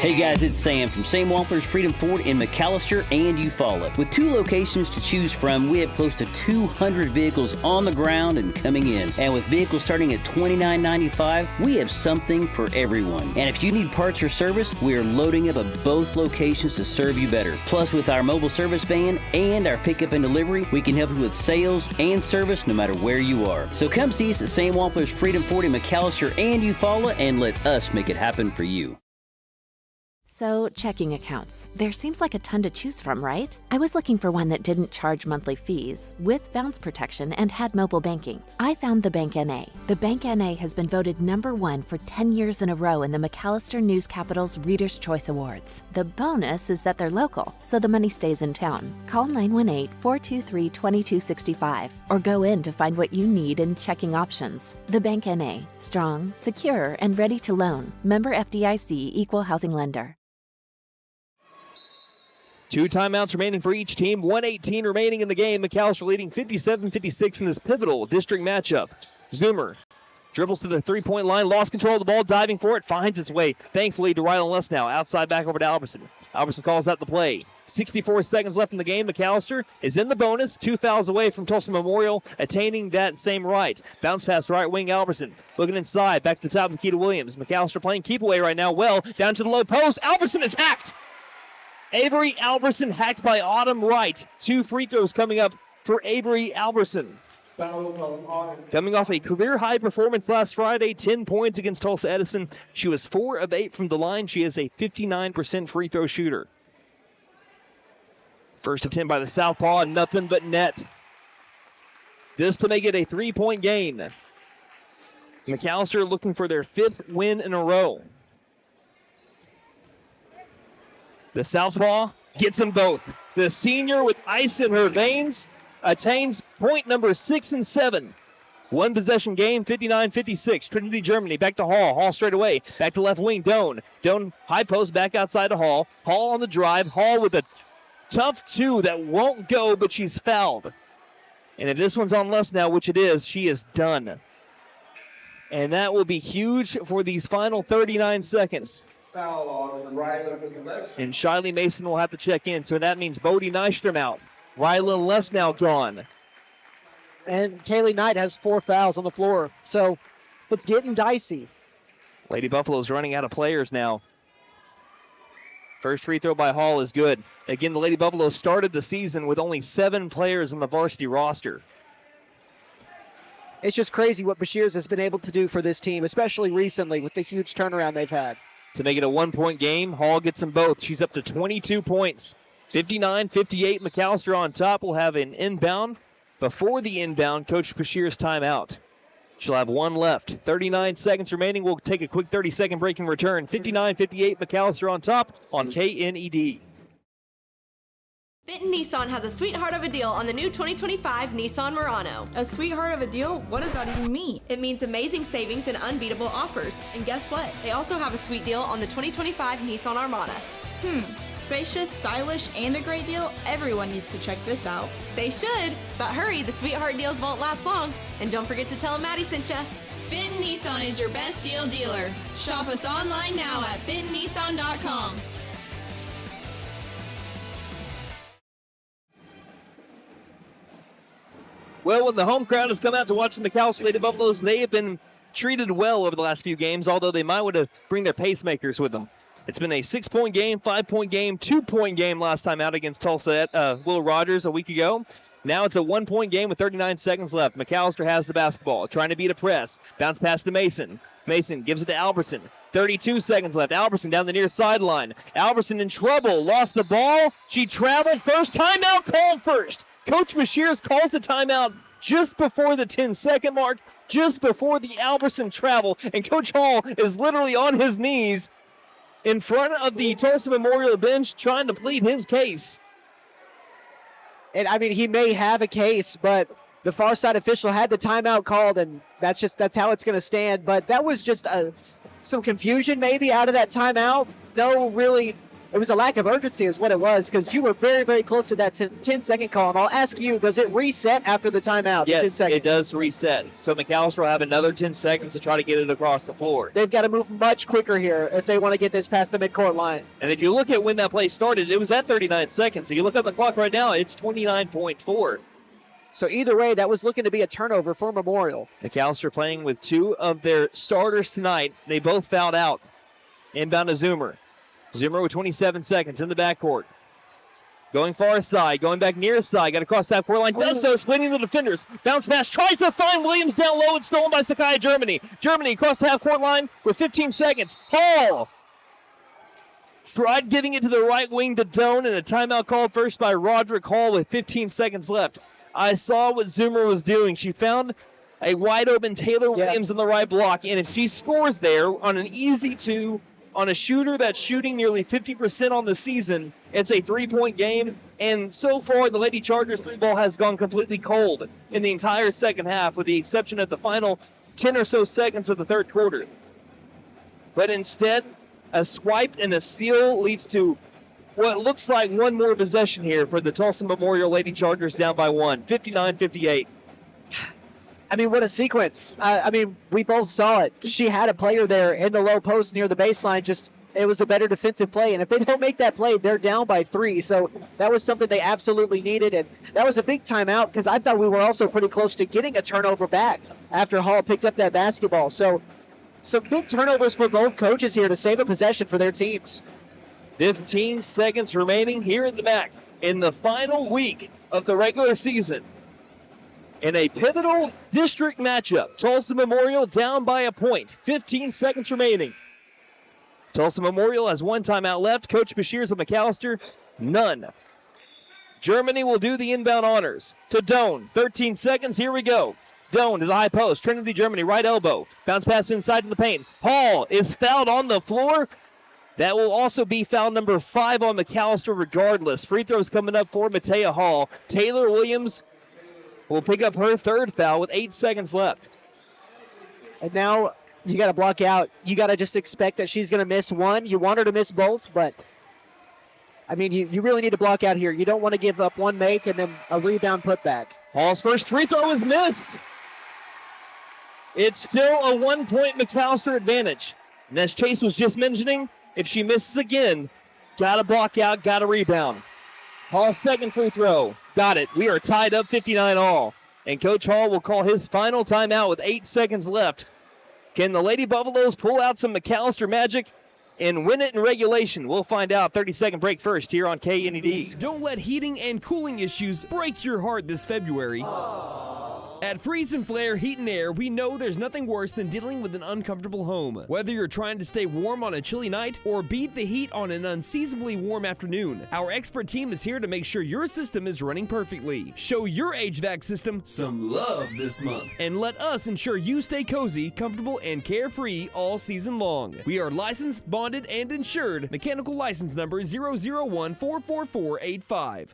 Hey guys, it's Sam from Sam Wampler's Freedom Ford in McAlester and Eufaula. With 2 locations to choose from, we have close to 200 vehicles on the ground and coming in. And with vehicles starting at $29.95, we have something for everyone. And if you need parts or service, we are loading up at both locations to serve you better. Plus, with our mobile service van and our pickup and delivery, we can help you with sales and service no matter where you are. So come see us at Sam Wampler's Freedom Ford in McAlester and Eufaula and let us make it happen for you. So, checking accounts. There seems like a ton to choose from, right? I was looking for one that didn't charge monthly fees, with bounce protection, and had mobile banking. I found the Bank NA. The Bank NA has been voted #1 for 10 years in a row in the McAlester News Capital's Reader's Choice Awards. The bonus is that they're local, so the money stays in town. Call 918-423-2265 or go in to find what you need in checking options. The Bank NA. Strong, secure, and ready to loan. Member FDIC, Equal Housing Lender. 2 timeouts remaining for each team. 1:18 remaining in the game. McAlester leading 57-56 in this pivotal district matchup. Zoomer dribbles to the 3-point line. Lost control of the ball. Diving for it. Finds its way, thankfully, to Rylan Lesnow. Outside back over to Albertson. Albertson calls out the play. 64 seconds left in the game. McAlester is in the bonus. 2 fouls away from Tulsa Memorial, attaining that same right. Bounce pass right wing Albertson. Looking inside. Back to the top of Keita Williams. McAlester playing keep away right now. Well, down to the low post. Albertson is hacked. Avery Albertson hacked by Autumn Wright. 2 free throws coming up for Avery Albertson. Coming off a career-high performance last Friday, 10 points against Tulsa Edison. She was 4 of 8 from the line. She is a 59% free throw shooter. First attempt by the southpaw, nothing but net. This to make it a 3-point game. McAlester looking for their 5th win in a row. The southpaw gets them both. The senior with ice in her veins attains point number 6 and 7. 1 possession game, 59-56. Trinity, Germany, back to Hall. Hall straight away. Back to left wing, Doan. Doan high post back outside to Hall. Hall on the drive. Hall with a tough 2 that won't go, but she's fouled. And if this one's on Lesnow, which it is, she is done. And that will be huge for these final 39 seconds. And Shiley Mason will have to check in, so that means Bodie Nystrom out. Rylan Lesnow gone. And Kaylee Knight has 4 fouls on the floor, so it's getting dicey. Lady Buffalo's running out of players now. First free throw by Hall is good. Again, the Lady Buffaloes started the season with only 7 players on the varsity roster. It's just crazy what Bashirs has been able to do for this team, especially recently with the huge turnaround they've had. To make it a 1-point game, Hall gets them both. She's up to 22 points. 59-58, McAlester on top. Will have an inbound. Before the inbound, Coach Bashir's timeout. She'll have 1 left. 39 seconds remaining. We'll take a quick 30-second break and return. 59-58, McAlester on top on KNED. Fenton Nissan has a sweetheart of a deal on the new 2025 Nissan Murano. A sweetheart of a deal? What does that even mean? It means amazing savings and unbeatable offers. And guess what? They also have a sweet deal on the 2025 Nissan Armada. Spacious, stylish, and a great deal. Everyone needs to check this out. They should, but hurry, the sweetheart deals won't last long. And don't forget to tell them Maddie sent ya. Finn Nissan is your best deal dealer. Shop us online now at finnnissan.com. Well, when the home crowd has come out to watch the McAlester Lady Buffaloes, they have been treated well over the last few games, although they might want to bring their pacemakers with them. It's been a 6-point game, 5-point game, 2-point game last time out against Tulsa at Will Rogers a week ago. Now it's a 1-point game with 39 seconds left. McAlester has the basketball, trying to beat a press. Bounce pass to Mason. Mason gives it to Albertson. 32 seconds left. Albertson down the near sideline. Albertson in trouble. Lost the ball. She traveled first. Timeout called first. Coach Mashiers calls a timeout just before the 10-second mark, just before the Albertson travel. And Coach Hall is literally on his knees in front of the Tulsa Memorial bench trying to plead his case. And, I mean, he may have a case, but the far side official had the timeout called, and that's how it's going to stand. But that was just some confusion maybe out of that timeout. No, really, it was a lack of urgency is what it was, because you were very, very close to that 10-second call. And I'll ask you, does it reset after the timeout? Yes, it does reset. So McAlester will have another 10 seconds to try to get it across the floor. They've got to move much quicker here if they want to get this past the midcourt line. And if you look at when that play started, it was at 39 seconds. If you look at the clock right now, it's 29.4. So either way, that was looking to be a turnover for Memorial. McAlester playing with two of their starters tonight. They both fouled out. Inbound to Zoomer. Zoomer with 27 seconds in the backcourt. Going far side, going back near side, got to cross that four line. Does so, splitting the defenders. Bounce pass, tries to find Williams down low. It's stolen by Sakai Germany. Germany across the half-court line with 15 seconds. Hall tried giving it to the right wing to Doan, and a timeout called first by Roderick Hall with 15 seconds left. I saw what Zoomer was doing. She found a wide-open Taylor Williams in the right block, and if she scores there on an easy two, on a shooter that's shooting nearly 50% on the season, it's a 3-point game. And so far, the Lady Chargers 3-ball has gone completely cold in the entire second half, with the exception of the final 10 or so seconds of the third quarter. But instead, a swipe and a steal leads to what looks like one more possession here for the Tulsa Memorial Lady Chargers down by one, 59-58. I mean, what a sequence. I mean, we both saw it. She had a player there in the low post near the baseline. Just, it was a better defensive play. And if they don't make that play, they're down by 3. So that was something they absolutely needed. And that was a big timeout, because I thought we were also pretty close to getting a turnover back after Hall picked up that basketball. So some big turnovers for both coaches here to save a possession for their teams. 15 seconds remaining here at the MAC in the final week of the regular season. In a pivotal district matchup, Tulsa Memorial down by a point. 15 seconds remaining. Tulsa Memorial has one timeout left. Coach Bashirs of McAlester, none. Germany will do the inbound honors to Doan. 13 seconds, here we go. Doan to the high post. Trinity Germany, right elbow. Bounce pass inside in the paint. Hall is fouled on the floor. That will also be foul number 5 on McAlester regardless. Free throws coming up for Matea Hall. Taylor Williams will pick up her third foul with 8 seconds left. And now you got to block out. You got to just expect that she's going to miss one. You want her to miss both, but, I mean, you really need to block out here. You don't want to give up one make and then a rebound putback. Hall's first free throw is missed. It's still a 1-point McAlester advantage. And as Chase was just mentioning, if she misses again, got to block out, got to rebound. Hall's second free throw. Got it. We are tied up 59 all. And Coach Hall will call his final timeout with 8 seconds left. Can the Lady Buffaloes pull out some McAlester magic and win it in regulation? We'll find out. 30-second break first here on KNED. Don't let heating and cooling issues break your heart this February. At Freeze and Flare Heat and Air, we know there's nothing worse than dealing with an uncomfortable home. Whether you're trying to stay warm on a chilly night or beat the heat on an unseasonably warm afternoon, our expert team is here to make sure your system is running perfectly. Show your HVAC system some love this month, and let us ensure you stay cozy, comfortable, and carefree all season long. We are licensed, bonded, and insured. Mechanical license number 001-44485.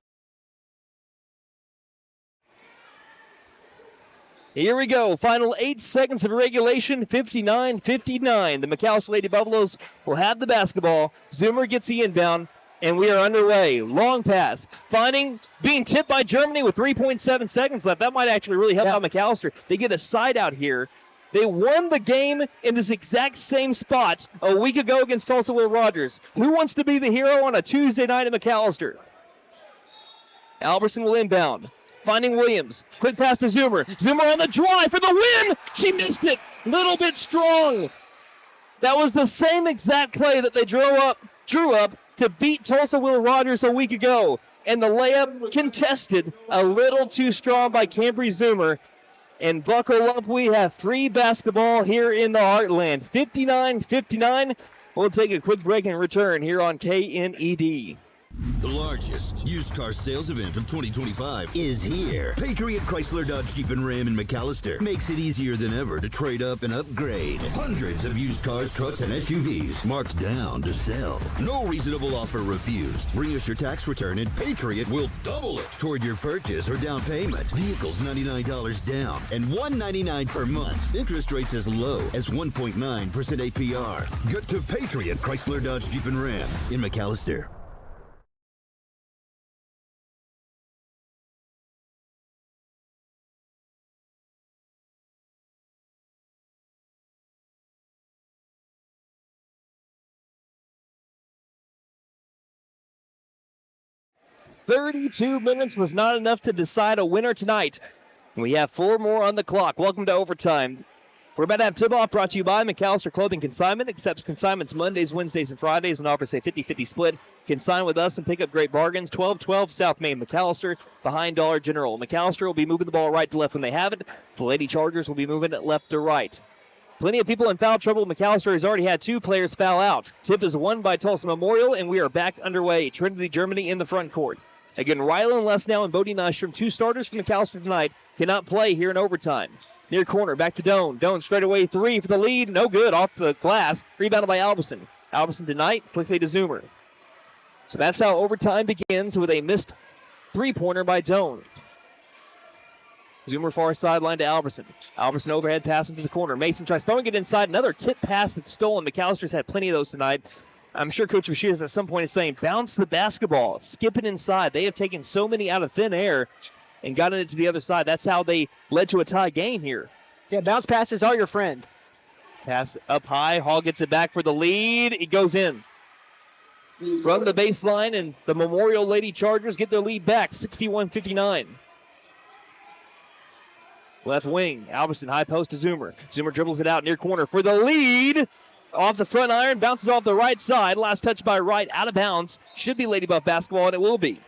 Here we go. Final 8 seconds of regulation, 59-59. The McAlester Lady Buffaloes will have the basketball. Zoomer gets the inbound, and we are underway. Long pass. Being tipped by Germany with 3.7 seconds left. That might actually really help out McAlester. They get a side out here. They won the game in this exact same spot a week ago against Tulsa Will Rogers. Who wants to be the hero on a Tuesday night at McAlester? Albertson will inbound. Finding Williams. Quick pass to Zoomer. Zoomer on the drive for the win. She missed it. Little bit strong. That was the same exact play that they drew up to beat Tulsa Will Rogers a week ago. And the layup contested a little too strong by Cambry Zoomer. And buckle up, we have free basketball here in the Heartland. 59-59. We'll take a quick break and return here on KNED. The largest used car sales event of 2025 is here. Patriot Chrysler Dodge Jeep and Ram in McAlester makes it easier than ever to trade up and upgrade. Hundreds of used cars, trucks, and SUVs marked down to sell. No reasonable offer refused. Bring us your tax return and Patriot will double it toward your purchase or down payment. Vehicles $99 down and $199 per month. Interest rates as low as 1.9% APR. Get to Patriot Chrysler Dodge Jeep and Ram in McAlester. "32 minutes was not enough to decide a winner tonight. We have 4 more on the clock. Welcome to overtime. We're about to have tip-off brought to you by McAlester Clothing Consignment. Accepts consignments Mondays, Wednesdays, and Fridays and offers a 50-50 split. Consign with us and pick up great bargains. 1212 South Main McAlester behind Dollar General. McAlester will be moving the ball right to left when they have it. The Lady Chargers will be moving it left to right. Plenty of people in foul trouble. McAlester has already had 2 players foul out. Tip is won by Tulsa Memorial, and we are back underway. Trinity, Germany in the front court. Again, Rylan Lesnow and Bodie Nystrom, 2 starters from McAlester tonight, cannot play here in overtime. Near corner, back to Doan. Doan straight away 3 for the lead. No good, off the glass. Rebounded by Albertson. Albertson tonight, quickly to Zoomer. So that's how overtime begins with a missed 3-pointer by Doan. Zoomer far sideline to Albertson. Albertson overhead pass into the corner. Mason tries throwing it inside. Another tip pass that's stolen. McAllister's had plenty of those tonight. I'm sure Coach Rashidas at some point is saying, bounce the basketball, skip it inside. They have taken so many out of thin air and gotten it to the other side. That's how they led to a tie game here. Yeah, bounce passes are your friend. Pass up high. Hall gets it back for the lead. It goes in. From the baseline, and the Memorial Lady Chargers get their lead back, 61-59. Left wing, Albertson, high post to Zoomer. Zoomer dribbles it out near corner for the lead. Off the front iron, bounces off the right side. Last touch by Wright, out of bounds. Should be Lady Buff basketball, and it will be.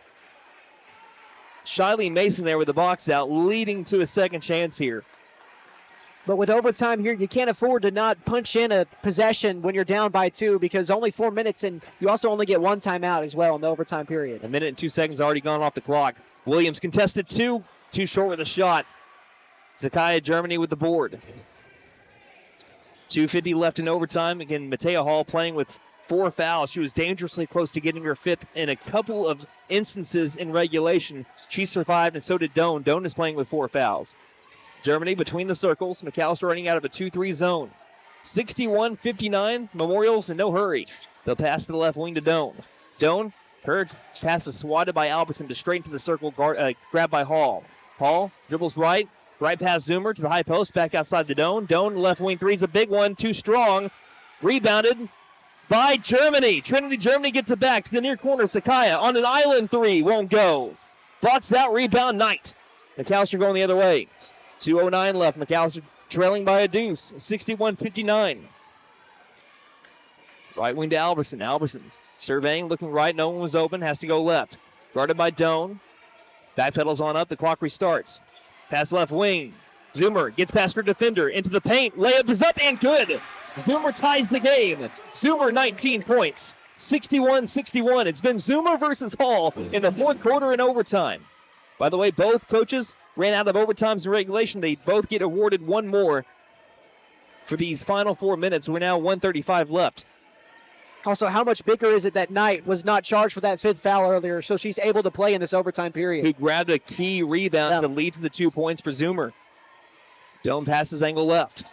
Shiley Mason there with the box out, leading to a second chance here. But with overtime here, you can't afford to not punch in a possession when you're down by 2 because only 4 minutes, and you also only get 1 timeout as well in the overtime period. 1 minute and 2 seconds already gone off the clock. Williams contested 2, too short with a shot. Zakiah Germany with the board. 2:50 left in overtime. Again, Matea Hall playing with 4 fouls. She was dangerously close to getting her 5th in a couple of instances in regulation. She survived, and so did Doan. Doan is playing with 4 fouls. Germany between the circles. McAlester running out of a 2-3 zone. 61-59. Memorial's in no hurry. They'll pass to the left wing to Doan. Doan, her pass is swatted by Albertson to straight into the circle, grabbed by Hall. Hall dribbles right. Right past Zoomer to the high post, back outside the Doan. Doan, left wing 3's a big one, too strong. Rebounded by Germany. Trinity Germany gets it back to the near corner. Zakiah on an island 3, won't go. Box out, rebound, Knight. McAlester going the other way. 2:09 left. McAlester trailing by a deuce, 61-59. Right wing to Albertson. Albertson surveying, looking right. No one was open, has to go left. Guarded by Doan. Backpedals on up, the clock restarts. Pass left wing. Zoomer gets past her defender into the paint. Layup is up and good. Zoomer ties the game. Zoomer 19 points. 61-61. It's been Zoomer versus Hall in the 4th quarter and overtime. By the way, both coaches ran out of overtimes in regulation. They both get awarded 1 more for these final 4 minutes. We're now 1:35 left. Also, how much bigger is it that Knight was not charged for that 5th foul earlier, so she's able to play in this overtime period? Who grabbed a key rebound to lead to the 2 points for Zoomer. Doan passes angle left.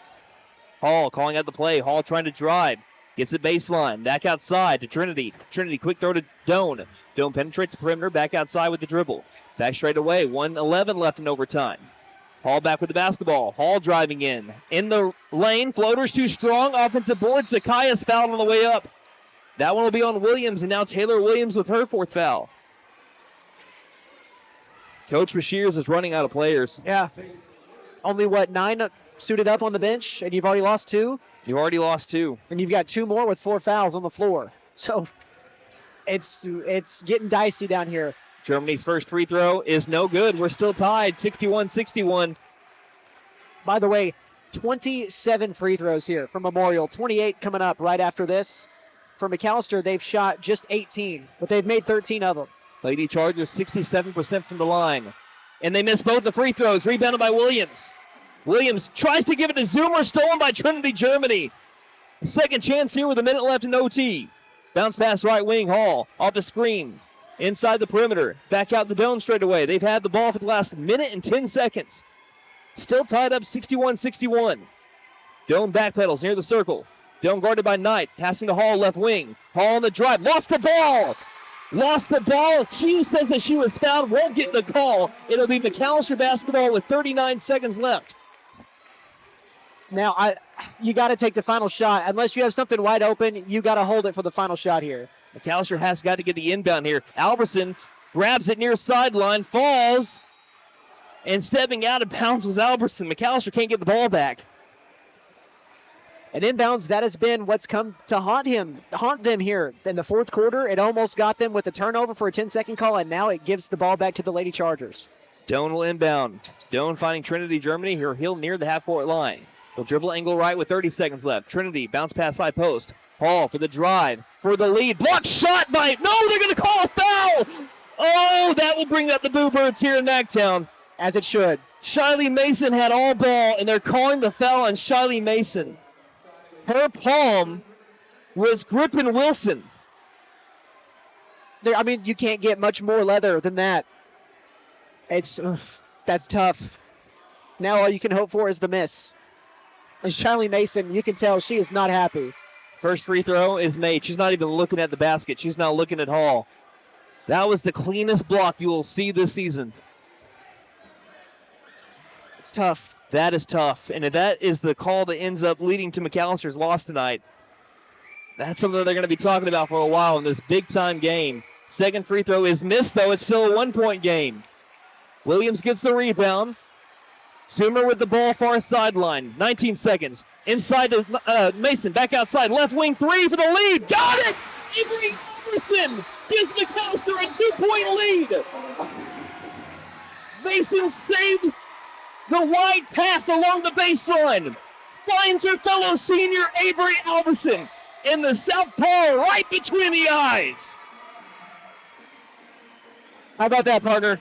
Hall calling out the play. Hall trying to drive. Gets it baseline. Back outside to Trinity. Trinity quick throw to Doan. Doan penetrates the perimeter. Back outside with the dribble. Back straight away. 1:11 left in overtime. Hall back with the basketball. Hall driving in. In the lane, floater's too strong. Offensive board, Zakaya's fouled on the way up. That one will be on Williams, and now Taylor Williams with her 4th foul. Coach Bashirs is running out of players. Yeah. Only, 9 suited up on the bench, and you've already lost 2? You already lost 2. And you've got 2 more with 4 fouls on the floor. So it's getting dicey down here. Germany's first free throw is no good. We're still tied, 61-61. By the way, 27 free throws here from Memorial. 28 coming up right after this. For McAlester, they've shot just 18, but they've made 13 of them. Lady Chargers 67% from the line. And they missed both the free throws. Rebounded by Williams. Williams tries to give it to Zoomer, stolen by Trinity Germany. Second chance here with a minute left in OT. Bounce pass right wing, Hall off the screen. Inside the perimeter. Back out the dome straight away. They've had the ball for the last minute and 10 seconds. Still tied up 61-61. Dome backpedals near the circle. Dome guarded by Knight. Passing to Hall left wing. Hall on the drive. Lost the ball. Lost the ball. She says that she was fouled. Won't get the call. It'll be McAlester basketball with 39 seconds left. Now, you got to take the final shot. Unless you have something wide open, you got to hold it for the final shot here. McAlester has got to get the inbound here. Alberson grabs it near sideline, falls, and stepping out of bounds was Alberson. McAlester can't get the ball back. And inbounds, that has been what's come to haunt them here in the 4th quarter. It almost got them with a turnover for a 10-second call, and now it gives the ball back to the Lady Chargers. Doan will inbound. Doan finding Trinity Germany. He'll near the half-court line. He'll dribble angle right with 30 seconds left. Trinity bounce pass high post. Hall for the drive, for the lead. Blocked shot by, no, they're going to call a foul. Oh, that will bring up the Boo Birds here in Mactown. As it should. Shiley Mason had all ball, and they're calling the foul on Shiley Mason. Her palm was gripping Wilson. You can't get much more leather than that. That's tough. Now all you can hope for is the miss. And Shiley Mason, you can tell she is not happy. First free throw is made. She's not even looking at the basket. She's now looking at Hall. That was the cleanest block you will see this season. It's tough. That is tough. And if that is the call that ends up leading to McAllister's loss tonight, that's something they're going to be talking about for a while in this big-time game. Second free throw is missed, though. It's still a one-point game. Williams gets the rebound. Zoomer with the ball far sideline. 19 seconds. Inside to Mason. Back outside. Left wing three for the lead. Got it! Avery Alberson gives McAlester a 2-point lead. Mason saved the wide pass along the baseline. Finds her fellow senior Avery Alberson in the southpaw right between the eyes. How about that, partner?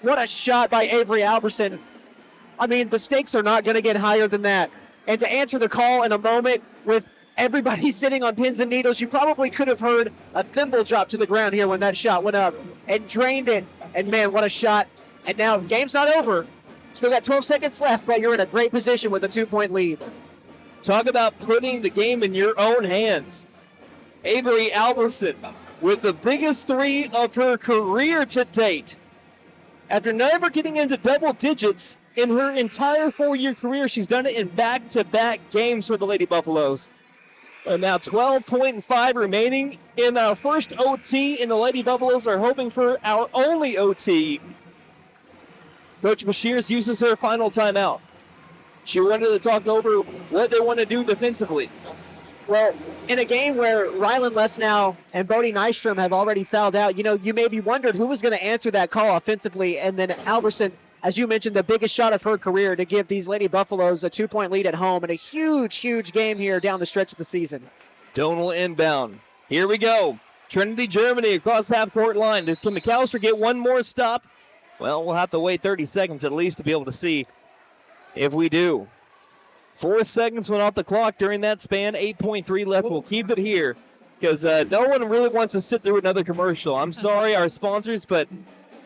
What a shot by Avery Alberson. The stakes are not going to get higher than that. And to answer the call in a moment with everybody sitting on pins and needles, you probably could have heard a thimble drop to the ground here when that shot went up and drained it. And man, what a shot. And now, game's not over. Still got 12 seconds left, but you're in a great position with a 2-point lead. Talk about putting the game in your own hands. Avery Alberson with the biggest three of her career to date. After never getting into double digits in her entire 4-year career, she's done it in back-to-back games for the Lady Buffaloes. And now 12.5 remaining in our first OT, and the Lady Buffaloes are hoping for our only OT. Coach Bashirs uses her final timeout. She wanted to talk over what they want to do defensively. Well, in a game where Rylan Lesnow and Bodie Nystrom have already fouled out, you maybe wondered who was going to answer that call offensively. And then Alberson, as you mentioned, the biggest shot of her career to give these Lady Buffaloes a 2-point lead at home in a huge, huge game here down the stretch of the season. Doan will inbound. Here we go. Trinity Germany across the half-court line. Can McAlester get one more stop? Well, we'll have to wait 30 seconds at least to be able to see if we do. 4 seconds went off the clock during that span. 8.3 left. We'll keep it here because no one really wants to sit through another commercial. I'm sorry, our sponsors, but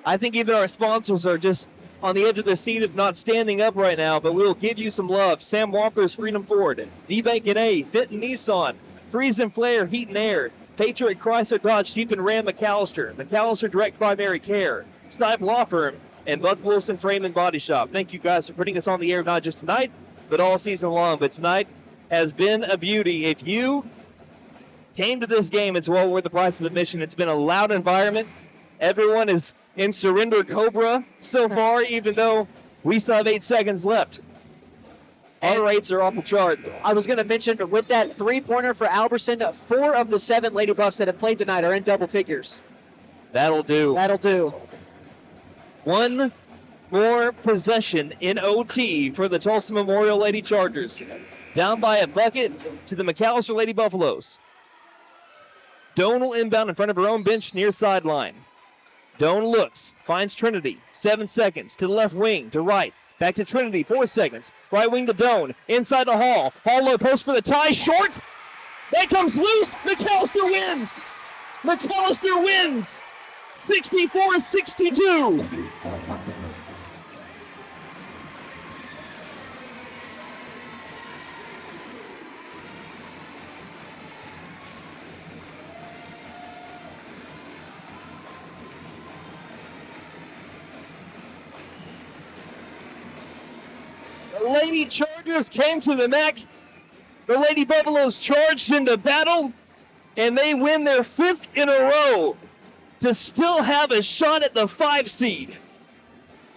I think even our sponsors are just on the edge of their seat, if not standing up right now. But we'll give you some love. Sam Wampler's Freedom Ford, D-Bank and A, Fitton Nissan, Friesen Flair, Heat and Air, Patriot Chrysler Dodge Jeep and Ram McAlester, McAlester Direct Primary Care, Stipe Law Firm, and Buck Wilson Frame and Body Shop. Thank you guys for putting us on the air, not just tonight, but all season long. But tonight has been a beauty. If you came to this game, it's well worth the price of admission. It's been a loud environment. Everyone is in surrender cobra so far, even though we still have 8 seconds left. Our rates are off the chart. I was going to mention, but with that three-pointer for Alberson, 4 of the 7 Lady Buffs that have played tonight are in double figures. That'll do. That'll do. One more possession in OT for the Tulsa Memorial Lady Chargers. Down by a bucket to the McAlester Lady Buffaloes. Doan will inbound in front of her own bench near sideline. Doan looks, finds Trinity. 7 seconds to the left wing, to right. Back to Trinity, 4 seconds. Right wing to Doan. Inside the Hall. Hall low post for the tie. Short. That comes loose. McAlester wins. McAlester wins. 64-62. The Lady Chargers came to the neck. The Lady Buffaloes charged into battle, and they win their 5th in a row to still have a shot at the 5 seed.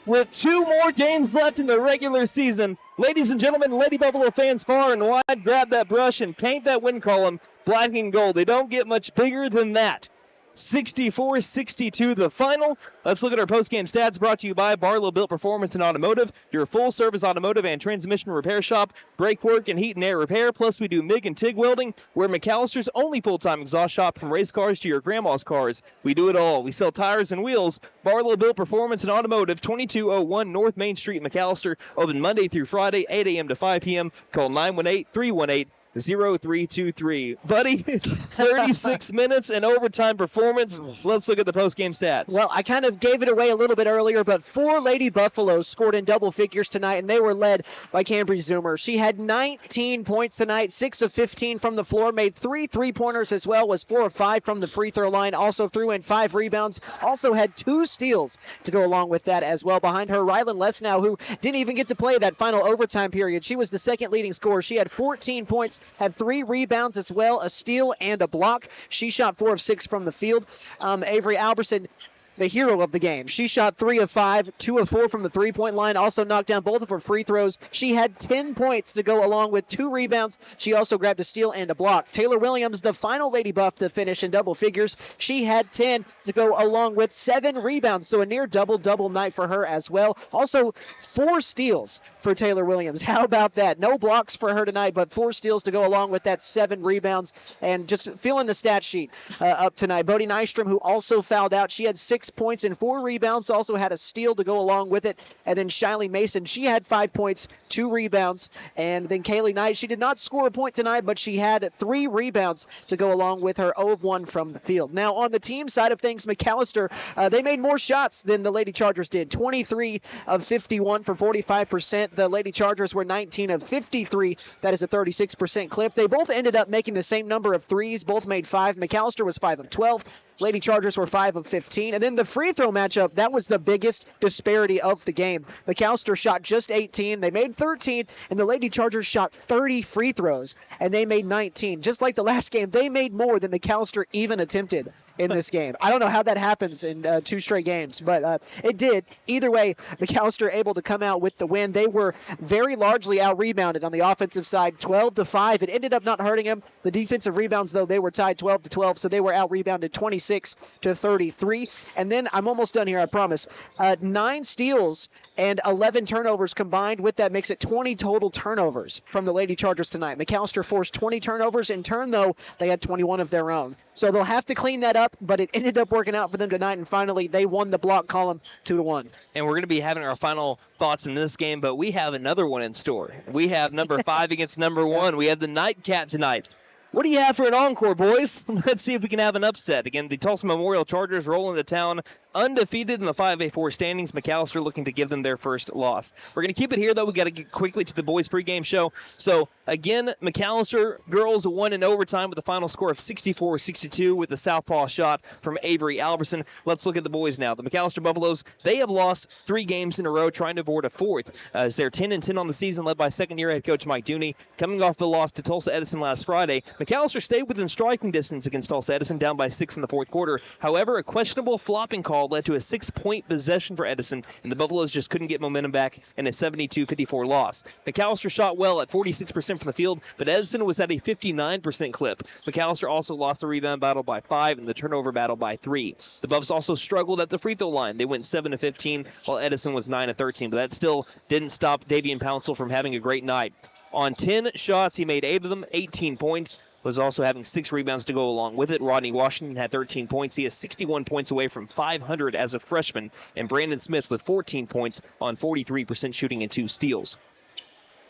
With 2 more games left in the regular season, ladies and gentlemen, Lady Buffalo fans far and wide, grab that brush and paint that win column black and gold. They don't get much bigger than that. 64-62 the final. Let's look at our post-game stats, brought to you by Barlow Built Performance and Automotive, your full-service automotive and transmission repair shop, brake work and heat and air repair. Plus, we do MIG and TIG welding. We're McAllister's only full-time exhaust shop, from race cars to your grandma's cars. We do it all. We sell tires and wheels. Barlow Built Performance and Automotive, 2201 North Main Street, McAlester. Open Monday through Friday, 8 a.m. to 5 p.m. Call 918-318-0323. Buddy, 36 minutes and overtime performance. Let's look at the post-game stats. Well, I kind of gave it away a little bit earlier, but 4 Lady Buffaloes scored in double figures tonight, and they were led by Cambry Zoomer. She had 19 points tonight, 6 of 15 from the floor, made 3 3-pointers as well, was 4 of 5 from the free throw line, also threw in 5 rebounds, also had 2 steals to go along with that as well. Behind her, Rylan Lesnow, who didn't even get to play that final overtime period. She was the second leading scorer. She had 14 points, had 3 rebounds as well, a steal and a block. She shot 4 of 6 from the field. Avery Alberson, the hero of the game. She shot 3 of 5, 2 of 4 from the three-point line, also knocked down both of her free throws. She had 10 points to go along with 2 rebounds. She also grabbed a steal and a block. Taylor Williams, the final Lady Buff to finish in double figures. She had 10 to go along with 7 rebounds, so a near double-double night for her as well. Also, 4 steals for Taylor Williams. How about that? No blocks for her tonight, but 4 steals to go along with that 7 rebounds. And just filling the stat sheet up tonight. Bodie Nystrom, who also fouled out, she had 6 points and 4 rebounds, also had a steal to go along with it. And then Shiley Mason, she had 5 points, 2 rebounds. And then Kaylee Knight, she did not score a point tonight, but she had 3 rebounds to go along with her 0 of 1 from the field. Now, on the team side of things, McAlester, they made more shots than the Lady Chargers did. 23 of 51 for 45%. The Lady Chargers were 19 of 53. That is a 36% clip. They both ended up making the same number of threes. Both made 5. McAlester was 5 of 12. Lady Chargers were 5 of 15. And then the free throw matchup, that was the biggest disparity of the game. McAlester shot just 18. They made 13. And the Lady Chargers shot 30 free throws. And they made 19. Just like the last game, they made more than McAlester even attempted in this game. I don't know how that happens in 2 straight games, but it did. Either way, McAlester able to come out with the win. They were very largely out-rebounded on the offensive side, 12-5. It ended up not hurting them. The defensive rebounds, though, they were tied 12-12, so they were out-rebounded 26-33. And then, I'm almost done here, I promise. 9 steals and 11 turnovers combined. With that, makes it 20 total turnovers from the Lady Chargers tonight. McAlester forced 20 turnovers. In turn, though, they had 21 of their own. So they'll have to clean that up, but it ended up working out for them tonight, and finally they won the block column 2-1. And we're going to be having our final thoughts in this game, but we have another one in store. We have number 5 against number 1. We have the nightcap tonight. What do you have for an encore, boys? Let's see if we can have an upset. Again, the Tulsa Memorial Chargers roll into town undefeated in the 5A4 standings. McAlester looking to give them their first loss. We're going to keep it here, though. We got to get quickly to the boys' pregame show. So, again, McAlester girls won in overtime with a final score of 64-62 with the southpaw shot from Avery Alberson. Let's look at the boys now. The McAlester Buffaloes, they have lost 3 games in a row, trying to avoid a fourth. As they're 10-10 on the season, led by second-year head coach Mike Dooney. Coming off the loss to Tulsa Edison last Friday, McAlester stayed within striking distance against Tulsa Edison, down by 6 in the fourth quarter. However, a questionable flopping call led to a 6-point possession for Edison, and the Buffaloes just couldn't get momentum back in a 72-54 loss. McAlester shot well at 46% from the field, but Edison was at a 59% clip. McAlester also lost the rebound battle by 5 and the turnover battle by 3. The Buffs also struggled at the free throw line. They went 7-15, while Edison was 9-13, but that still didn't stop Davian Pouncil from having a great night. On 10 shots, he made 8 of them, 18 points. Was also having 6 rebounds to go along with it. Rodney Washington had 13 points. He is 61 points away from 500 as a freshman. And Brandon Smith with 14 points on 43% shooting and 2 steals.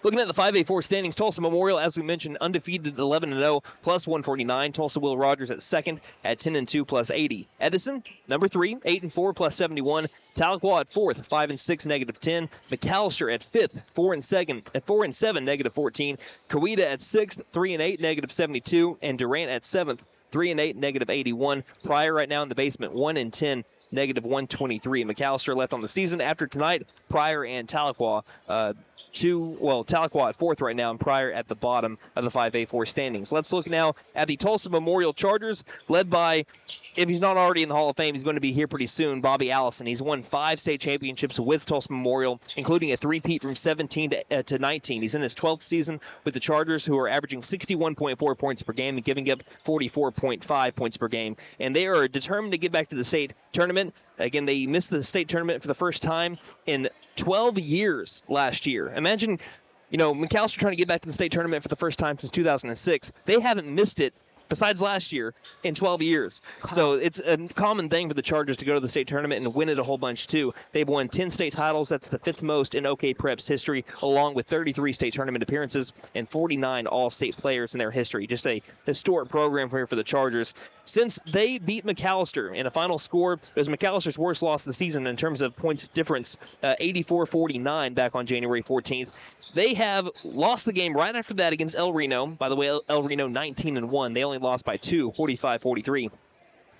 Looking at the 5A4 standings, Tulsa Memorial, as we mentioned, undefeated 11-0, plus 149. Tulsa Will Rogers at second at 10-2, plus 80. Edison, number 3, 8-4, plus 71. Tahlequah at 4th, 5-6, negative 10. McAlester at 5th, 4-7, negative 14. Coweta at 6th, 3-8, negative 72. And Durant at 7th, 3-8, negative 81. Pryor right now in the basement, 1-10, negative 123. McAlester left on the season. After tonight, Pryor and Tahlequah, Tahlequah at 4th right now, and Pryor at the bottom of the 5A4 standings. Let's look now at the Tulsa Memorial Chargers, led by, if he's not already in the Hall of Fame, he's going to be here pretty soon, Bobby Allison. He's won 5 state championships with Tulsa Memorial, including a 3-peat from 17 to 19. He's in his 12th season with the Chargers, who are averaging 61.4 points per game and giving up 44.5 points per game. And they are determined to get back to the state tournament. Again, they missed the state tournament for the first time in 12 years last year. Imagine, McAlester trying to get back to the state tournament for the first time since 2006. They haven't missed it, besides last year, in 12 years. So it's a common thing for the Chargers to go to the state tournament and win it a whole bunch, too. They've won 10 state titles. That's the 5th most in OK Prep's history, along with 33 state tournament appearances and 49 all-state players in their history. Just a historic program here for the Chargers. Since they beat McAlester in a final score, it was McAllister's worst loss of the season in terms of points difference, 84-49 back on January 14th. They have lost the game right after that against El Reno. By the way, El Reno 19-1. They only lost by 2, 45-43.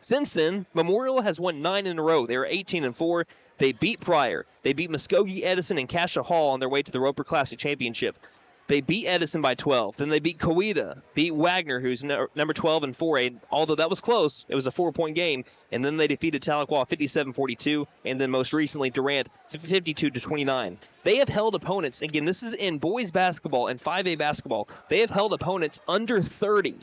Since then, Memorial has won 9 in a row. They are 18-4. They beat Pryor. They beat Muskogee, Edison, and Cassia Hall on their way to the Roper Classic Championship. They beat Edison by 12. Then they beat Coweta, beat Wagner, who's number 12 in 4A. Although that was close, it was a 4-point game. And then they defeated Tahlequah 57-42, and then most recently Durant 52-29. They have held opponents, again, this is in boys basketball and 5A basketball, they have held opponents under 30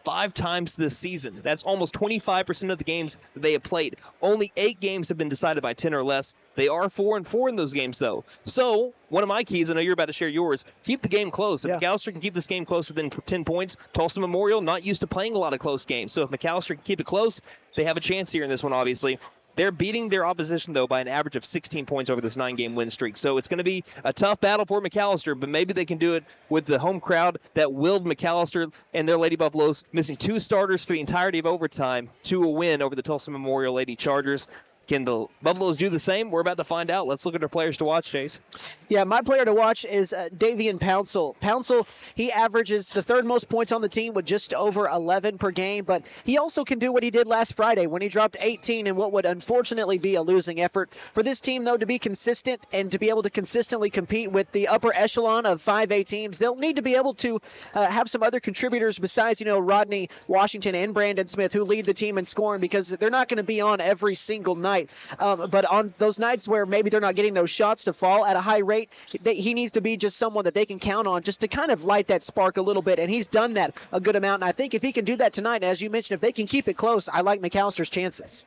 5 times this season. That's almost 25% of the games that they have played. Only 8 games have been decided by 10 or less. They are 4-4 in those games, though. So, one of my keys, I know you're about to share yours, keep the game close. If McAlester can keep this game close within 10 points, Tulsa Memorial not used to playing a lot of close games. So if McAlester can keep it close, they have a chance here in this one, obviously. They're beating their opposition, though, by an average of 16 points over this 9-game win streak. So it's going to be a tough battle for McAlester, but maybe they can do it with the home crowd that willed McAlester and their Lady Buffaloes missing 2 starters for the entirety of overtime to a win over the Tulsa Memorial Lady Chargers. Can the Buffaloes do the same? We're about to find out. Let's look at our players to watch, Chase. Yeah, my player to watch is Davian Pouncil. Pouncil, he averages the 3rd most points on the team with just over 11 per game, but he also can do what he did last Friday when he dropped 18 in what would unfortunately be a losing effort. For this team, though, to be consistent and to be able to consistently compete with the upper echelon of 5A teams, they'll need to be able to have some other contributors besides, Rodney Washington and Brandon Smith, who lead the team in scoring, because they're not going to be on every single night. But on those nights where maybe they're not getting those shots to fall at a high rate, he needs to be just someone that they can count on just to kind of light that spark a little bit, and he's done that a good amount. And I think if he can do that tonight, as you mentioned, if they can keep it close, I like McAllister's chances.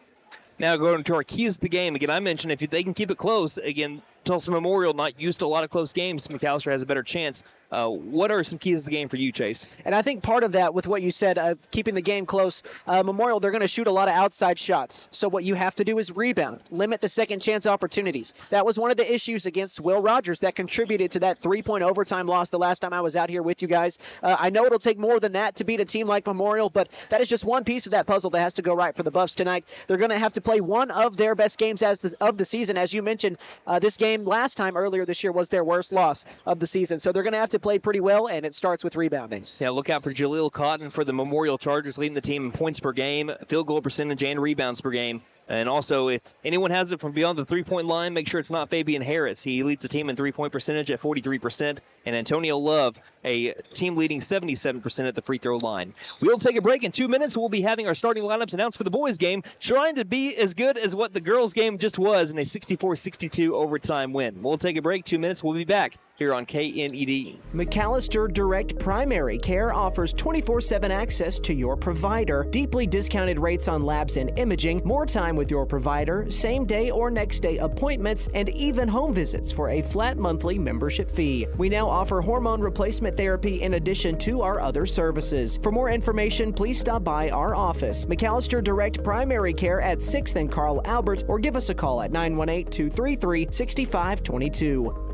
Now going to our keys of the game. Again, I mentioned if they can keep it close, again, Tulsa Memorial not used to a lot of close games. McAlester has a better chance. What are some keys to the game for you, Chase? And I think part of that, with what you said, keeping the game close, Memorial, they're going to shoot a lot of outside shots. So what you have to do is rebound, limit the second chance opportunities. That was one of the issues against Will Rogers that contributed to that 3-point overtime loss the last time I was out here with you guys. I know it'll take more than that to beat a team like Memorial, but that is just one piece of that puzzle that has to go right for the Buffs tonight. They're going to have to play one of their best games of the season. As you mentioned, this game last time earlier this year was their worst loss of the season. So they're going to have to play pretty well, and it starts with rebounding. Yeah, look out for Jaleel Cotton for the Memorial Chargers, leading the team in points per game, field goal percentage, and rebounds per game. And also, if anyone has it from beyond the three-point line, make sure it's not Fabian Harris. He leads the team in three-point percentage at 43%. And Antonio Love, a team-leading 77% at the free throw line. We'll take a break. In 2 minutes, we'll be having our starting lineups announced for the boys' game, trying to be as good as what the girls' game just was in a 64-62 overtime win. We'll take a break. 2 minutes. We'll be back here on KNED. McAlester Direct Primary Care offers 24/7 access to your provider, deeply discounted rates on labs and imaging, more time with your provider, same day or next day appointments, and even home visits for a flat monthly membership fee. We now offer hormone replacement therapy in addition to our other services. For more information, please stop by our office, McAlester Direct Primary Care at 6th and Carl Albert, or give us a call at 918-233-6522.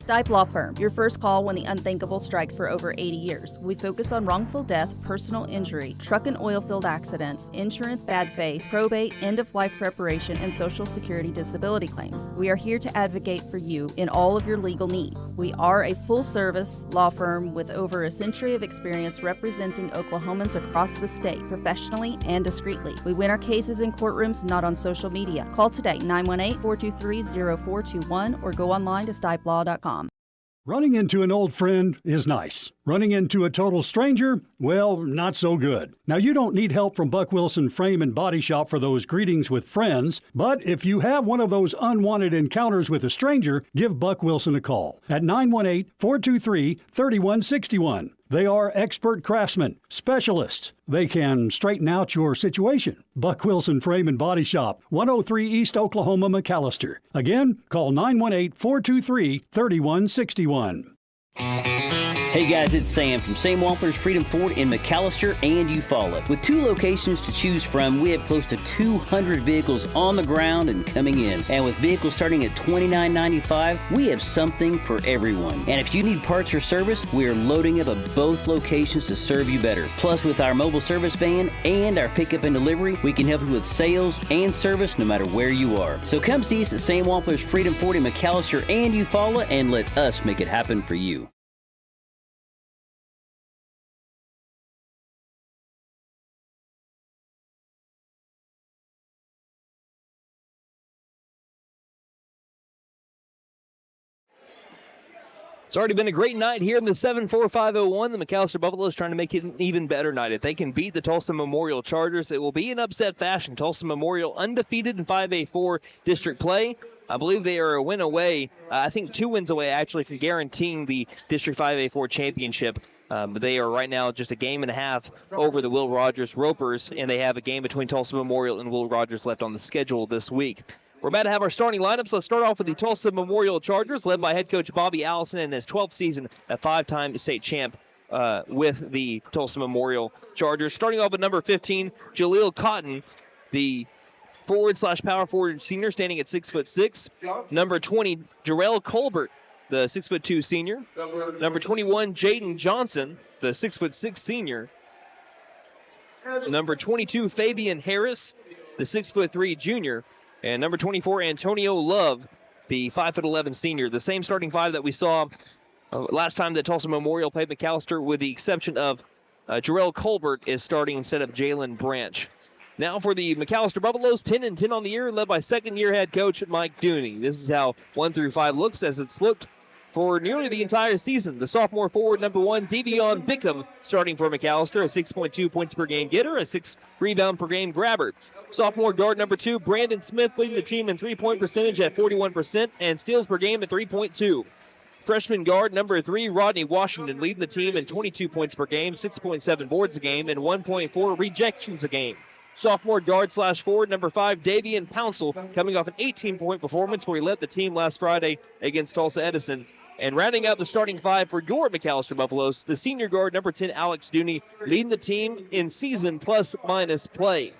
Stipe Law Firm, your first call when the unthinkable strikes. For over 80 years. We focus on wrongful death, personal injury, truck and oil field accidents, insurance bad faith, probate, end-of-life preparation, and Social Security disability claims. We are here to advocate for you in all of your legal needs. We are a full-service law firm with over a century of experience representing Oklahomans across the state, professionally and discreetly. We win our cases in courtrooms, not on social media. Call today, 918-423-0421, or go online to stipelaw.com. Running into an old friend is nice. Running into a total stranger, well, not so good. Now, you don't need help from Buck Wilson Frame and Body Shop for those greetings with friends, but if you have one of those unwanted encounters with a stranger, give Buck Wilson a call at 918-423-3161. They are expert craftsmen, specialists. They can straighten out your situation. Buck Wilson Frame and Body Shop, 103 East Oklahoma, McAlester. Again, call 918-423-3161. Hey guys, it's Sam from Sam Wampler's Freedom Ford in McAlester and Eufaula. With 2 locations to choose from, we have close to 200 vehicles on the ground and coming in. And with vehicles starting at $29.95, we have something for everyone. And if you need parts or service, we are loading up at both locations to serve you better. Plus, with our mobile service van and our pickup and delivery, we can help you with sales and service no matter where you are. So come see us at Sam Wampler's Freedom Ford in McAlester and Eufaula, and let us make it happen for you. It's already been a great night here in the 74501. The McAlester Buffaloes trying to make it an even better night. If they can beat the Tulsa Memorial Chargers, it will be in upset fashion. Tulsa Memorial undefeated in 5A4 district play. I believe they are a win away, I think 2 wins away actually from guaranteeing the District 5A4 championship. But they are right now just a game and a half over the Will Rogers Ropers, and they have a game between Tulsa Memorial and Will Rogers left on the schedule this week. We're about to have our starting lineups. Let's start off with the Tulsa Memorial Chargers, led by head coach Bobby Allison in his 12th season, a 5-time state champ with the Tulsa Memorial Chargers. Starting off with number 15, Jaleel Cotton, the forward/power forward senior, standing at 6'6". Number 20, Jarrell Colbert, the 6'2" senior. Number 21, Jaden Johnson, the 6'6" senior. Number 22, Fabian Harris, the 6'3" junior. And number 24, Antonio Love, the 5'11" senior. The same starting 5 that we saw last time that Tulsa Memorial played McAlester, with the exception of Jarrell Colbert is starting instead of Jalen Branch. Now for the McAlester Buffaloes, 10-10 on the year, led by second-year head coach Mike Dooney. This is how 1 through 5 looks, as it's looked for nearly the entire season. The sophomore forward, number 1, Devion Bickham, starting for McAlester, a 6.2 points per game getter, a 6 rebound per game grabber. Sophomore guard, number 2, Brandon Smith, leading the team in three-point percentage at 41% and steals per game at 3.2. Freshman guard, number 3, Rodney Washington, leading the team in 22 points per game, 6.7 boards a game, and 1.4 rejections a game. Sophomore guard/forward, number 5, Davian Pouncil, coming off an 18-point performance where he led the team last Friday against Tulsa Edison. And rounding out the starting 5 for your McAlester Buffaloes, the senior guard, number 10, Alex Dooney, leading the team in season plus-minus play.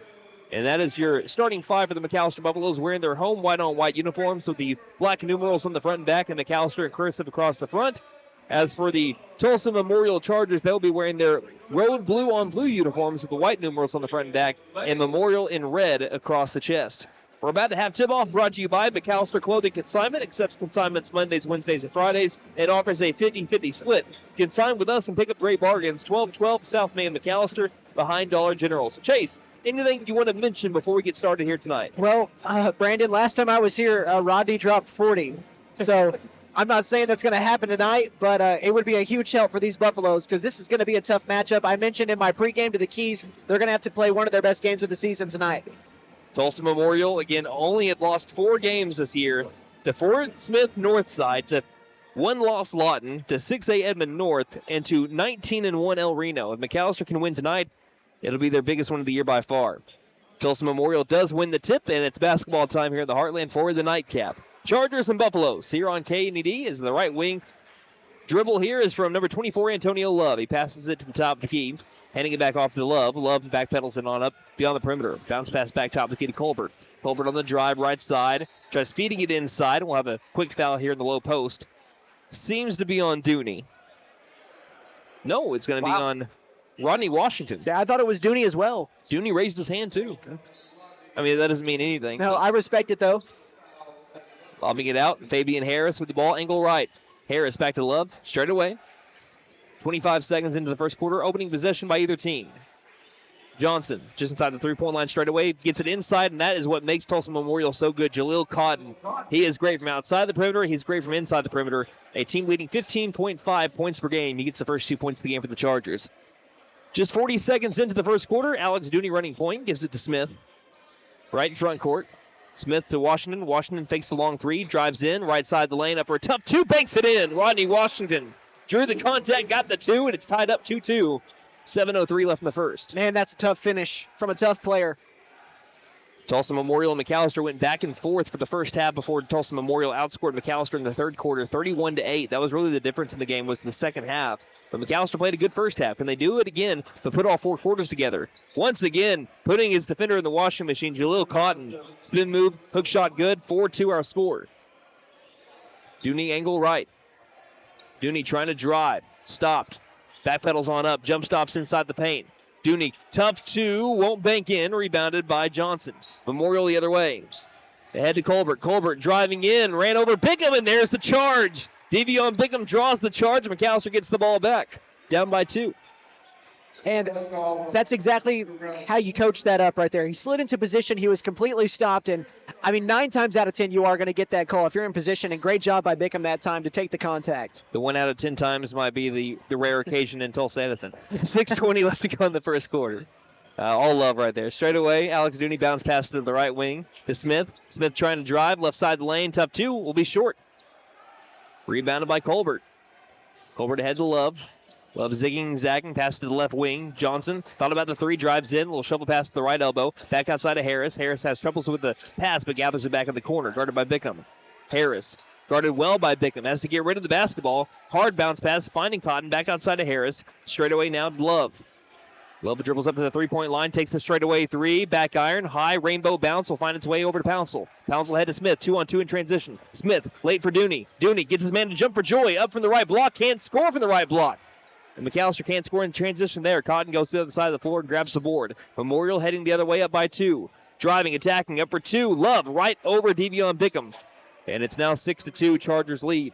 And that is your starting 5 for the McAlester Buffaloes, wearing their home white-on-white uniforms with the black numerals on the front and back, and McAlester in cursive across the front. As for the Tulsa Memorial Chargers, they'll be wearing their road blue-on-blue uniforms with the white numerals on the front and back, and Memorial in red across the chest. We're about to have tip-off, brought to you by McAlester Clothing Consignment. Accepts consignments Mondays, Wednesdays, and Fridays. It offers a 50-50 split. Consign with us and pick up great bargains. 1212 South Main McAlester, behind Dollar General. So, Chase, anything you want to mention before we get started here tonight? Well, Brandon, last time I was here, Rodney dropped 40. So I'm not saying that's going to happen tonight, but it would be a huge help for these Buffaloes because this is going to be a tough matchup. I mentioned in my pregame to the Keys, they're going to have to play one of their best games of the season tonight. Tulsa Memorial, again, only had lost 4 games this year to Fort Smith Northside, to 1-loss Lawton, to 6A Edmond North, and to 19-1 El Reno. If McAlester can win tonight, it'll be their biggest win of the year by far. Tulsa Memorial does win the tip, and it's basketball time here in the Heartland for the nightcap. Chargers and Buffaloes here on KNED is the right wing. Dribble here is from number 24, Antonio Love. He passes it to the top of the key, handing it back off to Love. Love backpedals it on up beyond the perimeter. Bounce pass back top of the key to Colbert. Colbert on the drive, right side. Tries feeding it inside. We'll have a quick foul here in the low post. Seems to be on Dooney. No, it's going to be on Rodney Washington. Yeah, I thought it was Dooney as well. Dooney raised his hand, too. I mean, that doesn't mean anything. No, I respect it, though. Lobbing it out. Fabian Harris with the ball, angle right. Harris back to Love, straight away. 25 seconds into the first quarter, opening possession by either team. Johnson, just inside the three-point line straight away, gets it inside, and that is what makes Tulsa Memorial so good. Jaleel Cotton, he is great from outside the perimeter. He's great from inside the perimeter. A team leading 15.5 points per game. He gets the first 2 points of the game for the Chargers. Just 40 seconds into the first quarter, Alex Dooney running point, gives it to Smith. Right in front court. Smith to Washington. Washington fakes the long 3, drives in, right side the lane, up for a tough 2, banks it in. Rodney Washington drew the contact, got the 2, and it's tied up 2-2. 7:03 left in the first. Man, that's a tough finish from a tough player. Tulsa Memorial and McAlester went back and forth for the first half before Tulsa Memorial outscored McAlester in the third quarter, 31-8. That was really the difference in the game, was the second half. But McAlester played a good first half. Can they do it again, but put all 4 quarters together? Once again, putting his defender in the washing machine, Jaleel Cotton. Spin move, hook shot good, 4-2 our score. Dooney angle right. Dooney trying to drive, stopped. Backpedals on up, jump stops inside the paint. Dooney, tough 2, won't bank in, rebounded by Johnson. Memorial the other way. Ahead to Colbert. Colbert driving in, ran over Bickham, and there's the charge. Devion Bickham draws the charge. McAlester gets the ball back, down by 2. And that's exactly how you coach that up right there. He slid into position. He was completely stopped. And, 9 times out of 10, you are going to get that call if you're in position. And great job by Bickham that time to take the contact. The 1 out of 10 times might be the rare occasion in Tulsa Edison. 6:20 left to go in the first quarter. All love right there. Straight away, Alex Dooney bounce pass to the right wing to Smith. Smith trying to drive, left side of the lane. Tough 2, will be short. Rebounded by Colbert. Colbert ahead to Love. Love zigging, zagging, pass to the left wing. Johnson thought about the 3, drives in, little shovel pass to the right elbow. Back outside of Harris. Harris has troubles with the pass, but gathers it back in the corner. Guarded by Bickham. Harris guarded well by Bickham. Has to get rid of the basketball. Hard bounce pass, finding Cotton. Back outside of Harris. Straight away now, Love. Love dribbles up to the 3-point line, takes a straightaway 3, back iron, high rainbow bounce will find its way over to Pouncil. Pouncil ahead to Smith, 2-on-2 in transition. Smith late for Dooney. Dooney gets his man to jump for joy, up from the right block, can't score from the right block. And McAlester can't score in transition there. Cotton goes to the other side of the floor and grabs the board. Memorial heading the other way, up by 2. Driving, attacking, up for 2. Love right over Devion Bickham. And it's now 6-2, Chargers lead.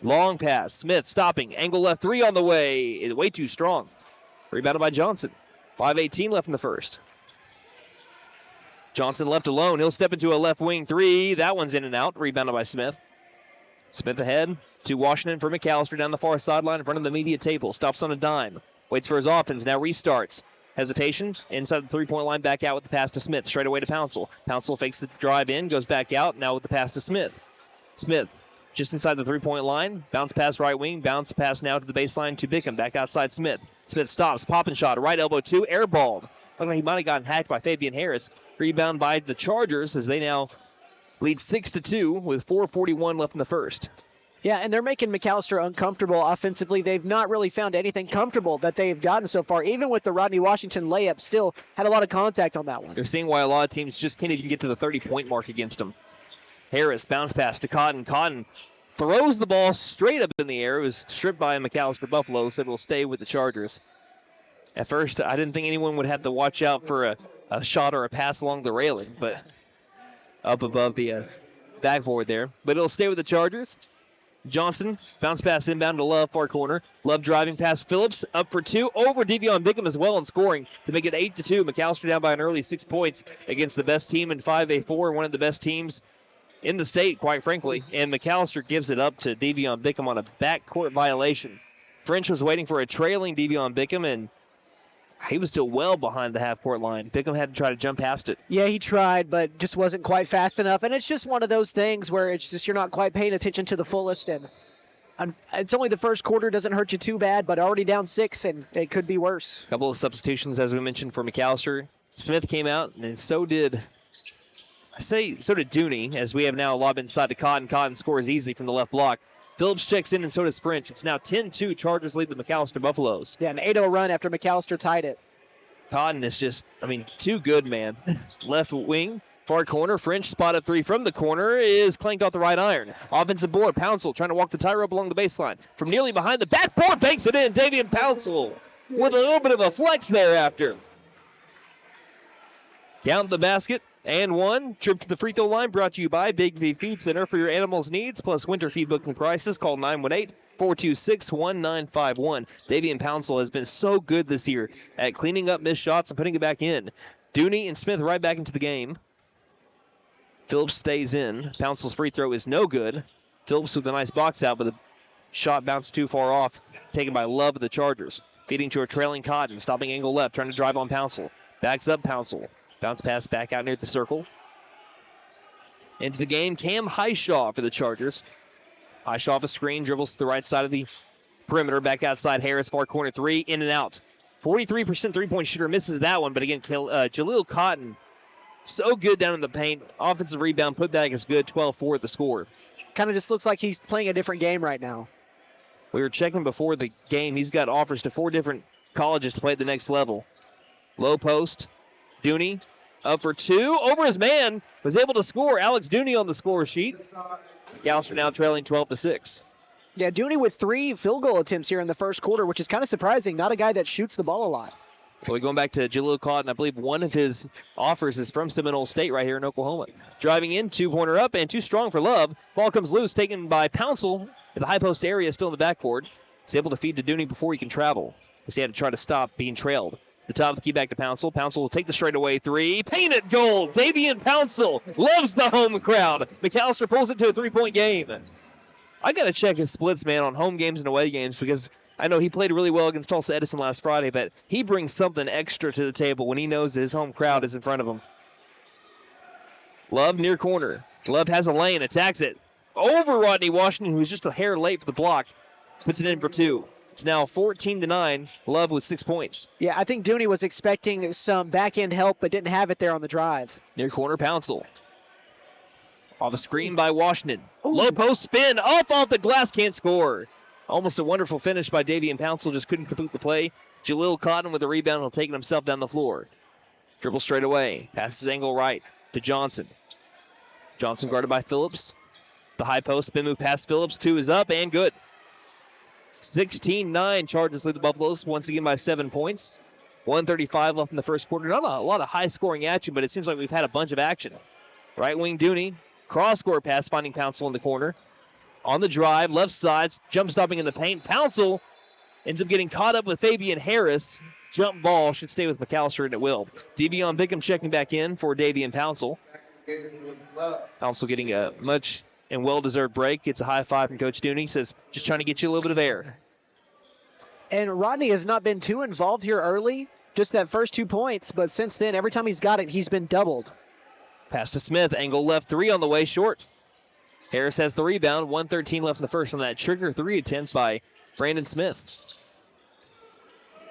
Long pass, Smith stopping, angle left 3 on the way. It's way too strong. Rebounded by Johnson. 5:18 left in the first. Johnson left alone. He'll step into a left wing 3. That one's in and out. Rebounded by Smith. Smith ahead to Washington for McAlester down the far sideline in front of the media table. Stops on a dime. Waits for his offense. Now restarts. Hesitation. Inside the 3-point line. Back out with the pass to Smith. Straight away to Pouncil. Pouncil fakes the drive in. Goes back out. Now with the pass to Smith. Smith just inside the 3-point line. Bounce pass right wing. Bounce pass now to the baseline to Bickham. Back outside Smith. Smith stops. Pop and shot. Right elbow 2. Airballed. Looked like he might have gotten hacked by Fabian Harris. Rebound by the Chargers as they now lead 6-2 with 4:41 left in the first. Yeah, and they're making McAlester uncomfortable offensively. They've not really found anything comfortable that they've gotten so far. Even with the Rodney Washington layup, still had a lot of contact on that one. They're seeing why a lot of teams just can't even get to the 30-point mark against them. Harris, bounce pass to Cotton. Cotton throws the ball straight up in the air. It was stripped by McAlester Buffalo, said we'll stay with the Chargers. At first, I didn't think anyone would have to watch out for a shot or a pass along the railing, but up above the backboard there. But it'll stay with the Chargers. Johnson, bounce pass inbound to Love, far corner. Love driving past Phillips, up for two, over Devion Bickham as well, and scoring to make it 8-2. McAlester down by an early 6 points against the best team in 5A4, one of the best teams in the state, quite frankly. And McAlester gives it up to Devion Bickham on a backcourt violation. French was waiting for a trailing Devion Bickham, and he was still well behind the half-court line. Bickham had to try to jump past it. Yeah, he tried, but just wasn't quite fast enough. And it's just one of those things where it's just you're not quite paying attention to the fullest. And it's only the first quarter, doesn't hurt you too bad, but already down 6, and it could be worse. A couple of substitutions, as we mentioned, for McAlester. Smith came out, and so did Dooney, as we have now a lob inside to Cotton. Cotton scores easily from the left block. Phillips checks in, and so does French. It's now 10-2. Chargers lead the McAlester Buffaloes. Yeah, an 8-0 run after McAlester tied it. Cotton is just, too good, man. Left wing, far corner. French spot up three from the corner is clanked off the right iron. Offensive board. Pouncil trying to walk the tightrope along the baseline. From nearly behind the backboard, banks it in. Davian Pouncil with a little bit of a flex thereafter. Count the basket. And one. Trip to the free throw line brought to you by Big V Feed Center. For your animals' needs, plus winter feed booking prices, call 918-426-1951. Davian Pouncil has been so good this year at cleaning up missed shots and putting it back in. Dooney and Smith right back into the game. Phillips stays in. Pouncil's free throw is no good. Phillips with a nice box out, but the shot bounced too far off. Taken by Love of the Chargers. Feeding to a trailing Cotton. Stopping angle left, trying to drive on Pouncil. Backs up Pouncil. Bounce pass back out near the circle. Into the game, Cam Highshaw for the Chargers. Highshaw off a screen, dribbles to the right side of the perimeter. Back outside, Harris, far corner three, in and out. 43% three-point shooter, misses that one, but again, Jaleel Cotton, so good down in the paint. Offensive rebound, putback is good, 12-4 at the score. Kind of just looks like he's playing a different game right now. We were checking before the game. He's got offers to 4 different colleges to play at the next level. Low post. Dooney up for 2. Over his man. Was able to score. Alex Dooney on the score sheet. McAlester now trailing 12-6. Yeah, Dooney with 3 field goal attempts here in the first quarter, which is kind of surprising. Not a guy that shoots the ball a lot. Well, going back to Jaleel Cotton, I believe one of his offers is from Seminole State right here in Oklahoma. Driving in, 2-pointer up, and too strong for Love. Ball comes loose, taken by Pouncil in the high post area, still in the backboard. He's able to feed to Dooney before he can travel, as he had to try to stop being trailed. The top of the key back to Pouncil. Pouncil will take the straightaway 3. Painted gold. Davian Pouncil loves the home crowd. McAlester pulls it to a 3-point game. I got to check his splits, man, on home games and away games, because I know he played really well against Tulsa Edison last Friday, but he brings something extra to the table when he knows that his home crowd is in front of him. Love near corner. Love has a lane, attacks it. Over Rodney Washington, who's just a hair late for the block. Puts it in for 2. It's now 14-9. Love with 6 points. Yeah, I think Dooney was expecting some back-end help, but didn't have it there on the drive. Near corner, Pouncil. Off a screen by Washington. Ooh. Low post spin, up off the glass, can't score. Almost a wonderful finish by Davian Pouncil, just couldn't complete the play. Jaleel Cotton with the rebound, will take it himself down the floor. Dribble straight away, passes angle right to Johnson. Johnson guarded by Phillips. The high post spin move past Phillips, 2 is up and good. 16-9, Chargers lead the Buffaloes once again by 7 points. 1:35 left in the first quarter. Not a lot of high-scoring action, but it seems like we've had a bunch of action. Right wing Dooney, cross-court pass, finding Pouncil in the corner. On the drive, left side, jump stopping in the paint. Pouncil ends up getting caught up with Fabian Harris. Jump ball should stay with McAlester, and it will. Devion Bickham checking back in for Davian Pouncil. Pouncil getting a much and well-deserved break. Gets a high five from Coach Dooney. Says, just trying to get you a little bit of air. And Rodney has not been too involved here early. Just that first 2 points. But since then, every time he's got it, he's been doubled. Pass to Smith. Angle left 3 on the way short. Harris has the rebound. 1:13 left in the first on that trigger 3 attempt by Brandon Smith.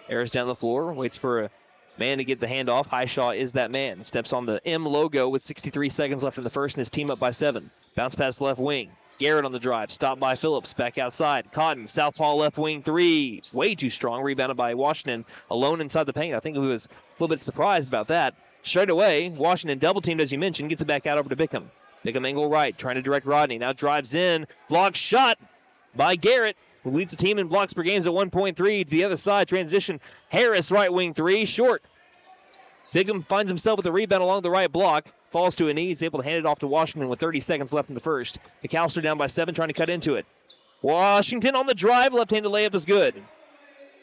Harris down the floor. Waits for a Man to get the handoff. Highshaw is that man. Steps on the M logo with 63 seconds left in the first, and his team up by 7. Bounce pass left wing. Garrett on the drive. Stopped by Phillips. Back outside. Cotton, southpaw left wing 3. Way too strong. Rebounded by Washington. Alone inside the paint. I think he was a little bit surprised about that. Straight away, Washington double teamed, as you mentioned. Gets it back out over to Bickham. Bickham angle right. Trying to direct Rodney. Now drives in. Block shot by Garrett, who leads the team in blocks per games at 1.3. To the other side, transition. Harris, right wing 3, short. Bickham finds himself with a rebound along the right block. Falls to a knee. He's able to hand it off to Washington with 30 seconds left in the first. McAlester down by 7, trying to cut into it. Washington on the drive. Left-handed layup is good.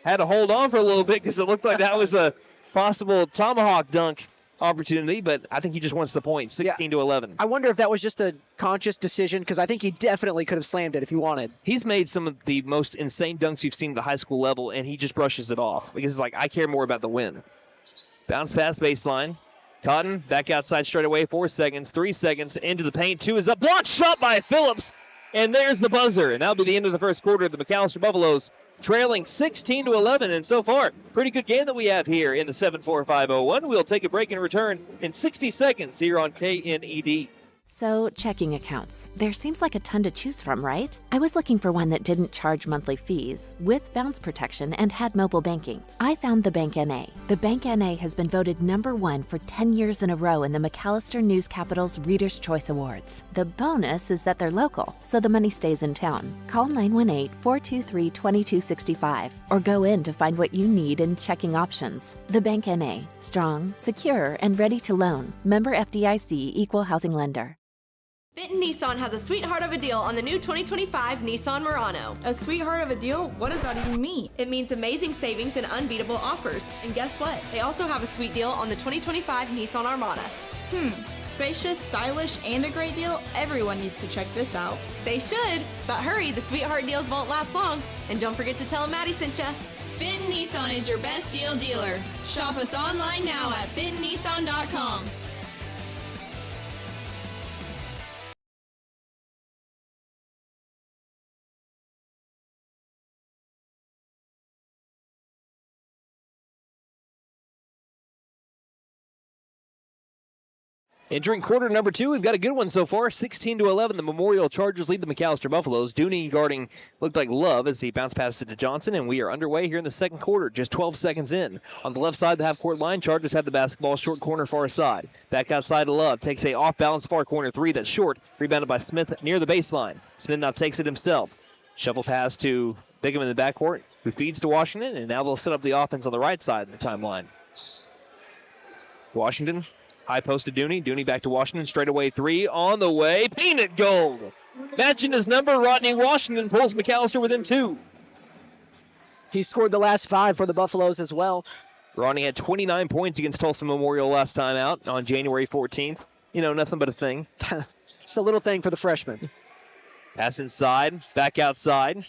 Had to hold on for a little bit because it looked like that was a possible tomahawk dunk opportunity, but I think he just wants the point. 16-11. I wonder if that was just a conscious decision, because I think he definitely could have slammed it if he wanted. He's made some of the most insane dunks you've seen at the high school level, and he just brushes it off because it's like, I care more about the win. Bounce pass baseline. Cotton back outside straight away. 4 seconds, 3 seconds into the paint. 2 is up. Blocked shot by Phillips, and there's the buzzer. And that'll be the end of the first quarter. The McAlester Buffaloes trailing 16-11, and so far, pretty good game that we have here in the 7-4-5-0-1. We'll take a break and return in 60 seconds here on KNED. So, checking accounts. There seems like a ton to choose from, right? I was looking for one that didn't charge monthly fees, with bounce protection, and had mobile banking. I found the Bank NA. The Bank NA has been voted #1 for 10 years in a row in the McAlester News Capital's Reader's Choice Awards. The bonus is that they're local, so the money stays in town. Call 918-423-2265 or go in to find what you need in checking options. The Bank NA. Strong, secure, and ready to loan. Member FDIC, Equal Housing Lender. Vinton Nissan has a sweetheart of a deal on the new 2025 Nissan Murano. A sweetheart of a deal? What does that even mean? It means amazing savings and unbeatable offers. And guess what? They also have a sweet deal on the 2025 Nissan Armada. Spacious, stylish, and a great deal? Everyone needs to check this out. They should, but hurry, the sweetheart deals won't last long. And don't forget to tell them Maddie sent ya. Vinton Nissan is your best deal dealer. Shop us online now at vintonnissan.com. Entering quarter number 2, we've got a good one so far. 16-11, the Memorial Chargers lead the McAlester Buffaloes. Dooney guarding looked like love as he bounced past it to Johnson, and we are underway here in the second quarter, just 12 seconds in. On the left side of the half-court line, Chargers have the basketball, short corner far side. Back outside to Love, takes a off-balance far corner 3 that's short, rebounded by Smith near the baseline. Smith now takes it himself. Shuffle pass to Bickham in the backcourt, who feeds to Washington, and now they'll set up the offense on the right side of the timeline. Washington. High post to Dooney. Dooney back to Washington. Straight away 3 on the way. Painted gold. Matching his number, Rodney Washington pulls McAlester within 2. He scored the last 5 for the Buffaloes as well. Rodney had 29 points against Tulsa Memorial last time out on January 14th. You know, nothing but a thing. Just a little thing for the freshman. Pass inside. Back outside.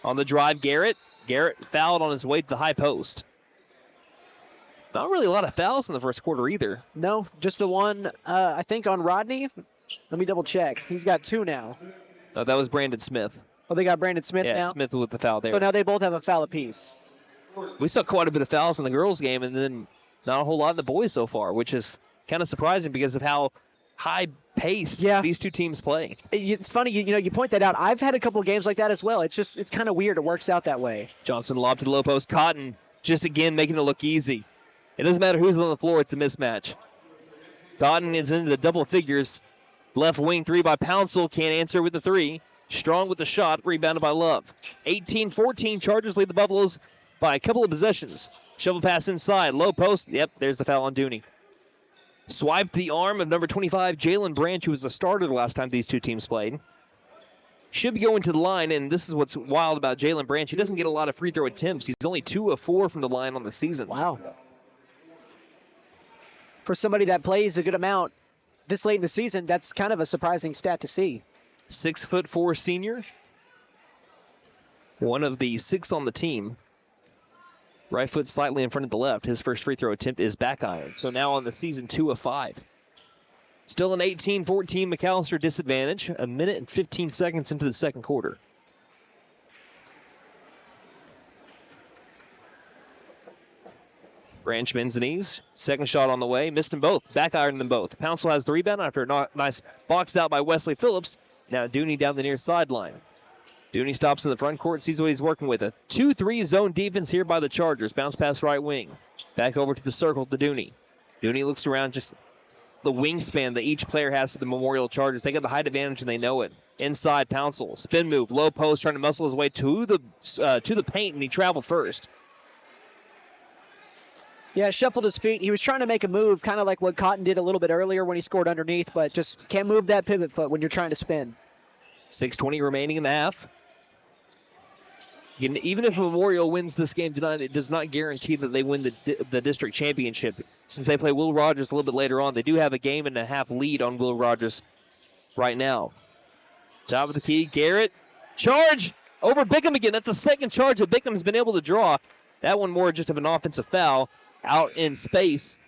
On the drive, Garrett. Garrett fouled on his way to the high post. Not really a lot of fouls in the first quarter either. No, just the one, I think, on Rodney. Let me double check. He's got 2 now. No, that was Brandon Smith. Oh, they got Brandon Smith now? Yeah, Smith with the foul there. So now they both have a foul apiece. We saw quite a bit of fouls in the girls' game, and then not a whole lot in the boys so far, which is kind of surprising because of how high-paced these two teams play. It's funny, you point that out. I've had a couple of games like that as well. It's kind of weird. It works out that way. Johnson lobbed to the low post. Cotton just again making it look easy. It doesn't matter who's on the floor, it's a mismatch. Cotton is into the double figures. Left wing 3 by Pouncil. Can't answer with the 3. Strong with the shot. Rebounded by Love. 18-14. Chargers lead the Buffaloes by a couple of possessions. Shovel pass inside. Low post. Yep, there's the foul on Dooney. Swiped the arm of number 25, Jalen Branch, who was the starter the last time these two teams played. Should be going to the line, and this is what's wild about Jalen Branch. He doesn't get a lot of free throw attempts. He's only 2 of 4 from the line on the season. Wow. For somebody that plays a good amount this late in the season, that's kind of a surprising stat to see. 6'4" senior. One of the 6 on the team. Right foot slightly in front of the left. His first free throw attempt is back iron. So now on the season, 2 of 5. Still an 18-14 McAlester disadvantage. 1 minute and 15 seconds into the second quarter. Branch bends the knees. Second shot on the way. Missed them both. Back ironed them both. Pouncil has the rebound after a nice box out by Wesley Phillips. Now Dooney down the near sideline. Dooney stops in the front court, sees what he's working with. A 2-3 zone defense here by the Chargers. Bounce pass right wing. Back over to the circle to Dooney. Dooney looks around, just the wingspan that each player has for the Memorial Chargers. They got the height advantage and they know it. Inside, Pouncil. Spin move. Low post, trying to muscle his way to the paint, and he traveled first. Yeah, shuffled his feet. He was trying to make a move, kind of like what Cotton did a little bit earlier when he scored underneath, but just can't move that pivot foot when you're trying to spin. 6:20 remaining in the half. Even if Memorial wins this game tonight, it does not guarantee that they win the district championship. Since they play Will Rogers a little bit later on, they do have a game and a half lead on Will Rogers right now. Top of the key, Garrett. Charge over Bickham again. That's the second charge that Bickham's been able to draw. That one more just of an offensive foul out in space.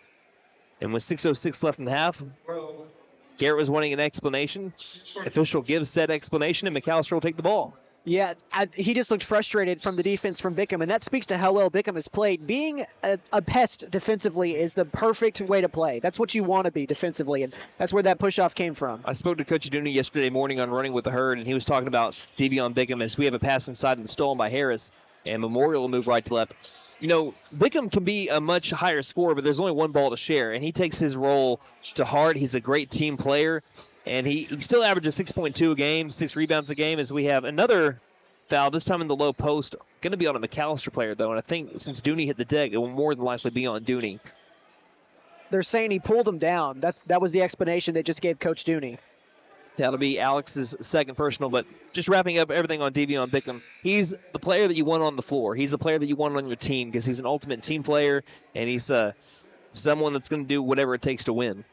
And with 6:06 left in the half, Garrett was wanting an explanation. Official gives said explanation, and McAlester will take the ball. Yeah, he just looked frustrated from the defense from Bickham, and that speaks to how well Bickham has played. Being a pest defensively is the perfect way to play. That's what you want to be defensively, and that's where that push-off came from. I spoke to Coach Dooney yesterday morning on Running with the Herd, and he was talking about Devion Bickham as we have a pass inside and stolen by Harris, and Memorial will move right to left. You know, Bickham can be a much higher scorer, but there's only one ball to share, and he takes his role to heart. He's a great team player, and he still averages 6.2 a game, 6 rebounds a game, as we have another foul, this time in the low post. Going to be on a McAlester player, though, and I think since Dooney hit the deck, it will more than likely be on Dooney. They're saying he pulled him down. That was the explanation they just gave Coach Dooney. That'll be Alex's second personal, but just wrapping up everything on Devion Bickham. He's the player that you want on the floor. He's a player that you want on your team because he's an ultimate team player, and he's someone that's going to do whatever it takes to win.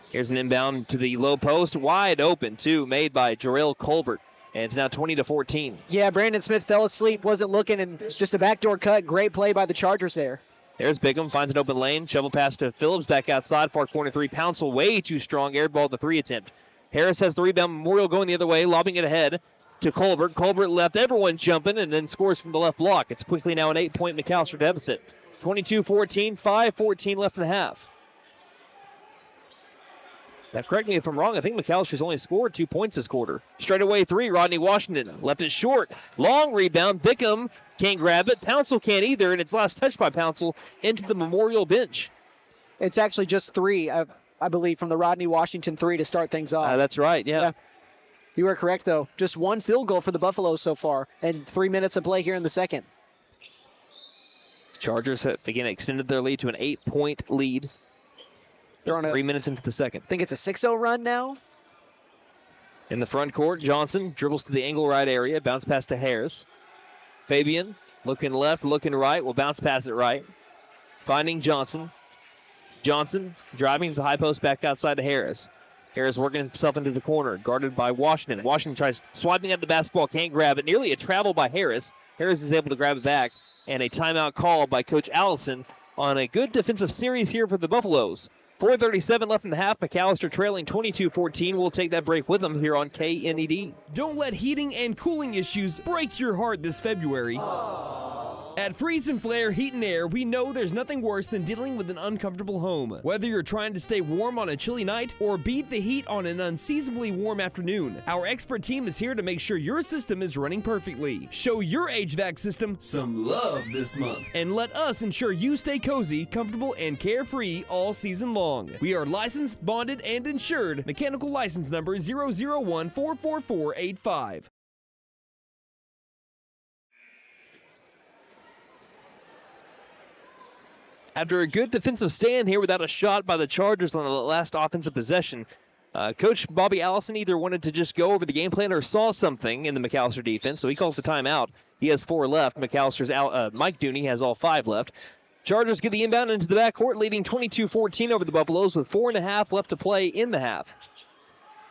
Here's an inbound to the low post, wide open, too, made by Jarrell Colbert, and it's now 20-14. Yeah, Brandon Smith fell asleep, wasn't looking, and just a backdoor cut. Great play by the Chargers there. There's Bickham, finds an open lane, shovel pass to Phillips, back outside, far corner three. Pouncil way too strong, airball the three attempt. Harris has the rebound, Memorial going the other way, lobbing it ahead to Colbert. Colbert left everyone jumping and then scores from the left block. It's quickly now an 8-point McAlester deficit. 22-14, 5:14 left in the half. Now, correct me if I'm wrong. I think McAlster's only scored 2 points this quarter. Straight away three, Rodney Washington. Left it short. Long rebound. Bickham can't grab it. Pouncil can't either, and it's last touched by Pouncil into the Memorial bench. It's actually just three, I believe, from the Rodney Washington three to start things off. That's right, yeah. You are correct, though. Just one field goal for the Buffaloes so far, and 3 minutes of play here in the second. Chargers have, again, extended their lead to an 8-point lead. They're on 3 minutes into the second. I think it's a 6-0 run now. In the front court, Johnson dribbles to the angle right area. Bounce pass to Harris. Fabian looking left, looking right. Will bounce pass it right. Finding Johnson. Johnson driving to the high post back outside to Harris. Harris working himself into the corner, guarded by Washington. Washington tries swiping at the basketball, can't grab it. Nearly a travel by Harris. Harris is able to grab it back. And a timeout call by Coach Allison on a good defensive series here for the Buffaloes. 4:37 left in the half. McAlester trailing 22-14. We'll take that break with them here on KNED. Don't let heating and cooling issues break your heart this February. At Freeze and Flare Heat and Air, we know there's nothing worse than dealing with an uncomfortable home. Whether you're trying to stay warm on a chilly night or beat the heat on an unseasonably warm afternoon, our expert team is here to make sure your system is running perfectly. Show your HVAC system some love this month, and let us ensure you stay cozy, comfortable, and carefree all season long. We are licensed, bonded, and insured. Mechanical license number 001-44485. After a good defensive stand here without a shot by the Chargers on the last offensive possession, Coach Bobby Allison either wanted to just go over the game plan or saw something in the McAlester defense, so he calls the timeout. He has 4 left. McAlster's Mike Dooney has all 5 left. Chargers get the inbound into the backcourt, leading 22-14 over the Buffaloes with 4.5 left to play in the half.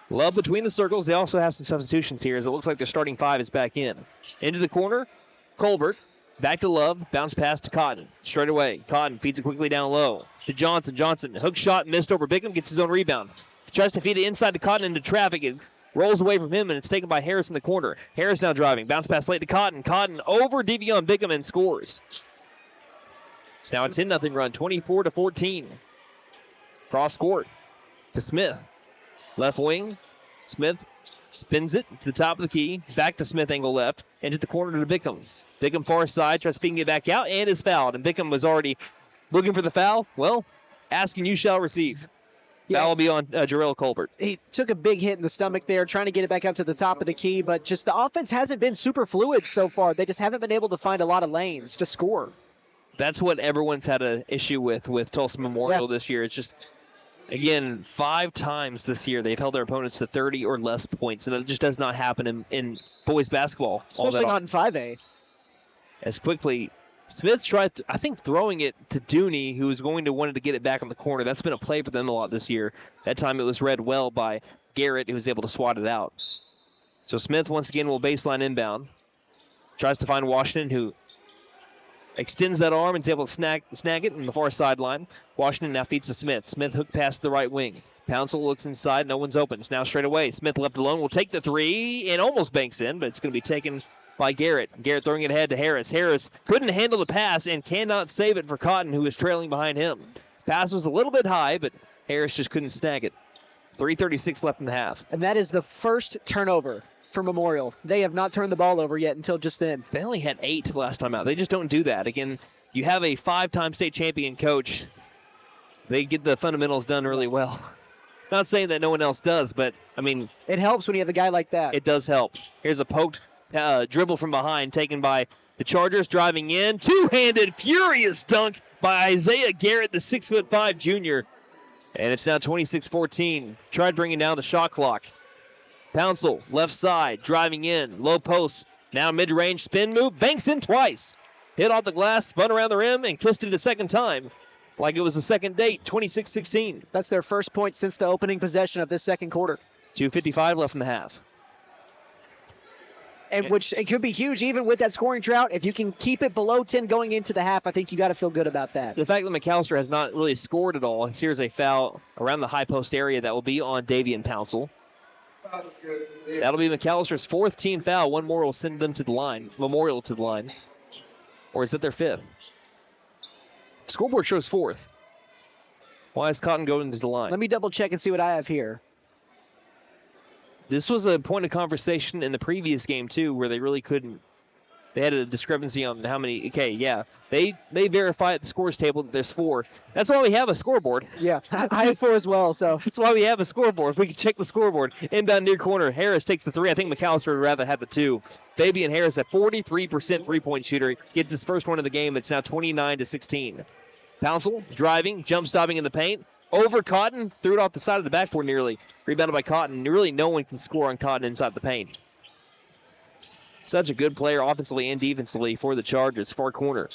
Love between the circles. They also have some substitutions here as it looks like their starting 5 is back in. Into the corner, Colbert. Back to Love, bounce pass to Cotton. Straight away, Cotton feeds it quickly down low to Johnson. Johnson, hook shot missed over Bickham, gets his own rebound. Tries to feed it inside to Cotton into traffic. It rolls away from him, and it's taken by Harris in the corner. Harris now driving. Bounce pass late to Cotton. Cotton over Devion Bickham and scores. It's now a 10-0 run, 24-14. Cross court to Smith. Left wing. Smith spins it to the top of the key. Back to Smith, angle left. Into the corner to Bickham. Bickham far side, tries to feed it back out, and is fouled. And Bickham was already looking for the foul. Well, asking you shall receive. Yeah. Foul will be on Jarrell Colbert. He took a big hit in the stomach there, trying to get it back up to the top of the key, but just the offense hasn't been super fluid so far. They just haven't been able to find a lot of lanes to score. That's what everyone's had an issue with Tulsa Memorial this year. It's just, again, 5 times this year they've held their opponents to 30 or less points, and that just does not happen in boys basketball. Especially not in 5A. As quickly, Smith tried, I think, throwing it to Dooney, who was going to wanted to get it back on the corner. That's been a play for them a lot this year. That time it was read well by Garrett, who was able to swat it out. So Smith, once again, will baseline inbound. Tries to find Washington, who extends that arm and is able to snag it on the far sideline. Washington now feeds to Smith. Smith hook past the right wing. Pouncil looks inside. No one's open. It's now straight away. Smith left alone will take the 3 and almost banks in, but it's going to be taken by Garrett. Garrett throwing it ahead to Harris. Harris couldn't handle the pass and cannot save it for Cotton, who is trailing behind him. Pass was a little bit high, but Harris just couldn't snag it. 3:36 left in the half. And that is the first turnover for Memorial. They have not turned the ball over yet until just then. They only had 8 last time out. They just don't do that. Again, you have a 5-time state champion coach. They get the fundamentals done really well. Not saying that no one else does, but, I mean, it helps when you have a guy like that. It does help. Here's a poked dribble from behind taken by the Chargers, driving in. Two-handed, furious dunk by Isaiah Garrett, the 6'5" junior. And it's now 26-14. Tried bringing down the shot clock. Pouncil, left side, driving in. Low post, now mid-range spin move. Banks in twice. Hit off the glass, spun around the rim, and kissed it a second time. Like it was a second date, 26-16. That's their first point since the opening possession of this second quarter. 2:55 left in the half. And which it could be huge even with that scoring drought. If you can keep it below 10 going into the half, I think you got to feel good about that. The fact that McAlester has not really scored at all, here's a foul around the high post area that will be on Davian Pouncil. That'll be McAllister's 4th team foul. One more will send them to the line, Memorial to the line. Or is that their 5th? Scoreboard shows 4th. Why is Cotton going to the line? Let me double check and see what I have here. This was a point of conversation in the previous game, too, where they really couldn't. They had a discrepancy on how many. Okay, yeah. They verify at the scores table that there's 4. That's why we have a scoreboard. Yeah, I have 4 as well, so. That's why we have a scoreboard. We can check the scoreboard. Inbound near corner. Harris takes the 3. I think McAlester would rather have the 2. Fabian Harris, a 43% three-point shooter, gets his first one of the game. It's now 29-16. Pouncil driving, jump stopping in the paint. Over Cotton, threw it off the side of the backboard nearly. Rebounded by Cotton. Really, no one can score on Cotton inside the paint. Such a good player offensively and defensively for the Chargers. Far corner.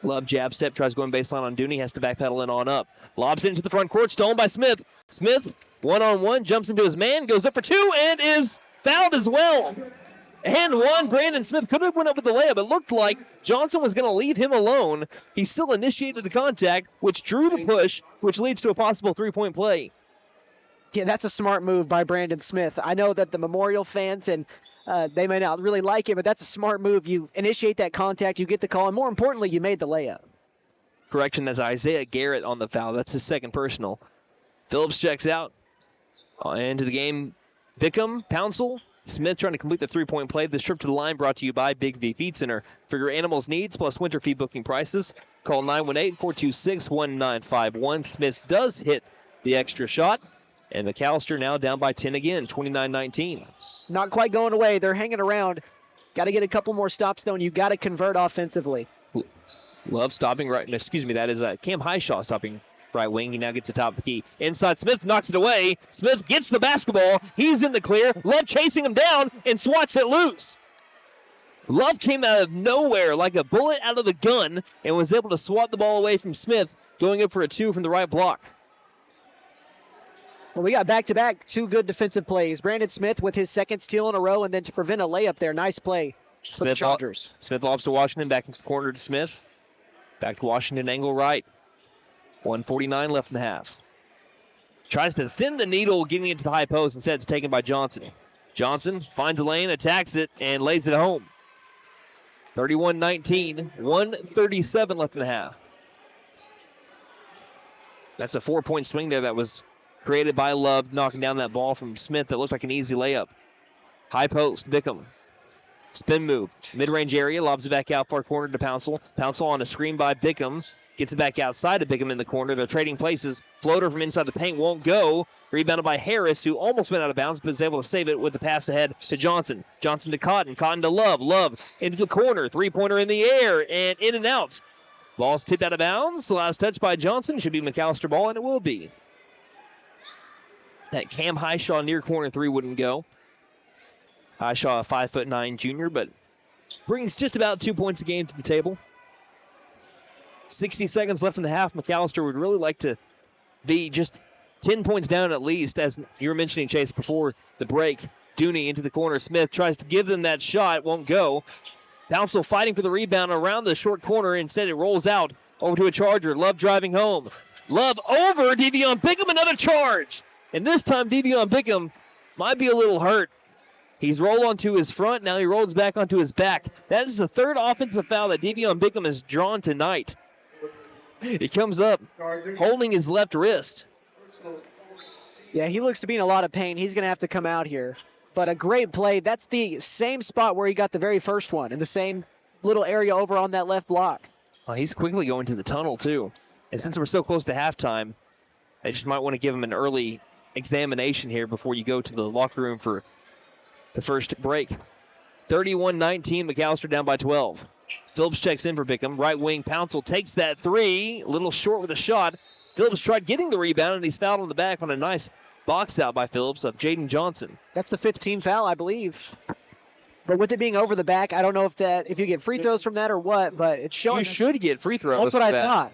Love jab step, tries going baseline on Dooney, has to backpedal in on up. Lobs it into the front court, stolen by Smith. Smith, one-on-one, jumps into his man, goes up for 2, and is fouled as well. And 1, Brandon Smith could have went up with the layup. It looked like Johnson was going to leave him alone. He still initiated the contact, which drew the push, which leads to a possible 3-point play. Yeah, that's a smart move by Brandon Smith. I know that the Memorial fans, and they may not really like it, but that's a smart move. You initiate that contact, you get the call, and more importantly, you made the layup. Correction, that's Isaiah Garrett on the foul. That's his 2nd personal. Phillips checks out. Into the game, Bickham, Pouncil, Smith trying to complete the 3-point play. This trip to the line brought to you by Big V Feed Center. For your animals' needs plus winter feed booking prices, call 918-426-1951. Smith does hit the extra shot. And McAlester now down by 10 again, 29-19. Not quite going away. They're hanging around. Got to get a couple more stops, though, and you got to convert offensively. Love stopping right. Excuse me, that is Cam Highshaw stopping right wing. He now gets the top of the key. Inside, Smith knocks it away. Smith gets the basketball. He's in the clear. Love chasing him down and swats it loose. Love came out of nowhere like a bullet out of the gun and was able to swat the ball away from Smith, going up for a 2 from the right block. Well, we got back-to-back 2 good defensive plays. Brandon Smith with his 2nd steal in a row, and then to prevent a layup there. Nice play for the Chargers. Smith lobs to Washington, back into the corner to Smith. Back to Washington, angle right. 1:49 left in the half. Tries to thin the needle, getting it to the high post. Instead, it's taken by Johnson. Johnson finds a lane, attacks it, and lays it home. 31-19, 1:37 left in the half. That's a 4-point swing there that was created by Love, knocking down that ball from Smith that looked like an easy layup. High post, Bickham. Spin move, mid-range area, lobs it back out far corner to Pouncil. Pouncil on a screen by Bickham. Gets it back outside of Bickham in the corner. They're trading places. Floater from inside the paint won't go. Rebounded by Harris, who almost went out of bounds, but is able to save it with the pass ahead to Johnson. Johnson to Cotton. Cotton to Love. Love into the corner. Three-pointer in the air and in and out. Ball's tipped out of bounds. Last touch by Johnson. Should be McAlester ball, and it will be. That Cam Highshaw near corner three wouldn't go. Highshaw, a 5'9" junior, but brings just about 2 points a game to the table. 60 seconds left in the half. McAlester would really like to be just 10 points down at least, as you were mentioning, Chase, before the break. Dooney into the corner. Smith tries to give them that shot. Won't go. Pouncil fighting for the rebound around the short corner. Instead, it rolls out over to a Charger. Love driving home. Love over Devion Bickham. Another charge. And this time, Devion Bickham might be a little hurt. He's rolled onto his front. Now he rolls back onto his back. That is the third offensive foul that Devion Bickham has drawn tonight. He comes up holding his left wrist. Yeah, he looks to be in a lot of pain. He's going to have to come out here. But a great play. That's the same spot where he got the very first one, in the same little area over on that left block. Well, he's quickly going to the tunnel, too. And since we're so close to halftime, I just might want to give him an early examination here before you go to the locker room for the first break. 31-19, McAlester down by 12. Phillips checks in for Bickham. Right wing, Pouncil takes that three. A little short with a shot. Phillips tried getting the rebound, and he's fouled on the back on a nice box out by Phillips of Jaden Johnson. That's the 5th team foul, I believe. But with it being over the back, I don't know if you get free throws from that or what, but it's showing. You should get free throws. That's what I thought.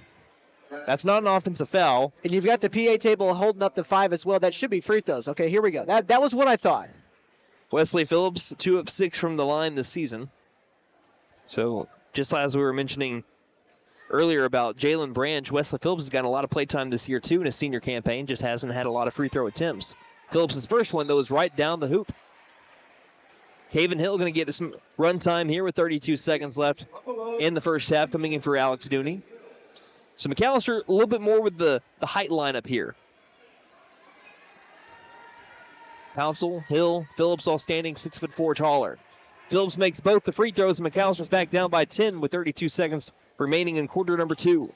That's not an offensive foul. And you've got the PA table holding up the 5 as well. That should be free throws. Okay, here we go. That was what I thought. Wesley Phillips, 2 of 6 from the line this season. So just as we were mentioning earlier about Jalen Branch, Wesley Phillips has gotten a lot of play time this year, too, in his senior campaign. Just hasn't had a lot of free throw attempts. Phillips' first one, though, is right down the hoop. Haven Hill going to get some run time here with 32 seconds left in the first half, coming in for Alex Dooney. So McAlester a little bit more with the height lineup here. Pouncil, Hill, Phillips all standing 6'4" taller. Phillips makes both the free throws, and McAllister's back down by 10 with 32 seconds remaining in quarter number 2.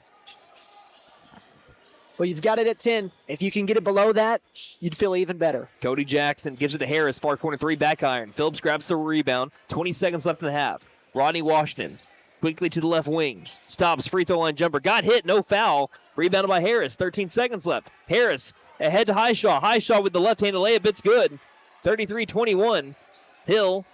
Well, you've got it at 10. If you can get it below that, you'd feel even better. Cody Jackson gives it to Harris, far corner 3, back iron. Phillips grabs the rebound. 20 seconds left in the half. Rodney Washington quickly to the left wing. Stops, free throw line jumper. Got hit, no foul. Rebounded by Harris. 13 seconds left. Harris ahead to Highshaw. Highshaw with the left-handed layup. It's good. 33-21. Hill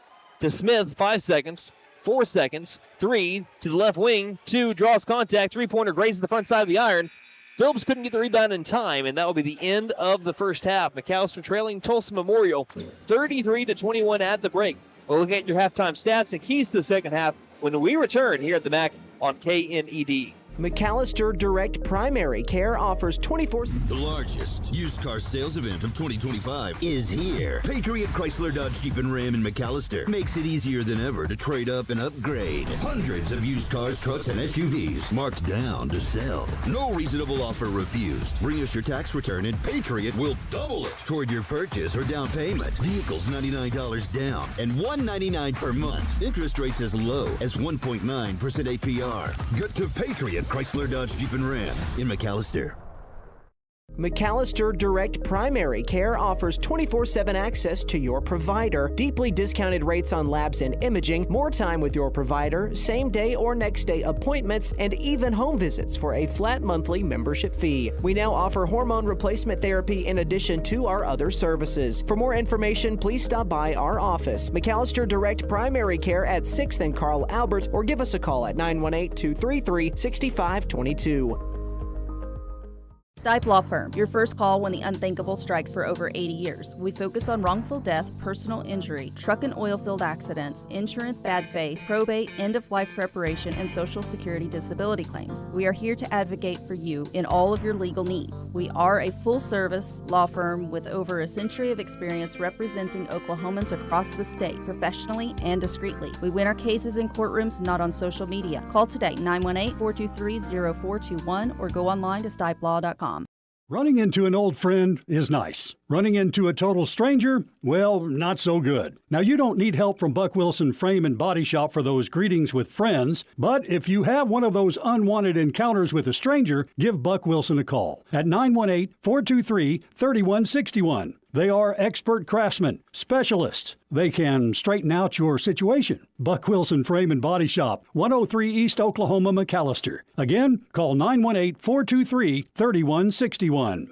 to Smith. 5 seconds. 4 seconds. 3 to the left wing. 2 draws contact. Three-pointer grazes the front side of the iron. Phillips couldn't get the rebound in time, and that will be the end of the first half. McAlester trailing Tulsa Memorial 33-21 at the break. We'll look at your halftime stats and keys to the second half when we return here at the MAC on KNED. McAlester Direct Primary Care offers 24... The largest used car sales event of 2025 is here. Patriot Chrysler Dodge Jeep and Ram in McAlester makes it easier than ever to trade up and upgrade. Hundreds of used cars, trucks, and SUVs marked down to sell. No reasonable offer refused. Bring us your tax return and Patriot will double it toward your purchase or down payment. Vehicles $99 down and $199 per month. Interest rates as low as 1.9% APR. Get to Patriot Chrysler Dodge Jeep and Ram in McAlester. McAlester Direct Primary Care offers 24/7 access to your provider, deeply discounted rates on labs and imaging, more time with your provider, same day or next day appointments, and even home visits for a flat monthly membership fee. We now offer hormone replacement therapy in addition to our other services. For more information, please stop by our office, McAlester Direct Primary Care at 6th and Carl Albert, or give us a call at 918-233-6522. Stipe Law Firm, your first call when the unthinkable strikes for over 80 years. We focus on wrongful death, personal injury, truck and oil field accidents, insurance bad faith, probate, end-of-life preparation, and Social Security disability claims. We are here to advocate for you in all of your legal needs. We are a full-service law firm with over a century of experience representing Oklahomans across the state, professionally and discreetly. We win our cases in courtrooms, not on social media. Call today, 918-423-0421, or go online to stipelaw.com. Running into an old friend is nice. Running into a total stranger, well, not so good. Now, you don't need help from Buck Wilson Frame and Body Shop for those greetings with friends, but if you have one of those unwanted encounters with a stranger, give Buck Wilson a call at 918-423-3161. They are expert craftsmen, specialists. They can straighten out your situation. Buck Wilson Frame and Body Shop, 103 East Oklahoma, McAlester. Again, call 918-423-3161.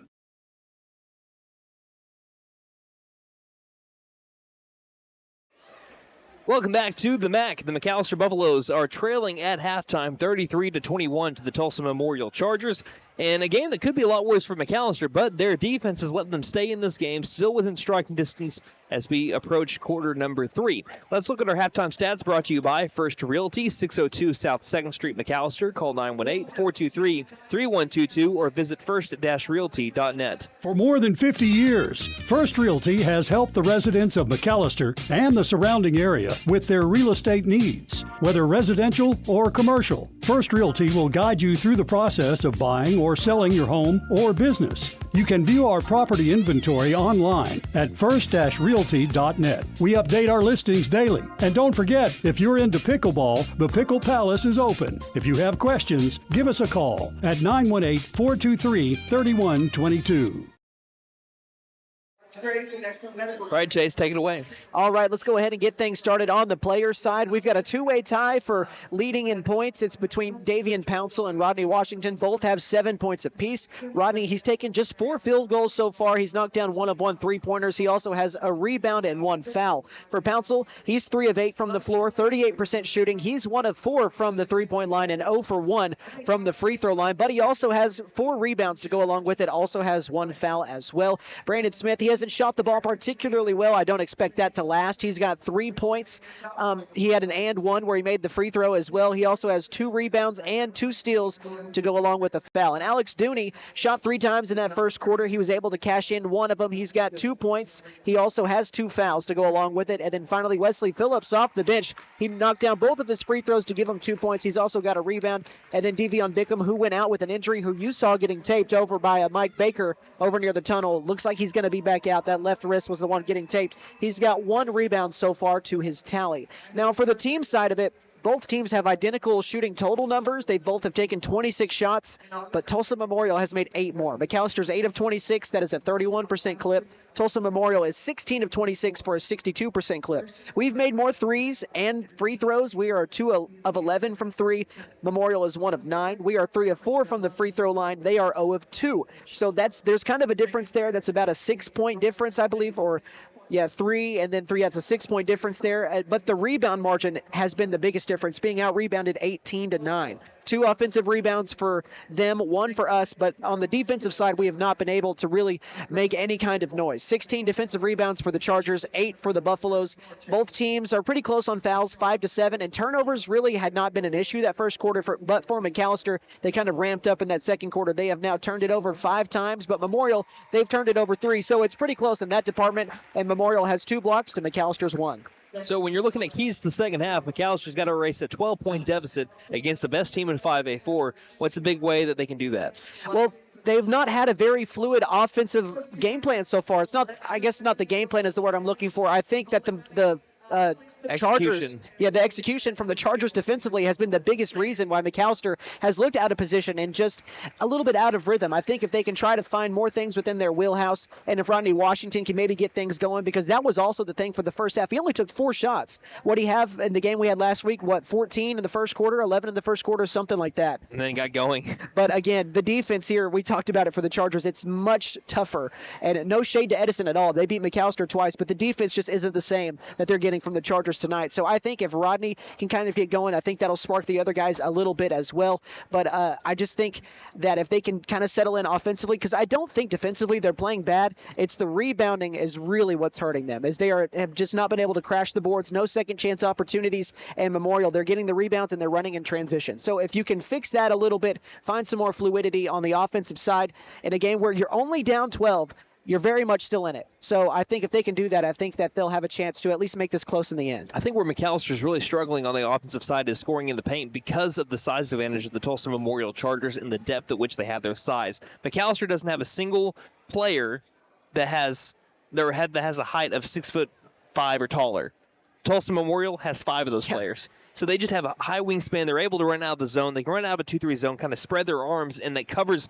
Welcome back to the MAC. The McAlester Buffaloes are trailing at halftime 33-21 to the Tulsa Memorial Chargers. And a game that could be a lot worse for McAlester, but their defense has let them stay in this game, still within striking distance as we approach quarter number 3. Let's look at our halftime stats brought to you by First Realty, 602 South 2nd Street, McAlester. Call 918-423-3122 or visit first-realty.net. For more than 50 years, First Realty has helped the residents of McAlester and the surrounding area with their real estate needs. Whether residential or commercial, First Realty will guide you through the process of buying or selling your home or business. You can view our property inventory online at first-realty.net. We update our listings daily. And don't forget, if you're into pickleball, the Pickle Palace is open. If you have questions, give us a call at 918-423-3122. All right, Chase, take it away. All right, let's go ahead and get things started on the players' side. We've got a two-way tie for leading in points. It's between Davian Pouncil and Rodney Washington. Both have 7 points apiece. Rodney, he's taken just 4 field goals so far. He's knocked down 1 of 1 three-pointers. He also has a rebound and 1 foul. For Pouncil, he's 3 of 8 from the floor, 38% shooting. He's 1 of 4 from the three-point line and 0 for 1 from the free throw line. But he also has 4 rebounds to go along with it, also has 1 foul as well. Brandon Smith, he hasn't shot the ball particularly well. I don't expect that to last. He's got 3 points. He had an and 1 where he made the free throw as well. He also has 2 rebounds and 2 steals to go along with the foul. And Alex Dooney shot 3 times in that first quarter. He was able to cash in 1 of them. He's got 2 points. He also has 2 fouls to go along with it. And then finally, Wesley Phillips off the bench. He knocked down both of his free throws to give him 2 points. He's also got a rebound. And then Devion Bickham, who went out with an injury, who you saw getting taped over by Mike Baker over near the tunnel. Looks like he's going to be back out. That left wrist was the one getting taped. He's got 1 rebound so far to his tally. Now, for the team side of it, both teams have identical shooting total numbers. They both have taken 26 shots, but Tulsa Memorial has made 8 more. McAllister's 8 of 26. That is a 31% clip. Tulsa Memorial is 16 of 26 for a 62% clip. We've made more threes and free throws. We are 2 of 11 from 3. Memorial is 1 of 9. We are 3 of 4 from the free throw line. They are 0 of 2. So there's kind of a difference there. That's about a 6-point difference, I believe, or 3 and then 3. That's a 6-point difference there. But the rebound margin has been the biggest difference, being out-rebounded 18-9. 2 offensive rebounds for them, 1 for us, but on the defensive side, we have not been able to really make any kind of noise. 16 defensive rebounds for the Chargers, 8 for the Buffaloes. Both teams are pretty close on fouls, 5-7, and turnovers really had not been an issue that first quarter, but for McAlester, they kind of ramped up in that second quarter. They have now turned it over 5 times, but Memorial, they've turned it over 3, so it's pretty close in that department, and Memorial has 2 blocks to McAllister's 1. So when you're looking at keys to the second half, McAllister's got to erase a 12-point deficit against the best team in 5A4. What's a big way that they can do that? Well, they've not had a very fluid offensive game plan so far. It's not, I guess not the game plan is the word I'm looking for. I think that the Chargers, the execution from the Chargers defensively has been the biggest reason why McAlester has looked out of position and just a little bit out of rhythm. I think if they can try to find more things within their wheelhouse, and if Rodney Washington can maybe get things going, because that was also the thing for the first half. He only took 4 shots. What did he have in the game we had last week? 14 in the first quarter, 11 in the first quarter, something like that. And then got going. But again, the defense here, we talked about it for the Chargers. It's much tougher, and no shade to Edison at all. They beat McAlester twice, but the defense just isn't the same that they're getting coming from the Chargers tonight. So I think if Rodney can kind of get going, I think that'll spark the other guys a little bit as well. But I just think that if they can kind of settle in offensively, because I don't think defensively they're playing bad. It's the rebounding is really what's hurting them, as they have just not been able to crash the boards, no second chance opportunities. And Memorial, they're getting the rebounds and they're running in transition. So if you can fix that a little bit, find some more fluidity on the offensive side in a game where you're only down 12, you're very much still in it. So I think if they can do that, I think that they'll have a chance to at least make this close in the end. I think where McAllister's really struggling on the offensive side is scoring in the paint because of the size advantage of the Tulsa Memorial Chargers and the depth at which they have their size. McAllister doesn't have a single player that has a height of 6'5" or taller. Tulsa Memorial has 5 of those players. So they just have a high wingspan. They're able to run out of the zone. They can run out of a 2-3 zone, kind of spread their arms, and that covers.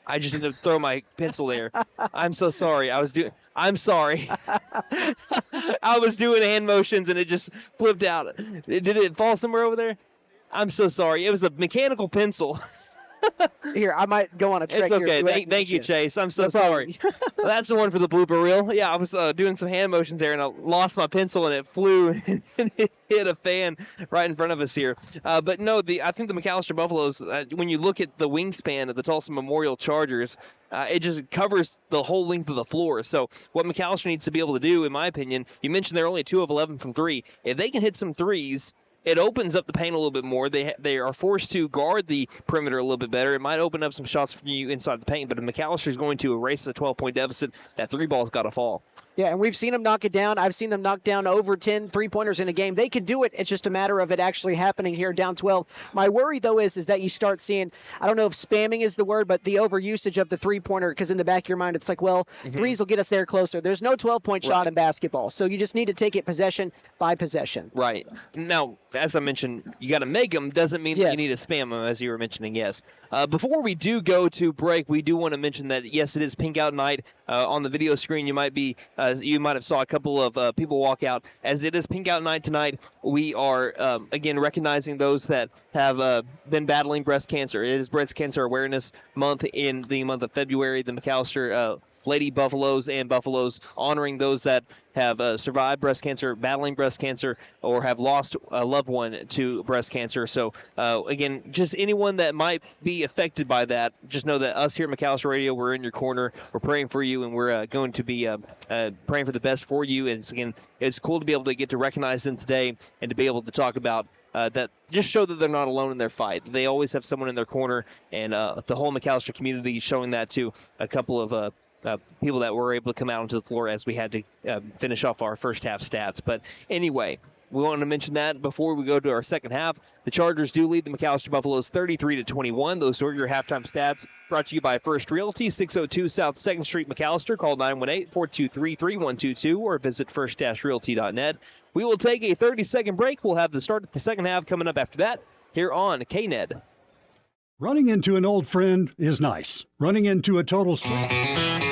I just need to throw my pencil there. I'm so sorry. I'm sorry. I was doing hand motions, and it just flipped out. Did it fall somewhere over there? I'm so sorry. It was a mechanical pencil. Here, I might go on a trek. It's okay. Thank you, Chase. I'm so sorry. That's the one for the blooper reel. Yeah, I was doing some hand motions there, and I lost my pencil, and it flew and it hit a fan right in front of us here. But no, I think the McAlester Buffaloes, when you look at the wingspan of the Tulsa Memorial Chargers, it just covers the whole length of the floor. So what McAlester needs to be able to do, in my opinion, you mentioned they're only 2 of 11 from 3. If they can hit some threes, it opens up the paint a little bit more. They are forced to guard the perimeter a little bit better. It might open up some shots for you inside the paint, but if McAllister is going to erase a 12-point deficit, that 3-ball's got to fall. Yeah, and we've seen them knock it down. I've seen them knock down over 10 3-pointers in a game. They can do it. It's just a matter of it actually happening here down 12. My worry, though, is that you start seeing, I don't know if spamming is the word, but the overusage of the 3-pointer, because in the back of your mind, it's like, well, threes will get us there closer. There's no 12-point shot in basketball, so you just need to take it possession by possession. Right. Now, as I mentioned, you got to make them. Doesn't mean that you need to spam them, as you were mentioning, yes. Before we do go to break, we do want to mention that, yes, it is Pink Out Night. On the video screen, you might have saw a couple of people walk out. As it is Pink Out Night tonight, we are, again, recognizing those that have been battling breast cancer. It is Breast Cancer Awareness Month in the month of February. The McAlester Lady Buffaloes and Buffaloes honoring those that have survived breast cancer, battling breast cancer, or have lost a loved one to breast cancer. So, again, just anyone that might be affected by that, just know that us here at McAlester Radio, we're in your corner. We're praying for you, and we're going to be praying for the best for you. And, it's cool to be able to get to recognize them today and to be able to talk about that, just show that they're not alone in their fight. They always have someone in their corner, and the whole McAlester community showing that to a couple of people that were able to come out onto the floor as we had to finish off our first half stats. But anyway, we want to mention that before we go to our second half. The Chargers do lead the McAlester Buffaloes 33-21. Those are your halftime stats, brought to you by First Realty, 602 South 2nd Street, McAlester. Call 918-423-3122 or visit first-realty.net. We will take a 30-second break. We'll have the start of the second half coming up after that here on KNED. Running into an old friend is nice. Running into a total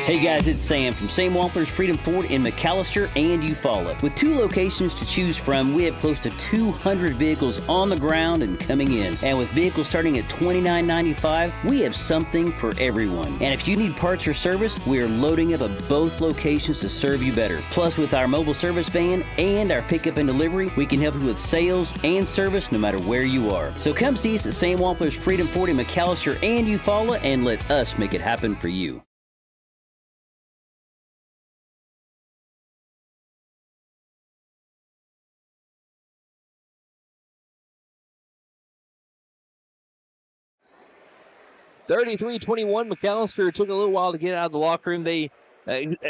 Hey guys, it's Sam from Sam Wampler's Freedom Ford in McAlester and Eufaula. With 2 locations to choose from, we have close to 200 vehicles on the ground and coming in. And with vehicles starting at $29.95, we have something for everyone. And if you need parts or service, we are loading up at both locations to serve you better. Plus, with our mobile service van and our pickup and delivery, we can help you with sales and service no matter where you are. So come see us at Sam Wampler's Freedom Ford in McAlester and Eufaula and let us make it happen for you. (33-21). McAlester took a little while to get out of the locker room. They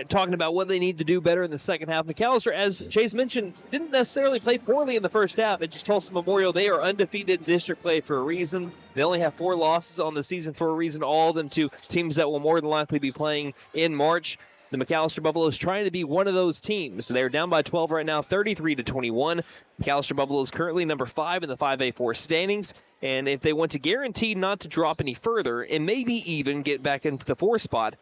talking about what they need to do better in the second half. McAlester, as Chase mentioned, didn't necessarily play poorly in the first half. It just Tulsa Memorial, they are undefeated in district play for a reason. They only have 4 losses on the season for a reason, all of them to teams that will more than likely be playing in March. The McAlester Buffaloes trying to be one of those teams. They're down by 12 right now, 33-21. McAlester Buffaloes currently number 5 in the 5A4 standings. And if they want to guarantee not to drop any further and maybe even get back into the 4 spot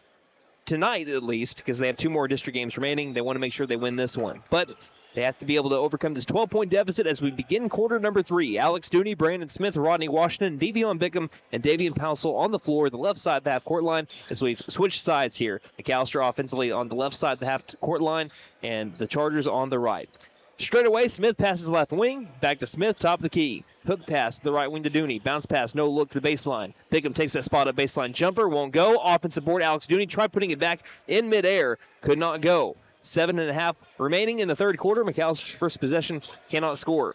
tonight at least, because they have 2 more district games remaining, they want to make sure they win this one. But they have to be able to overcome this 12-point deficit as we begin quarter number 3. Alex Dooney, Brandon Smith, Rodney Washington, Devion Bickham, and Davian Pousel on the floor, the left side of the half-court line, as we've switched sides here. McAlester offensively on the left side of the half-court line, and the Chargers on the right. Straight away, Smith passes left wing. Back to Smith, top of the key. Hook pass to the right wing to Dooney. Bounce pass, no look to the baseline. Bickham takes that spot up baseline jumper. Won't go. Offensive board, Alex Dooney tried putting it back in midair. Could not go. 7.5 remaining in the third quarter. McAllister's first possession cannot score.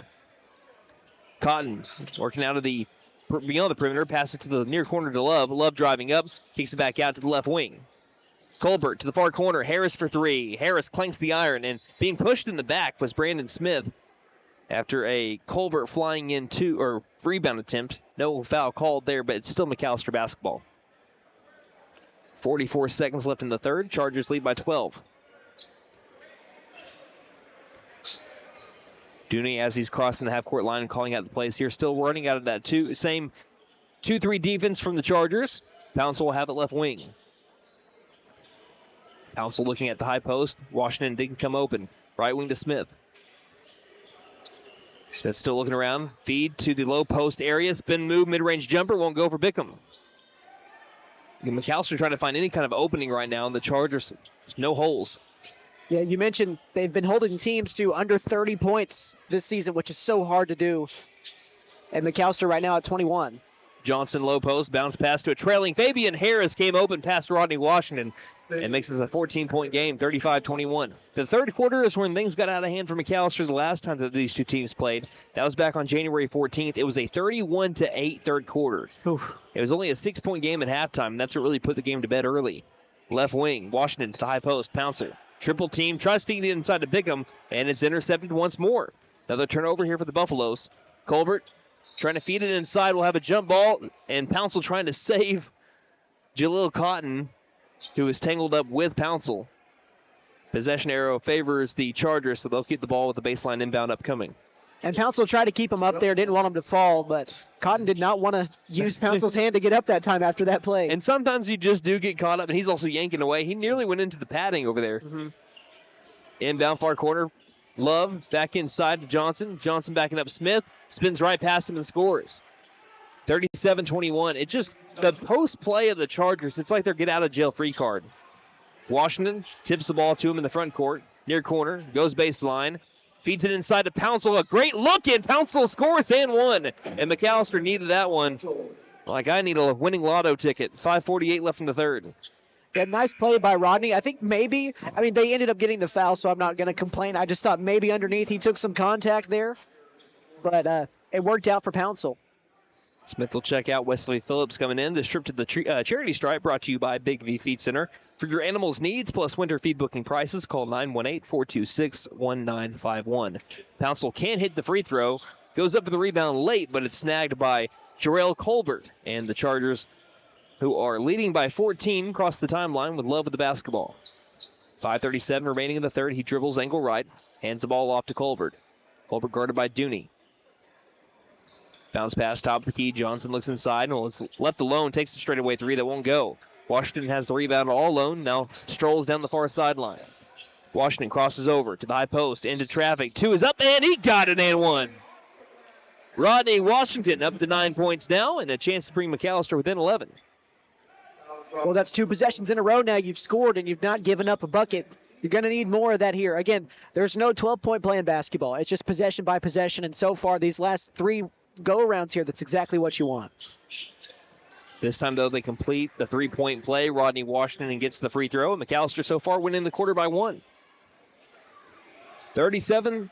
Cotton working out of the beyond the perimeter. Passes to the near corner to Love. Love driving up. Kicks it back out to the left wing. Colbert to the far corner. Harris for three. Harris clanks the iron, and being pushed in the back was Brandon Smith after a Colbert flying into or rebound attempt. No foul called there, but it's still McAlester basketball. 44 seconds left in the third. Chargers lead by 12. Dooney, as he's crossing the half-court line and calling out the plays here, still running out of that same 2-3 defense from the Chargers. Pouncil will have it left wing. Pouncil looking at the high post. Washington didn't come open. Right wing to Smith. Smith still looking around. Feed to the low post area. Spin move, mid-range jumper. Won't go for Bickham. McAlester trying to find any kind of opening right now, and the Chargers, no holes. Yeah, you mentioned they've been holding teams to under 30 points this season, which is so hard to do. And McAlester right now at 21. Johnson low post, bounce pass to a trailing Fabian Harris, came open past Rodney Washington and makes this a 14-point game, 35-21. The third quarter is when things got out of hand for McAlester the last time that these two teams played. That was back on January 14th. It was a 31-8 third quarter. Oof. It was only a 6-point game at halftime, and that's what really put the game to bed early. Left wing, Washington to the high post, Pouncer. Triple team, tries feeding it inside to Bickham, and it's intercepted once more. Another turnover here for the Buffaloes. Colbert trying to feed it inside, will have a jump ball, and Pouncil trying to save Jaleel Cotton, who is tangled up with Pouncil. Possession arrow favors the Chargers, so they'll keep the ball with the baseline inbound upcoming. And Pouncil tried to keep him up there, didn't want him to fall, but Cotton did not want to use Pouncil's hand to get up that time after that play. And sometimes you just do get caught up, and he's also yanking away. He nearly went into the padding over there. Mm-hmm. Inbound far corner. Love back inside to Johnson. Johnson backing up Smith. Spins right past him and scores. 37-21. It just, the post play of the Chargers, it's like their get out of jail free card. Washington tips the ball to him in the front court. Near corner. Goes baseline. Feeds it inside to Pouncil. A great look in. Pouncil scores and one. And McAlester needed that one like I need a winning lotto ticket. 5:48 left in the third. Yeah, nice play by Rodney. I think maybe, they ended up getting the foul, so I'm not going to complain. I just thought maybe underneath he took some contact there. But it worked out for Pouncil. Smith will check out. Wesley Phillips coming in. This trip to the charity stripe brought to you by Big V Feed Center. For your animals' needs plus winter feed booking prices, call 918-426-1951. Pouncil can't hit the free throw. Goes up for the rebound late, but it's snagged by Jarrell Colbert. And the Chargers, who are leading by 14, cross the timeline with Love with the basketball. 5:37 remaining in the third. He dribbles ankle right. Hands the ball off to Colbert. Colbert guarded by Dooney. Bounce pass, top of the key. Johnson looks inside and is left alone. Takes a straightaway three that won't go. Washington has the rebound all alone. Now strolls down the far sideline. Washington crosses over to the high post. Into traffic. Two is up, and he got it and one. Rodney Washington up to 9 points now, and a chance to bring McAlester within 11. Well, that's 2 possessions in a row now. You've scored, and you've not given up a bucket. You're going to need more of that here. Again, there's no 12-point play in basketball. It's just possession by possession, and so far these last 3 go-arounds here, that's exactly what you want. This time, though, they complete the 3-point play. Rodney Washington gets the free throw, and McAlester so far winning the quarter by 1. 37-26,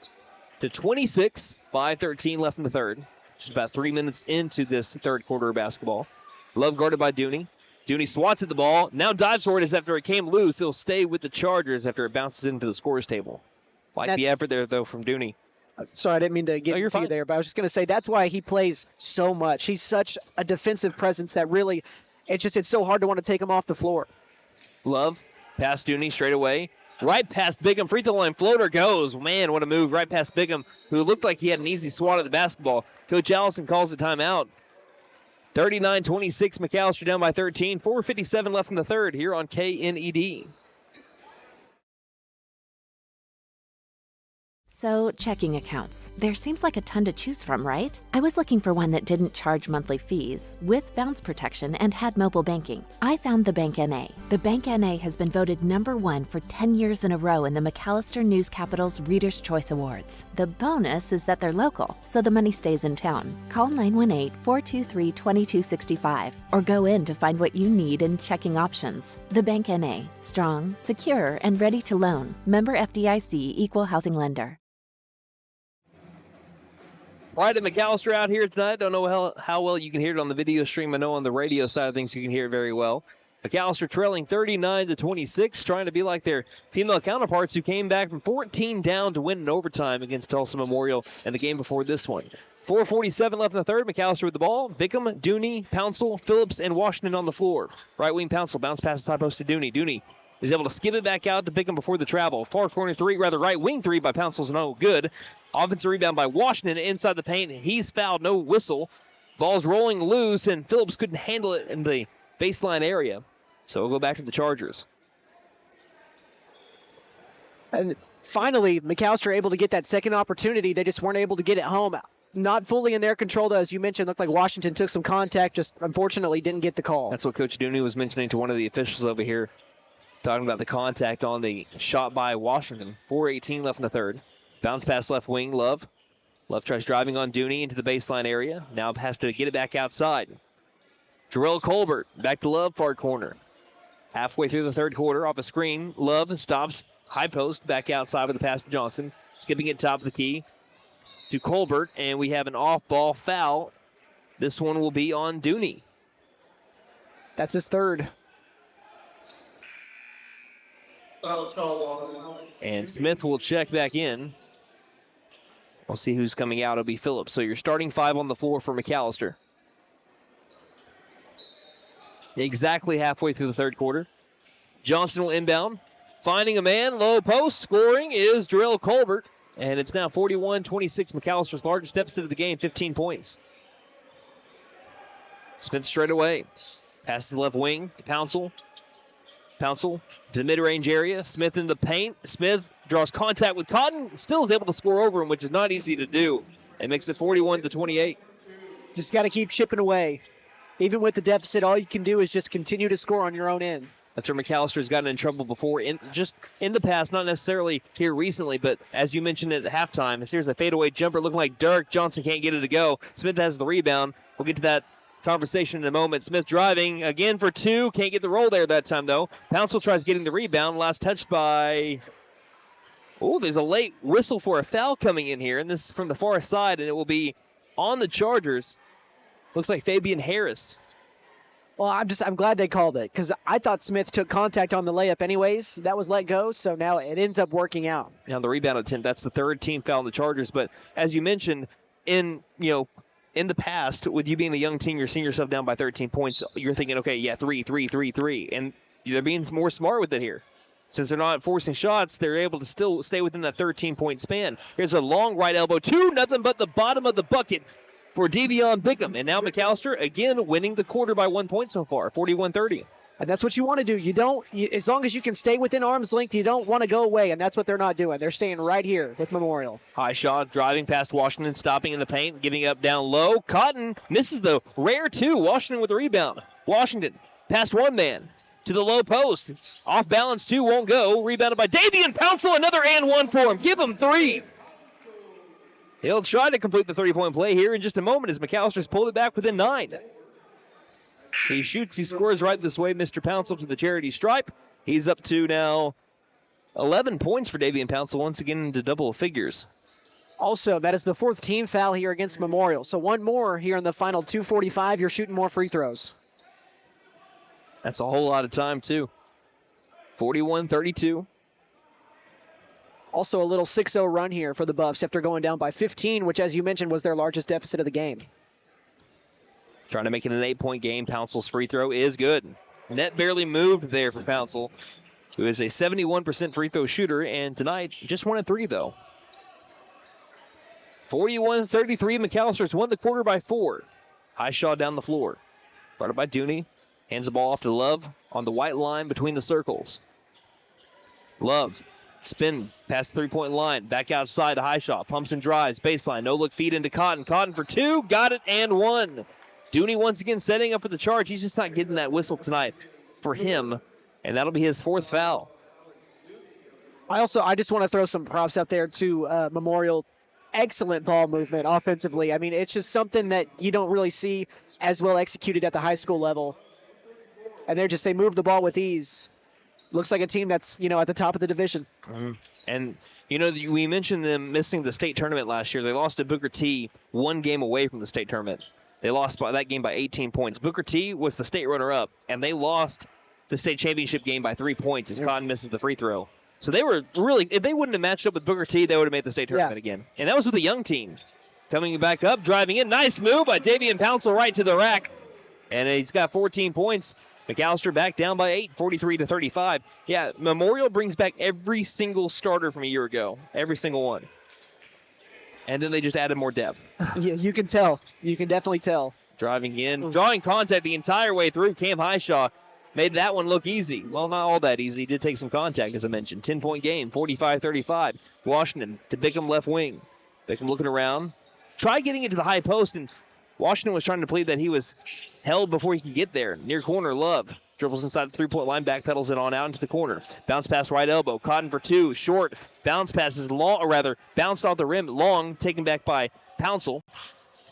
5:13 left in the third. Just about 3 minutes into this third quarter of basketball. Love guarded by Dooney. Dooney swats at the ball. Now dives for it as after it came loose. He'll stay with the Chargers after it bounces into the scorers table. Like the effort there, though, from Dooney. Sorry, I didn't mean to get to you there, but I was just going to say that's why he plays so much. He's such a defensive presence that really, it's so hard to want to take him off the floor. Love, past Dooney straight away. Right past Bickham, free throw line floater goes. Man, what a move. Right past Bickham, who looked like he had an easy swat at the basketball. Coach Allison calls the timeout. 39-26, McAlester down by 13. 4:57 left in the third here on KNED. So, checking accounts. There seems like a ton to choose from, right? I was looking for one that didn't charge monthly fees, with bounce protection, and had mobile banking. I found the Bank NA. The Bank NA has been voted #1 for 10 years in a row in the McAlester News Capital's Reader's Choice Awards. The bonus is that they're local, so the money stays in town. Call 918-423-2265 or go in to find what you need in checking options. The Bank NA. Strong, secure, and ready to loan. Member FDIC, Equal Housing Lender. Right at McAlester out here tonight. Don't know how well you can hear it on the video stream. I know on the radio side of things you can hear it very well. McAlester trailing 39-26, trying to be like their female counterparts who came back from 14 down to win in overtime against Tulsa Memorial in the game before this one. 4:47 left in the third. McAlester with the ball. Bickham, Dooney, Pouncil, Phillips, and Washington on the floor. Right wing Pouncil bounce past the side post to Dooney. Dooney is able to skip it back out to Bickham before the travel. Far corner three, rather right wing three by Pouncil's no good. Offensive rebound by Washington inside the paint. He's fouled, no whistle. Ball's rolling loose, and Phillips couldn't handle it in the baseline area. So we'll go back to the Chargers. And finally, McAlester able to get that second opportunity. They just weren't able to get it home. Not fully in their control, though, as you mentioned. Looked like Washington took some contact, just unfortunately didn't get the call. That's what Coach Dooney was mentioning to one of the officials over here, talking about the contact on the shot by Washington. 4:18 left in the third. Bounce pass left wing, Love. Love tries driving on Dooney into the baseline area. Now has to get it back outside. Jarrell Colbert back to Love, far corner. Halfway through the third quarter, off a screen, Love stops, high post, back outside with the pass to Johnson. Skipping it top of the key to Colbert, and we have an off-ball foul. This one will be on Dooney. That's his third. And Smith will check back in. We'll see who's coming out. It'll be Phillips. So you're starting five on the floor for McAlester. Exactly halfway through the third quarter. Johnson will inbound. Finding a man, low post. Scoring is Jarrell Colbert. And it's now 41-26. McAllister's largest deficit of the game, 15 points. Smith straight away. Passes the left wing to Pouncil. Pouncil to the mid-range area. Smith in the paint. Smith draws contact with Cotton. Still is able to score over him, which is not easy to do. It makes it 41-28. Just got to keep chipping away. Even with the deficit, all you can do is just continue to score on your own end. That's where McAllister's gotten in trouble before, just in the past, not necessarily here recently, but as you mentioned at halftime, here's a fadeaway jumper looking like Dirk. Johnson can't get it to go. Smith has the rebound. We'll get to that conversation in a moment. Smith driving again for two. Can't get the roll there that time, though. Pouncil tries getting the rebound. Last touched by... Oh, there's a late whistle for a foul coming in here, and this is from the far side, and it will be on the Chargers. Looks like Fabian Harris. Well, I'm glad they called it, because I thought Smith took contact on the layup anyways. That was let go, so now it ends up working out. Now the rebound attempt, that's the third team foul on the Chargers, but as you mentioned, in the past, with you being a young team, you're seeing yourself down by 13 points, you're thinking, okay, yeah, 3, and they're being more smart with it here. Since they're not forcing shots, they're able to still stay within that 13-point span. Here's a long right elbow, nothing but the bottom of the bucket for Devion Bickham. And now McAlester, again, winning the quarter by 1 point so far, 41-30. And that's what you want to do. As long as you can stay within arm's length, you don't want to go away, and that's what they're not doing. They're staying right here with Memorial. High shot, driving past Washington, stopping in the paint, giving up down low. Cotton misses the rare two. Washington with the rebound. Washington past one man to the low post. Off balance, two won't go. Rebounded by Davian Pouncil, another and one for him. Give him three. He'll try to complete the 30-point play here in just a moment as McAllister's pulled it back within 9. He shoots, he scores right this way. Mr. Pouncil to the charity stripe. He's up to now 11 points for Davian Pouncil, once again into double figures. Also, that is the fourth team foul here against Memorial. So one more here in the final 2:45. You're shooting more free throws. That's a whole lot of time, too. 41-32. Also a little 6-0 run here for the Buffs after going down by 15, which, as you mentioned, was their largest deficit of the game. Trying to make it an 8-point game. Pouncil's free throw is good. Net barely moved there for Pouncil, who is a 71% free throw shooter, and tonight just 1 of 3, though. 41-33, McAllister's won the quarter by 4. High shot down the floor. Brought up by Dooney. Hands the ball off to Love on the white line between the circles. Love Spin past the three-point line. Back outside to Highshaw. Pumps and drives. Baseline. No-look feed into Cotton. Cotton for two. Got it and one. Dooney once again setting up for the charge. He's just not getting that whistle tonight for him, and that'll be his fourth foul. I just want to throw some props out there to Memorial. Excellent ball movement offensively. I mean, it's just something that you don't really see as well executed at the high school level. And they move the ball with ease. Looks like a team that's, at the top of the division. Mm-hmm. And, we mentioned them missing the state tournament last year. They lost to Booker T 1 game away from the state tournament. They lost that game by 18 points. Booker T was the state runner-up, and they lost the state championship game by 3 points as Cotton misses the free throw. So they were really, if they wouldn't have matched up with Booker T, they would have made the state tournament again. And that was with a young team. Coming back up, driving in. Nice move by Davian Pouncil right to the rack. And he's got 14 points. McAlester back down by 8, 43-35. Yeah, Memorial brings back every single starter from a year ago. Every single one. And then they just added more depth. Yeah, you can tell. You can definitely tell. Driving in, drawing contact the entire way through. Cam Highshaw made that one look easy. Well, not all that easy. He did take some contact, as I mentioned. 10-point game, 45-35. Washington to Bickham left wing. Bickham looking around. Tried getting it to the high post, and Washington was trying to plead that he was held before he could get there. Near corner, Love dribbles inside the three-point line, backpedals it on out into the corner. Bounce pass right elbow. Cotton for two. Short. Bounce pass is long, or rather, bounced off the rim. Long, taken back by Pouncil.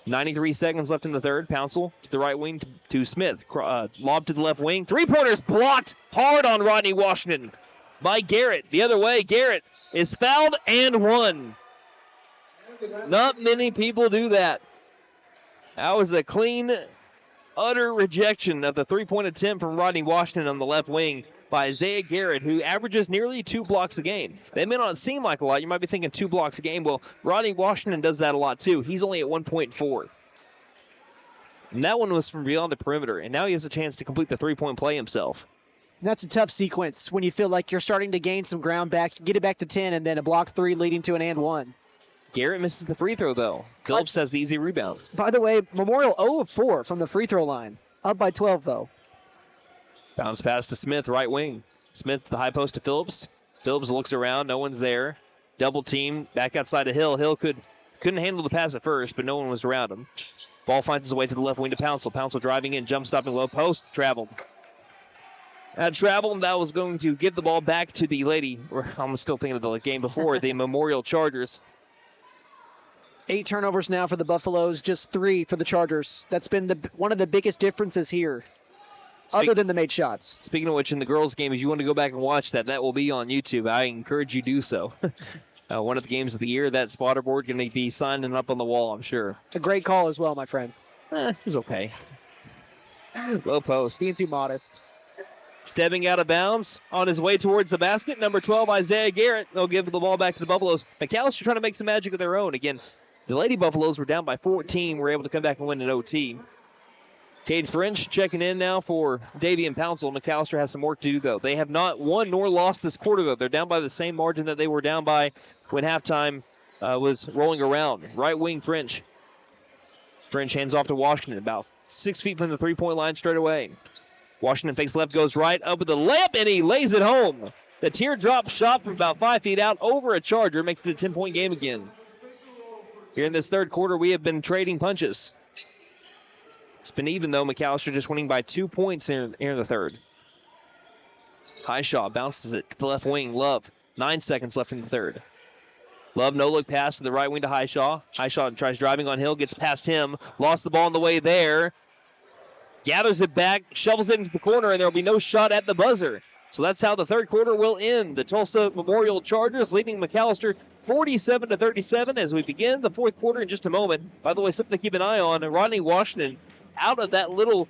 93 seconds left in the third. Pouncil to the right wing to Smith. Lob to the left wing. Three-pointers blocked hard on Rodney Washington by Garrett. The other way, Garrett is fouled and won. Not many people do that. That was a clean, utter rejection of the three-point attempt from Rodney Washington on the left wing by Isaiah Garrett, who averages nearly 2 blocks a game. That may not seem like a lot. You might be thinking 2 blocks a game. Well, Rodney Washington does that a lot too. He's only at 1.4. And that one was from beyond the perimeter, and now he has a chance to complete the three-point play himself. That's a tough sequence when you feel like you're starting to gain some ground back, get it back to 10, and then a block 3 leading to an and 1. Garrett misses the free throw, though. Phillips has the easy rebound. By the way, Memorial 0 of 4 from the free throw line. Up by 12, though. Bounce pass to Smith, right wing. Smith to the high post to Phillips. Phillips looks around. No one's there. Double team. Back outside to Hill. Hill couldn't handle the pass at first, but no one was around him. Ball finds its way to the left wing to Pouncil. Pouncil driving in, jump stopping low post. Traveled. That was going to give the ball back to the lady. I'm still thinking of the game before, the Memorial Chargers. 8 turnovers now for the Buffaloes, just 3 for the Chargers. That's been one of the biggest differences here, other than the made shots. Speaking of which, in the girls' game, if you want to go back and watch that will be on YouTube. I encourage you to do so. One of the games of the year, that spotter board going to be signing up on the wall, I'm sure. A great call as well, my friend. It was okay. Low post. Being too modest. Stepping out of bounds on his way towards the basket, number 12, Isaiah Garrett. They'll give the ball back to the Buffaloes. McAlester trying to make some magic of their own. Again, the Lady Buffaloes were down by 14. Were able to come back and win in OT. Cade French checking in now for Davian Pouncil. McAlester has some work to do, though. They have not won nor lost this quarter, though. They're down by the same margin that they were down by when halftime was rolling around. Right wing French. French hands off to Washington, about 6 feet from the three-point line straight away. Washington fakes left, goes right, up with the layup, and he lays it home. The teardrop shot from about 5 feet out over a Charger makes it a 10-point game again. Here in this third quarter, we have been trading punches. It's been even, though. McAlester just winning by 2 points here in the third. Highshaw bounces it to the left wing. Love, 9 seconds left in the third. Love, no-look pass to the right wing to Highshaw. Highshaw tries driving on Hill, gets past him. Lost the ball on the way there. Gathers it back, shovels it into the corner, and there will be no shot at the buzzer. So that's how the third quarter will end. The Tulsa Memorial Chargers leading McAlester 47-37 as we begin the fourth quarter in just a moment. By the way, something to keep an eye on, Rodney Washington out of that little,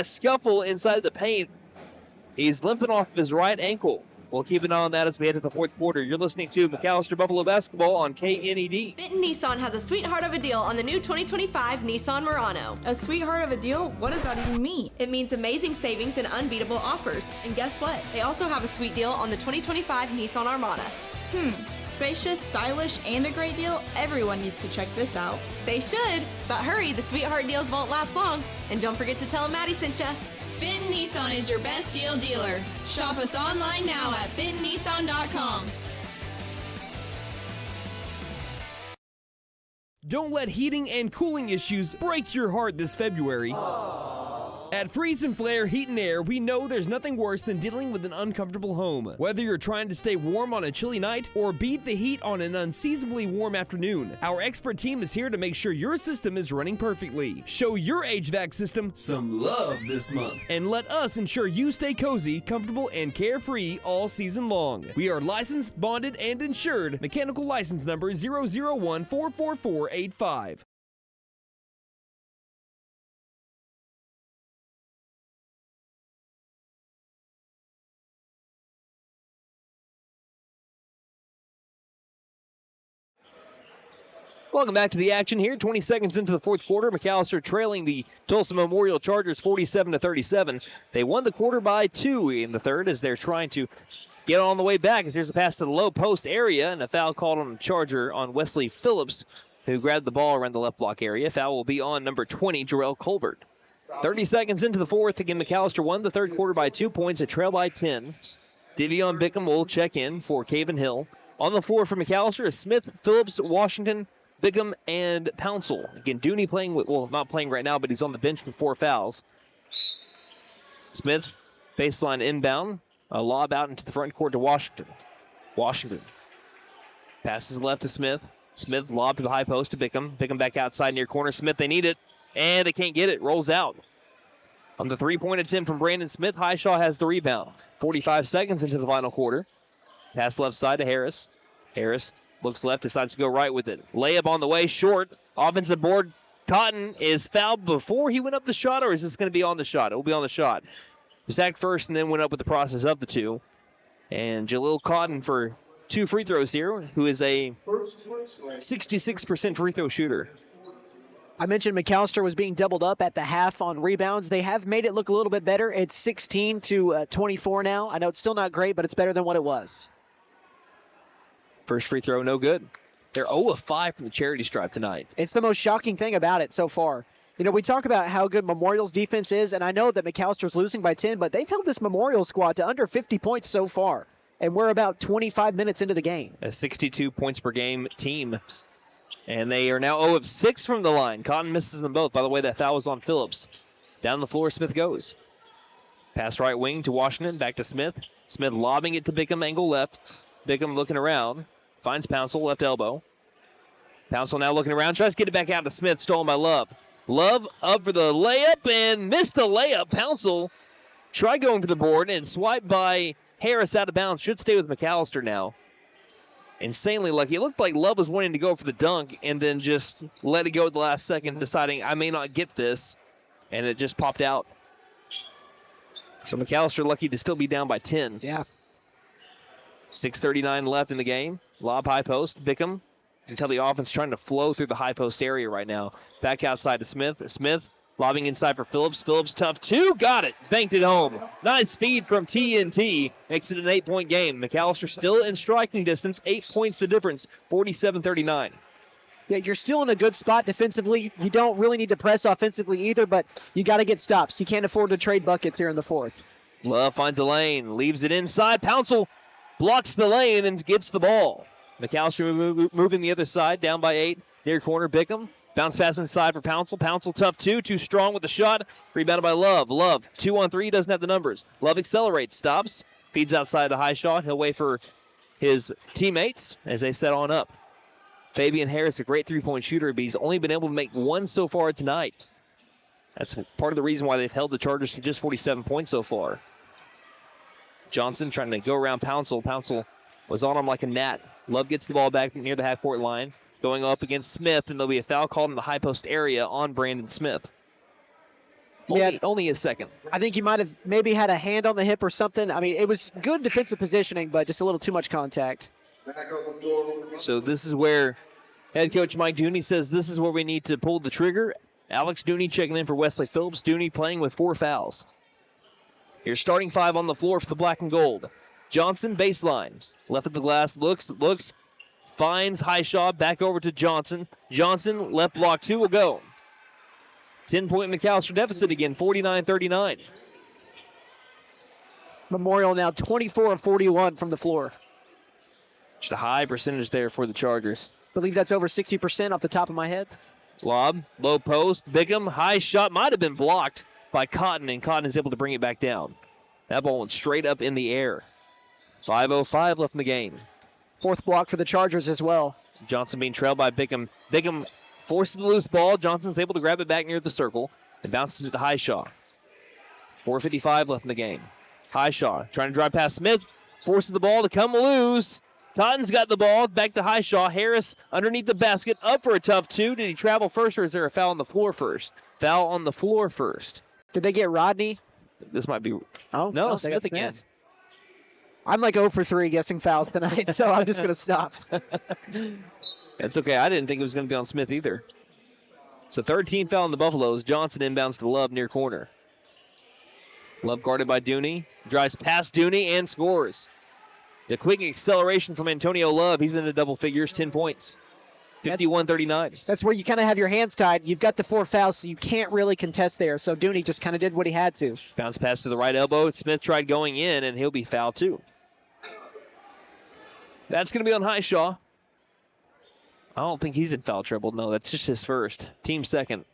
scuffle inside the paint. He's limping off of his right ankle. We'll keep an eye on that as we head to the fourth quarter. You're listening to McAlester Buffalo Basketball on KNED. Vinton Nissan has a sweetheart of a deal on the new 2025 Nissan Murano. A sweetheart of a deal? What does that even mean? It means amazing savings and unbeatable offers. And guess what? They also have a sweet deal on the 2025 Nissan Armada. Spacious, stylish, and a great deal? Everyone needs to check this out. They should, but hurry, the sweetheart deals won't last long. And don't forget to tell them Maddie sent ya. Finn Nissan is your best deal dealer. Shop us online now at finnnissan.com. Don't let heating and cooling issues break your heart this February. At Freeze and Flare Heat and Air, we know there's nothing worse than dealing with an uncomfortable home. Whether you're trying to stay warm on a chilly night or beat the heat on an unseasonably warm afternoon, our expert team is here to make sure your system is running perfectly. Show your HVAC system some love this month, and let us ensure you stay cozy, comfortable, and carefree all season long. We are licensed, bonded, and insured. Mechanical license number 001444485. Welcome back to the action here. 20 seconds into the fourth quarter. McAlester trailing the Tulsa Memorial Chargers 47-37. They won the quarter by 2 in the third as they're trying to get on the way back. As there's a pass to the low post area and a foul called on the Charger on Wesley Phillips, who grabbed the ball around the left block area. Foul will be on number 20, Jarrell Colbert. 30 seconds into the fourth. Again, McAlester won the third quarter by 2 points, a trail by 10. Divion Bickham will check in for Caven Hill. On the floor for McAlester is Smith, Phillips, Washington, Bickham, and Pouncil. Again, Dooney playing with, well, not playing right now, but he's on the bench with 4 fouls. Smith, baseline inbound. A lob out into the front court to Washington. Washington passes left to Smith. Smith lob to the high post to Bickham. Bickham back outside near corner. Smith, they need it, and they can't get it. Rolls out. On the three-point attempt from Brandon Smith, Highshaw has the rebound. 45 seconds into the final quarter. Pass left side to Harris. Harris looks left, decides to go right with it. Layup on the way, short. Offensive board. Cotton is fouled before he went up the shot, or is this going to be on the shot? It will be on the shot. He sacked first and then went up with the process of the two. And Jalil Cotton for 2 free throws here, who is a 66% free throw shooter. I mentioned McAlester was being doubled up at the half on rebounds. They have made it look a little bit better. It's 16-24 now. I know it's still not great, but it's better than what it was. First free throw, no good. They're 0 of 5 from the charity stripe tonight. It's the most shocking thing about it so far. You know, we talk about how good Memorial's defense is, and I know that McAlster's losing by 10, but they've held this Memorial squad to under 50 points so far, and we're about 25 minutes into the game. A 62 points per game team, and they are now 0 of 6 from the line. Cotton misses them both. By the way, that foul was on Phillips. Down the floor, Smith goes. Pass right wing to Washington, back to Smith. Smith lobbing it to Bickham, angle left. Bickham looking around, finds Pouncil, left elbow. Pouncil now looking around, tries to get it back out to Smith, stolen by Love. Love up for the layup and missed the layup. Pouncil tried going for the board and swiped by Harris out of bounds. Should stay with McAlester now. Insanely lucky. It looked like Love was wanting to go for the dunk and then just let it go at the last second, deciding I may not get this, and it just popped out. So McAlester lucky to still be down by 10. Yeah. 6:39 left in the game. Lob high post. Bickham until the offense trying to flow through the high post area right now. Back outside to Smith. Smith lobbing inside for Phillips. Phillips tough 2. Got it. Banked it home. Nice feed from TNT. Makes it an 8-point game. McAlester still in striking distance. 8 points the difference. 47-39. Yeah, you're still in a good spot defensively. You don't really need to press offensively either, but you got to get stops. You can't afford to trade buckets here in the fourth. Love finds a lane. Leaves it inside. Pouncil blocks the lane and gets the ball. McAlester moving the other side, down by 8. Near corner, Bickham. Bounce pass inside for Pouncil. Pouncil tough 2, too strong with the shot. Rebounded by Love. Love, 2-on-3, doesn't have the numbers. Love accelerates, stops, feeds outside to Highshaw. He'll wait for his teammates as they set on up. Fabian Harris, a great three-point shooter, but he's only been able to make 1 so far tonight. That's part of the reason why they've held the Chargers to just 47 points so far. Johnson trying to go around Pouncil. Pouncil was on him like a gnat. Love gets the ball back near the half-court line. Going up against Smith, and there'll be a foul called in the high post area on Brandon Smith. Only a second. I think he might have maybe had a hand on the hip or something. I mean, it was good defensive positioning, but just a little too much contact. So this is where head coach Mike Dooney says this is where we need to pull the trigger. Alex Dooney checking in for Wesley Phillips. Dooney playing with 4 fouls. Here's starting 5 on the floor for the black and gold. Johnson, baseline. Left of the glass, looks, finds Highshaw, back over to Johnson. Johnson, left block 2 will go. 10-point McAlester deficit again, 49-39. Memorial now 24 of 41 from the floor. Just a high percentage there for the Chargers. Believe that's over 60% off the top of my head. Lob, low post, Bickham, high shot, might have been blocked by Cotton, and Cotton is able to bring it back down. That ball went straight up in the air. 5:05 left in the game. Fourth block for the Chargers as well. Johnson being trailed by Bickham. Bickham forces the loose ball. Johnson's able to grab it back near the circle and bounces it to Highshaw. 4:55 left in the game. Highshaw trying to drive past Smith. Forces the ball to come loose. Cotton's got the ball. Back to Highshaw. Harris underneath the basket. Up for a tough two. Did he travel first, or is there a foul on the floor first? Foul on the floor first. Did they get Rodney? This might be. Oh, no, they got Smith again. I'm like 0 for 3 guessing fouls tonight, so I'm just going to stop. That's okay. I didn't think it was going to be on Smith either. So third team foul on the Buffaloes. Johnson inbounds to Love near corner. Love guarded by Dooney. Drives past Dooney and scores. The quick acceleration from Antonio Love. He's into double figures, 10 points. 51-39. That's where you kind of have your hands tied. You've got the 4 fouls, so you can't really contest there. So Dooney just kind of did what he had to. Bounce pass to the right elbow. Smith tried going in, and he'll be fouled too. That's going to be on Highshaw. I don't think he's in foul trouble. No, that's just his first. Team second.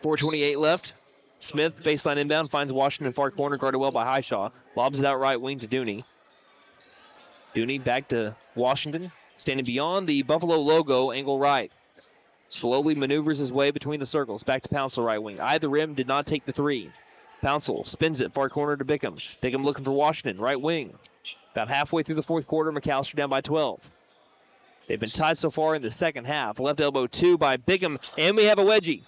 4:28 left. Smith, baseline inbound, finds Washington far corner, guarded well by Highshaw. Lobs it out right wing to Dooney. Dooney back to Washington, standing beyond the Buffalo logo, angle right. Slowly maneuvers his way between the circles. Back to Pouncil, right wing. Eye the rim, did not take the three. Pouncil spins it far corner to Bickham. Bickham looking for Washington, right wing. About halfway through the fourth quarter, McAlester down by 12. They've been tied so far in the second half. Left elbow 2 by Bickham, and we have a wedgie.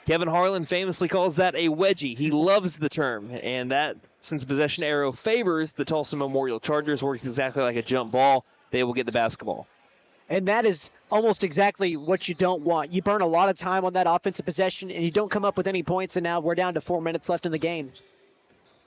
Kevin Harlan famously calls that a wedgie. He loves the term, and that, since possession arrow favors the Tulsa Memorial Chargers, works exactly like a jump ball. They will get the basketball. And that is almost exactly what you don't want. You burn a lot of time on that offensive possession, and you don't come up with any points, and now we're down to 4 minutes left in the game.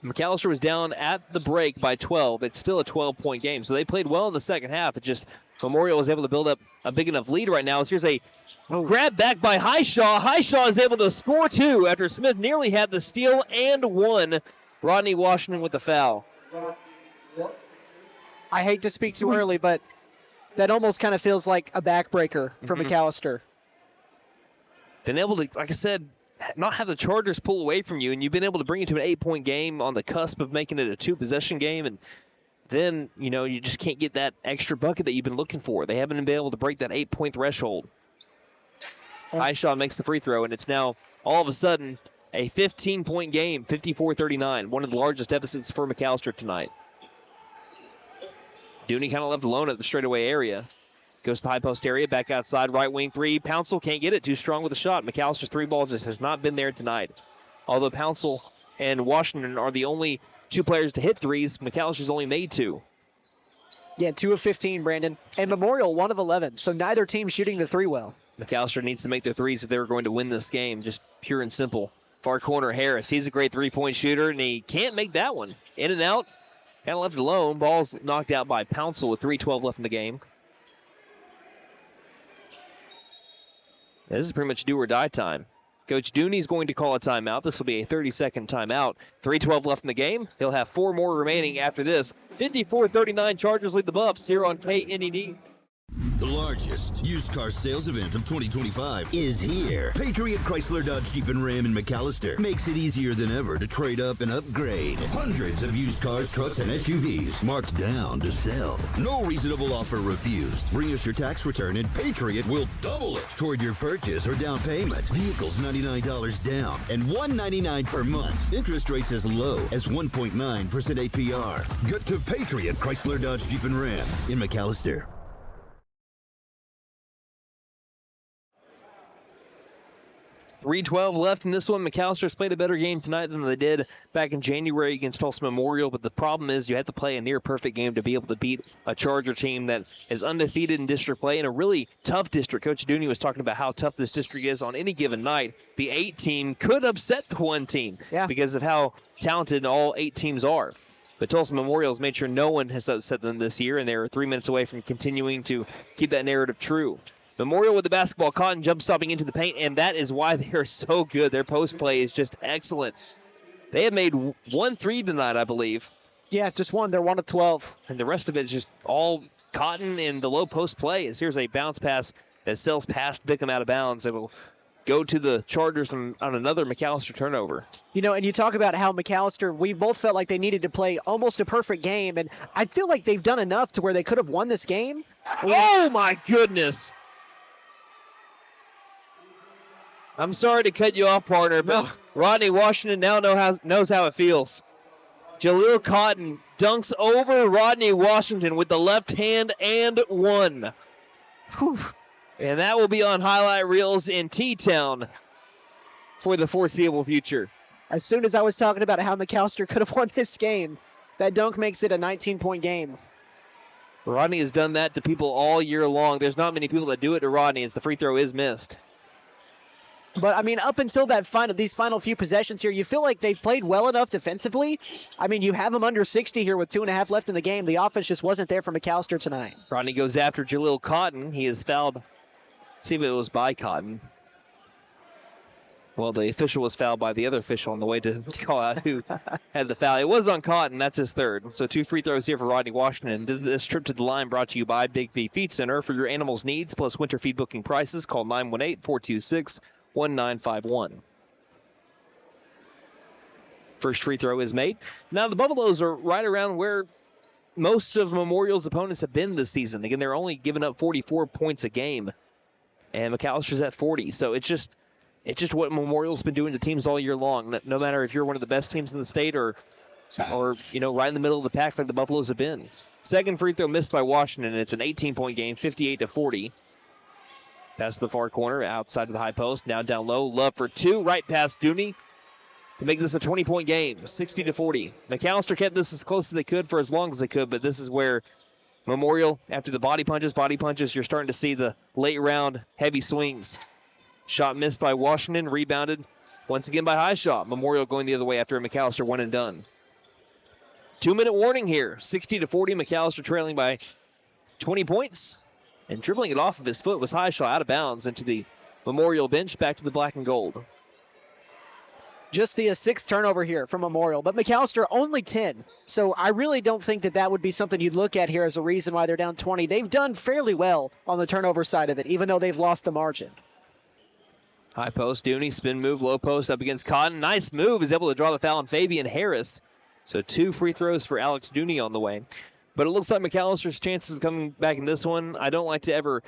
McAlester was down at the break by 12. It's still a 12-point game, so they played well in the second half. It just Memorial was able to build up a big enough lead right now. So here's a grab back by Highshaw. Highshaw is able to score 2 after Smith nearly had the steal and 1. Rodney Washington with the foul. I hate to speak too early, but that almost kind of feels like a backbreaker for McAlester. Been able to, like I said, not have the Chargers pull away from you, and you've been able to bring it to an 8-point game on the cusp of making it a 2-possession game, and then, you just can't get that extra bucket that you've been looking for. They haven't been able to break that 8-point threshold. Highshaw makes the free throw, and it's now, all of a sudden, a 15-point game, 54-39, one of the largest deficits for McAlester tonight. Dooney kind of left alone at the straightaway area. Goes to the high post area, back outside, right wing 3. Pouncil can't get it, too strong with the shot. McAllister's 3 ball just has not been there tonight. Although Pouncil and Washington are the only 2 players to hit threes, McAllister's only made 2. Yeah, 2 of 15, Brandon. And Memorial, 1 of 11, so neither team shooting the 3 well. McAllister needs to make their threes if they were going to win this game, just pure and simple. Far corner, Harris. He's a great 3-point shooter, and he can't make that one. In and out, kind of left alone. Ball's knocked out by Pouncil with 3:12 left in the game. This is pretty much do or die time. Coach Dooney's going to call a timeout. This will be a 30-second timeout. 3:12 left in the game. He'll have 4 more remaining after this. 54-39, Chargers lead the Buffs here on KNED. The largest used car sales event of 2025 is here. Patriot Chrysler Dodge Jeep and Ram in McAlester makes it easier than ever to trade up and upgrade. Hundreds of used cars, trucks, and SUVs marked down to sell. No reasonable offer refused. Bring us your tax return and Patriot will double it toward your purchase or down payment. Vehicles $99 down and $199 per month. Interest rates as low as 1.9% APR. Get to Patriot Chrysler Dodge Jeep and Ram in McAlester. 3:12 left in this one. McAllister's played a better game tonight than they did back in January against Tulsa Memorial, but the problem is you have to play a near-perfect game to be able to beat a Charger team that is undefeated in district play in a really tough district. Coach Dooney was talking about how tough this district is on any given night. The 8 team could upset the 1 team because of how talented all 8 teams are. But Tulsa Memorial has made sure no one has upset them this year, and they're 3 minutes away from continuing to keep that narrative true. Memorial with the basketball, Cotton jump stopping into the paint, and that is why they are so good. Their post play is just excellent. They have made 1 3 tonight, I believe. Yeah, just one. They're 1 of 12. And the rest of it is just all Cotton in the low post play. As here's a bounce pass that sails past Bickham out of bounds. It will go to the Chargers on another McAlester turnover. You know, and you talk about how McAlester, we both felt like they needed to play almost a perfect game, and I feel like they've done enough to where they could have won this game. Oh, my goodness. I'm sorry to cut you off, partner, but Rodney Washington now knows how it feels. Jaleel Cotton dunks over Rodney Washington with the left hand and one. Whew. And that will be on highlight reels in T-Town for the foreseeable future. As soon as I was talking about how McAlester could have won this game, that dunk makes it a 19-point game. Rodney has done that to people all year long. There's not many people that do it to Rodney as the free throw is missed. But, I mean, up until these final few possessions here, you feel like they've played well enough defensively. I mean, you have them under 60 here with 2.5 left in the game. The offense just wasn't there for McAlester tonight. Rodney goes after Jaleel Cotton. He is fouled. See if it was by Cotton. Well, the official was fouled by the other official on the way to call out who had the foul. It was on Cotton. That's his third. So 2 free throws here for Rodney Washington. This trip to the line brought to you by Big V Feed Center. For your animals' needs plus winter feed booking prices, call 918-426-1951. First free throw is made. Now the Buffaloes are right around where most of Memorial's opponents have been this season. Again, they're only giving up 44 points a game. And McAllister's at 40. So it's just what Memorial's been doing to teams all year long. No matter if you're one of the best teams in the state or right in the middle of the pack like the Buffaloes have been. Second free throw missed by Washington. It's an 18-point game, 58-40. Pass to the far corner, outside of the high post. Now down low, Love for 2, right past Dooney to make this a 20-point game, 60-40. McAlester kept this as close as they could for as long as they could, but this is where Memorial, after the body punches, you're starting to see the late round heavy swings. Shot missed by Washington, rebounded once again by High Shot. Memorial going the other way after McAlester one and done. 2-minute warning here, 60-40. McAlester trailing by 20 points. And dribbling it off of his foot was High Shot out of bounds into the Memorial bench, back to the black and gold. Just the 6th turnover here from Memorial, but McAlester only 10. So I really don't think that would be something you'd look at here as a reason why they're down 20. They've done fairly well on the turnover side of it, even though they've lost the margin. High post, Dooney, spin move, low post up against Cotton. Nice move, is able to draw the foul on Fabian Harris. So 2 free throws for Alex Dooney on the way. But it looks like McAllister's chances of coming back in this one, I don't like to ever,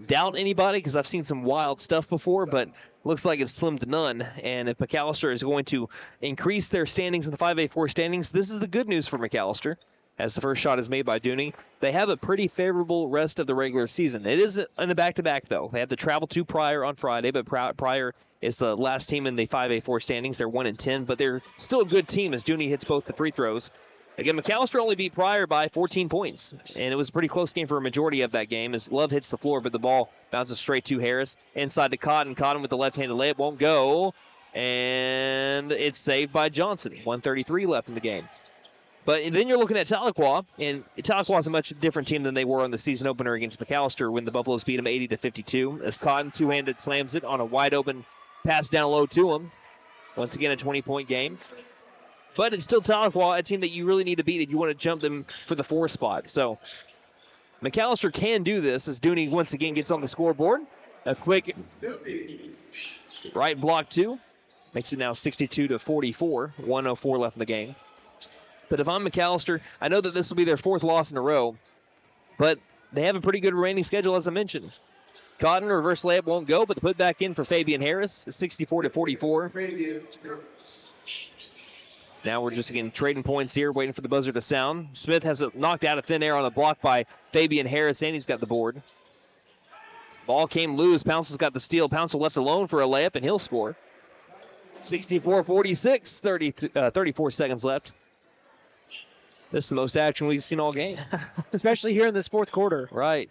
doubt anybody because I've seen some wild stuff before, but looks like it's slim to none. And if McAlester is going to increase their standings in the 5A4 standings, this is the good news for McAlester. As the first shot is made by Dooney. They have a pretty favorable rest of the regular season. It is in a back-to-back, though. They have to travel to Pryor on Friday, but Pryor is the last team in the 5A4 standings. They're 1-10, but they're still a good team as Dooney hits both the free throws. Again, McAlester only beat Pryor by 14 points, and it was a pretty close game for a majority of that game as Love hits the floor, but the ball bounces straight to Harris. Inside to Cotton. Cotton with the left-handed layup won't go, and it's saved by Johnson. 1:33 left in the game. But then you're looking at Tahlequah, and Tahlequah is a much different team than they were on the season opener against McAlester when the Buffaloes beat them 80-52. As Cotton two-handed slams it on a wide-open pass down low to him. Once again, a 20-point game. But it's still Tahlequah, a team that you really need to beat if you want to jump them for the 4 spot. So McAlester can do this as Dooney once again gets on the scoreboard. A quick right block 2. Makes it now 62-44. 1:04 left in the game. But if I'm McAlester, I know that this will be their 4th loss in a row, but they have a pretty good remaining schedule, as I mentioned. Cotton, reverse layup won't go, but the put back in for Fabian Harris is 64-44. Now we're just, again, trading points here, waiting for the buzzer to sound. Smith has it knocked out of thin air on a block by Fabian Harris, and he's got the board. Ball came loose. Pouncil's got the steal. Pouncil left alone for a layup, and he'll score. 64-46, 34 seconds left. This is the most action we've seen all game. Especially here in this 4th quarter. Right.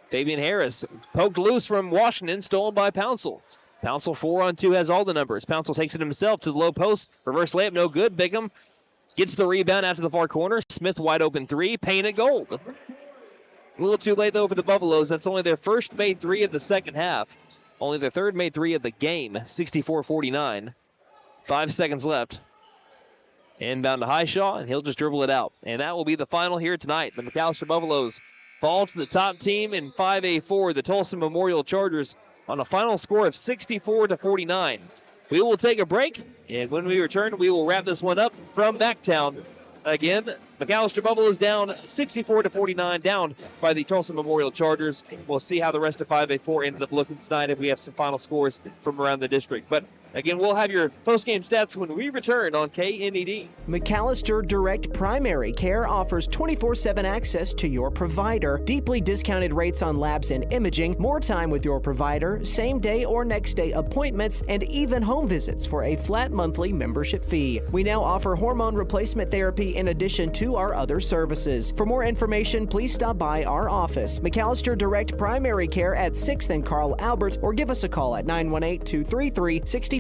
Fabian Harris poked loose from Washington, stolen by Pouncil. Pouncil 4-on-2 has all the numbers. Pouncil takes it himself to the low post. Reverse layup, no good. Bickham gets the rebound out to the far corner. Smith wide open 3, painted gold. A little too late, though, for the Buffaloes. That's only their first made 3 of the second half. Only their 3rd made 3 of the game, 64-49. 5 seconds left. Inbound to Highshaw, and he'll just dribble it out. And that will be the final here tonight. The McAlester Buffaloes fall to the top team in 5A4, the Tulsa Memorial Chargers, on a final score of 64-49. We will take a break, and when we return, we will wrap this one up from Backtown. Again, McAlester Buffaloes down 64-49, down by the Tulsa Memorial Chargers. We'll see how the rest of 5A4 ended up looking tonight if we have some final scores from around the district. But again, we'll have your post-game stats when we return on KNED. McAlester Direct Primary Care offers 24/7 access to your provider, deeply discounted rates on labs and imaging, more time with your provider, same-day or next-day appointments, and even home visits for a flat monthly membership fee. We now offer hormone replacement therapy in addition to our other services. For more information, please stop by our office, McAlester Direct Primary Care at 6th and Carl Albert, or give us a call at 918-233-6522.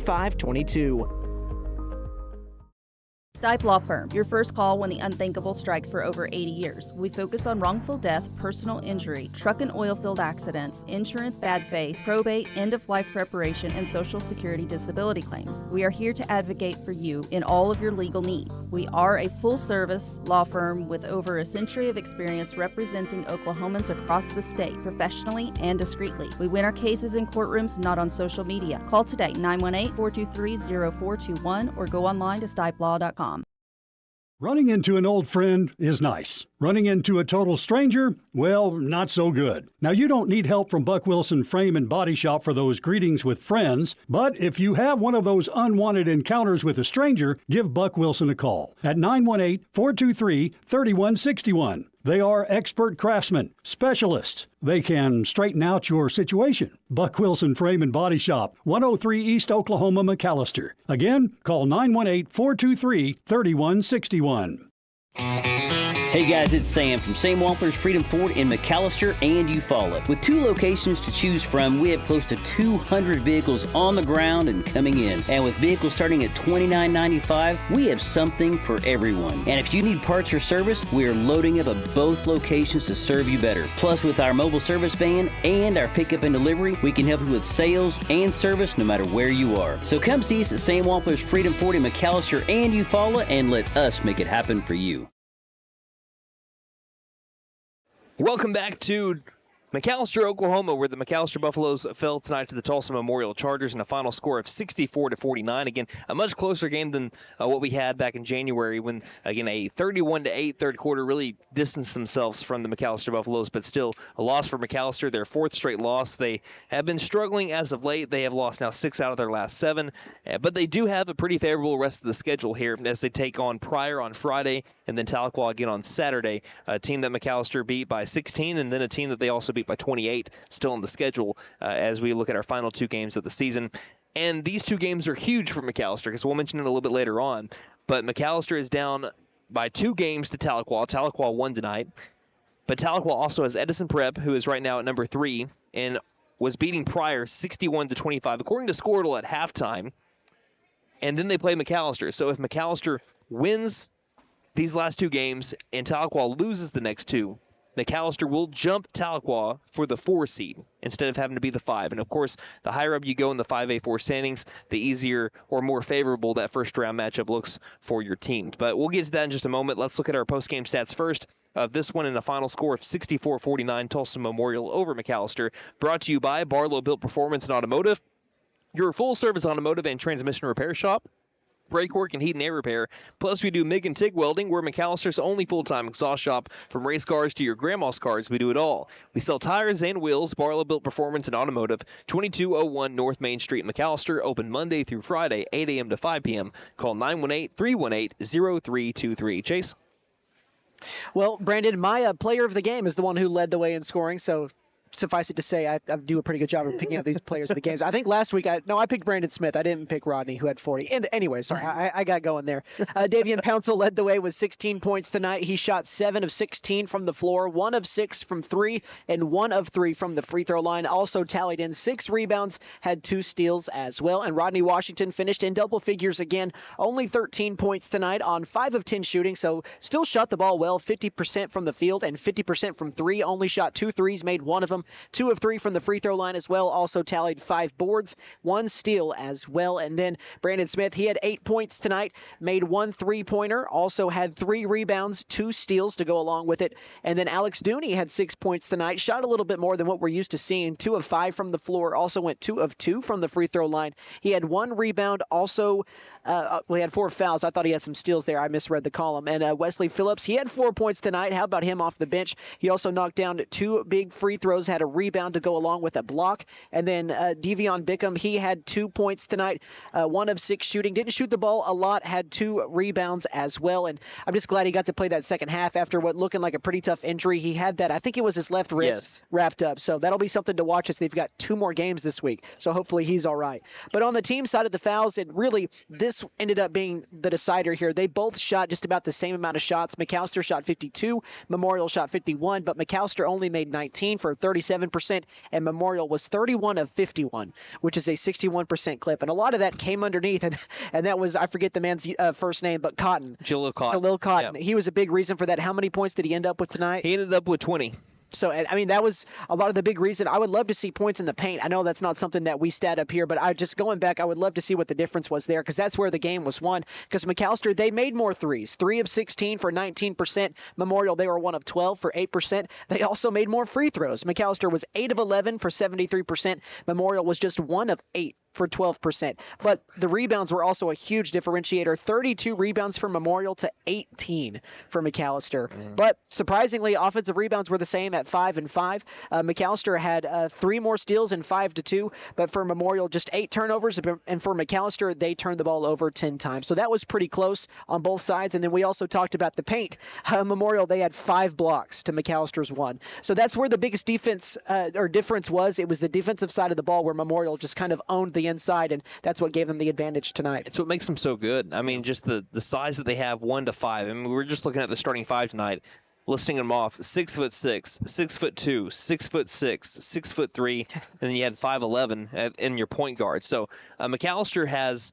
Stipe Law Firm, your first call when the unthinkable strikes. For over 80 years. We focus on wrongful death, personal injury, truck and oil field accidents, insurance bad faith, probate, end-of-life preparation, and Social Security disability claims. We are here to advocate for you in all of your legal needs. We are a full-service law firm with over a century of experience representing Oklahomans across the state, professionally and discreetly. We win our cases in courtrooms, not on social media. Call today, 918-423-0421, or go online to stipelaw.com. Running into an old friend is nice. Running into a total stranger, well, not so good. Now, you don't need help from Buck Wilson Frame and Body Shop for those greetings with friends, but if you have one of those unwanted encounters with a stranger, give Buck Wilson a call at 918-423-3161. They are expert craftsmen, specialists. They can straighten out your situation. Buck Wilson Frame and Body Shop, 103 East Oklahoma, McAlester. Again, call 918-423-3161. Hey guys, it's Sam from Sam Wampler's Freedom Ford in McAlester and Eufaula. With 2 locations to choose from, we have close to 200 vehicles on the ground and coming in. And with vehicles starting at $29.95, we have something for everyone. And if you need parts or service, we are loading up at both locations to serve you better. Plus, with our mobile service van and our pickup and delivery, we can help you with sales and service no matter where you are. So come see us at Sam Wampler's Freedom Ford in McAlester and Eufaula and let us make it happen for you. Welcome back to McAlester, Oklahoma, where the McAlester Buffaloes fell tonight to the Tulsa Memorial Chargers in a final score of 64-49. Again, a much closer game than what we had back in January when, again, a 31-8 third quarter really distanced themselves from the McAlester Buffaloes, but still a loss for McAlester, their 4th straight loss. They have been struggling as of late. They have lost now 6 out of their last 7, but they do have a pretty favorable rest of the schedule here as they take on Pryor on Friday and then Tahlequah again on Saturday, a team that McAlester beat by 16 and then a team that they also beat by 28 still on the schedule as we look at our final 2 games of the season. And these 2 games are huge for McAlester because we'll mention it a little bit later on. But McAlester is down by 2 games to Tahlequah. Tahlequah won tonight. But Tahlequah also has Edison Prep, who is right now at number 3 and was beating Pryor 61-25 according to Squirtle at halftime. And then they play McAlester. So if McAlester wins these last 2 games and Tahlequah loses the next 2, McAlester will jump Tahlequah for the 4 seed instead of having to be the 5. And, of course, the higher up you go in the 5A4 standings, the easier or more favorable that first-round matchup looks for your team. But we'll get to that in just a moment. Let's look at our post-game stats first. This one in a final score of 64-49, Tulsa Memorial over McAlester. Brought to you by Barlow Built Performance and Automotive, your full-service automotive and transmission repair shop. Brake work and heat and air repair. Plus, we do MIG and TIG welding. We're McAllister's only full-time exhaust shop. From race cars to your grandma's cars, we do it all. We sell tires and wheels. Barlow Built Performance and Automotive, 2201 North Main Street, McAlester. Open Monday through Friday, 8 a.m. to 5 p.m. Call 918-318-0323. Chase? Well, Brandon, my player of the game is the one who led the way in scoring, so suffice it to say, I do a pretty good job of picking out these players of the games. I think last week, I picked Brandon Smith. I didn't pick Rodney, who had 40. And anyway, sorry, I got going there. Davian Pouncil led the way with 16 points tonight. He shot 7 of 16 from the floor, 1 of 6 from 3, and 1 of 3 from the free throw line. Also tallied in 6 rebounds, had 2 steals as well. And Rodney Washington finished in double figures again, only 13 points tonight on 5 of 10 shooting, so still shot the ball well, 50% from the field and 50% from 3. Only shot 2 threes, made 1 of them. them. 2 of 3 from the free throw line as well. Also tallied 5 boards, 1 steal as well. And then Brandon Smith, he had 8 points tonight, made 1 3-pointer, also had 3 rebounds, 2 steals to go along with it. And then Alex Dooney had 6 points tonight, shot a little bit more than what we're used to seeing, 2 of 5 from the floor, also went 2 of 2 from the free throw line. He had 1 rebound, also he had 4 fouls. I thought he had some steals there. I misread the column. And Wesley Phillips, he had 4 points tonight. How about him off the bench? He also knocked down 2 big free throws, had a rebound to go along with a block. And then Devion Bickham, he had 2 points tonight, 1 of 6 shooting. Didn't shoot the ball a lot, had 2 rebounds as well. And I'm just glad he got to play that second half after what looking like a pretty tough injury. He had that, I think it was his left wrist wrapped up. So that'll be something to watch as they've got 2 more games this week. So hopefully he's all right. But on the team side of the fouls, this ended up being the decider here. They both shot just about the same amount of shots. McAlester shot 52, Memorial shot 51, but McAlester only made 19 for 37%, and Memorial was 31 of 51, which is a 61% clip. And a lot of that came underneath, and that was, I forget the man's first name, but Cotton. Jalil Cotton. Jalil Cotton. Yeah. He was a big reason for that. How many points did he end up with tonight? He ended up with 20. So, I mean, that was a lot of the big reason. I would love to see points in the paint. I know that's not something that we stat up here, but going back, I would love to see what the difference was there, because that's where the game was won. Because McAlester, they made more threes. 3 of 16 for 19%. Memorial, they were 1 of 12 for 8%. They also made more free throws. McAlester was 8 of 11 for 73%. Memorial was just 1 of 8 for 12%. But the rebounds were also a huge differentiator. 32 rebounds for Memorial to 18 for McAlester. But surprisingly, offensive rebounds were the same at 5 and 5. McAlester had 3 more steals and 5 to 2, but for Memorial, just 8 turnovers, and for McAlester, they turned the ball over 10 times. So that was pretty close on both sides. And then we also talked about the paint. Memorial, they had 5 blocks to McAllister's 1. So that's where the biggest defense or difference was. It was the defensive side of the ball where Memorial just kind of owned the inside, and that's what gave them the advantage tonight. It's what makes them so good. I mean, just the size that they have, 1 to 5. I mean, we were just looking at the starting 5 tonight, listing them off: 6'6", 6'2", 6'6", 6'3", and then you had 5'11" in your point guard. So McAlester has,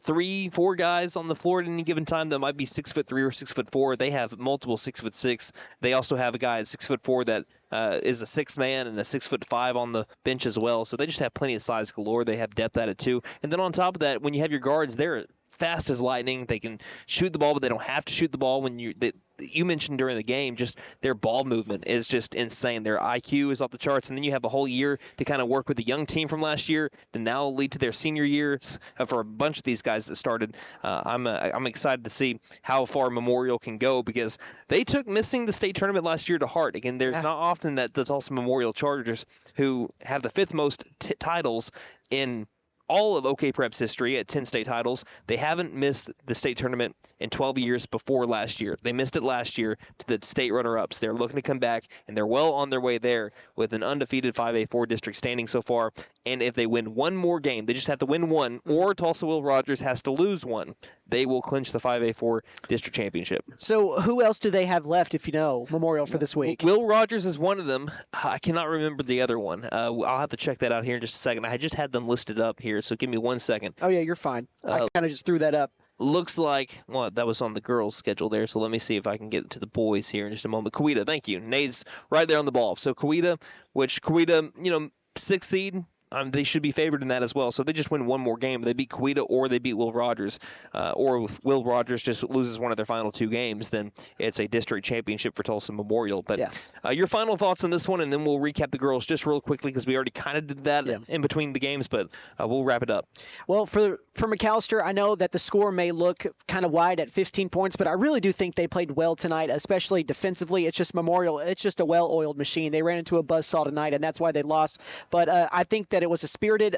3-4 guys on the floor at any given time that might be 6'3" or 6'4". They have multiple 6'6". They also have a guy at 6'4" that is a 6th man, and a 6'5" on the bench as well. So they just have plenty of size galore. They have depth at it too. And then on top of that, when you have your guards, they're fast as lightning. They can shoot the ball, but they don't have to shoot the ball. When you mentioned during the game, just their ball movement is just insane. Their IQ is off the charts, and then you have a whole year to kind of work with the young team from last year to now lead to their senior years for a bunch of these guys that started. I'm excited to see how far Memorial can go, because they took missing the state tournament last year to heart. Again, there's not often that the Tulsa Memorial Chargers, who have the 5th most titles in all of OK Prep's history at 10 state titles, they haven't missed the state tournament in 12 years before last year. They missed it last year to the state runner-ups. They're looking to come back, and they're well on their way there with an undefeated 5A4 district standing so far. And if they win one more game, they just have to win one, or Tulsa Will Rogers has to lose one, they will clinch the 5A4 district championship. So who else do they have left, if you know, Memorial, for this week? Will Rogers is one of them. I cannot remember the other one. I'll have to check that out here in just a second. I just had them listed up here, so give me 1 second. Oh, yeah, you're fine. I kind of just threw that up. Looks like, well, that was on the girls' schedule there, so let me see if I can get to the boys here in just a moment. Coweta, thank you. Nate's right there on the ball. So Coweta, 6th seed, they should be favored in that as well. So they just win one more game. They beat Coweta or they beat Will Rogers. Or if Will Rogers just loses one of their final 2 games, then it's a district championship for Tulsa Memorial. But your final thoughts on this one, and then we'll recap the girls just real quickly, because we already kind of did that in between the games, but we'll wrap it up. Well, for McAlester, I know that the score may look kind of wide at 15 points, but I really do think they played well tonight, especially defensively. It's just Memorial. It's just a well-oiled machine. They ran into a buzzsaw tonight, and that's why they lost. But I think that it was a spirited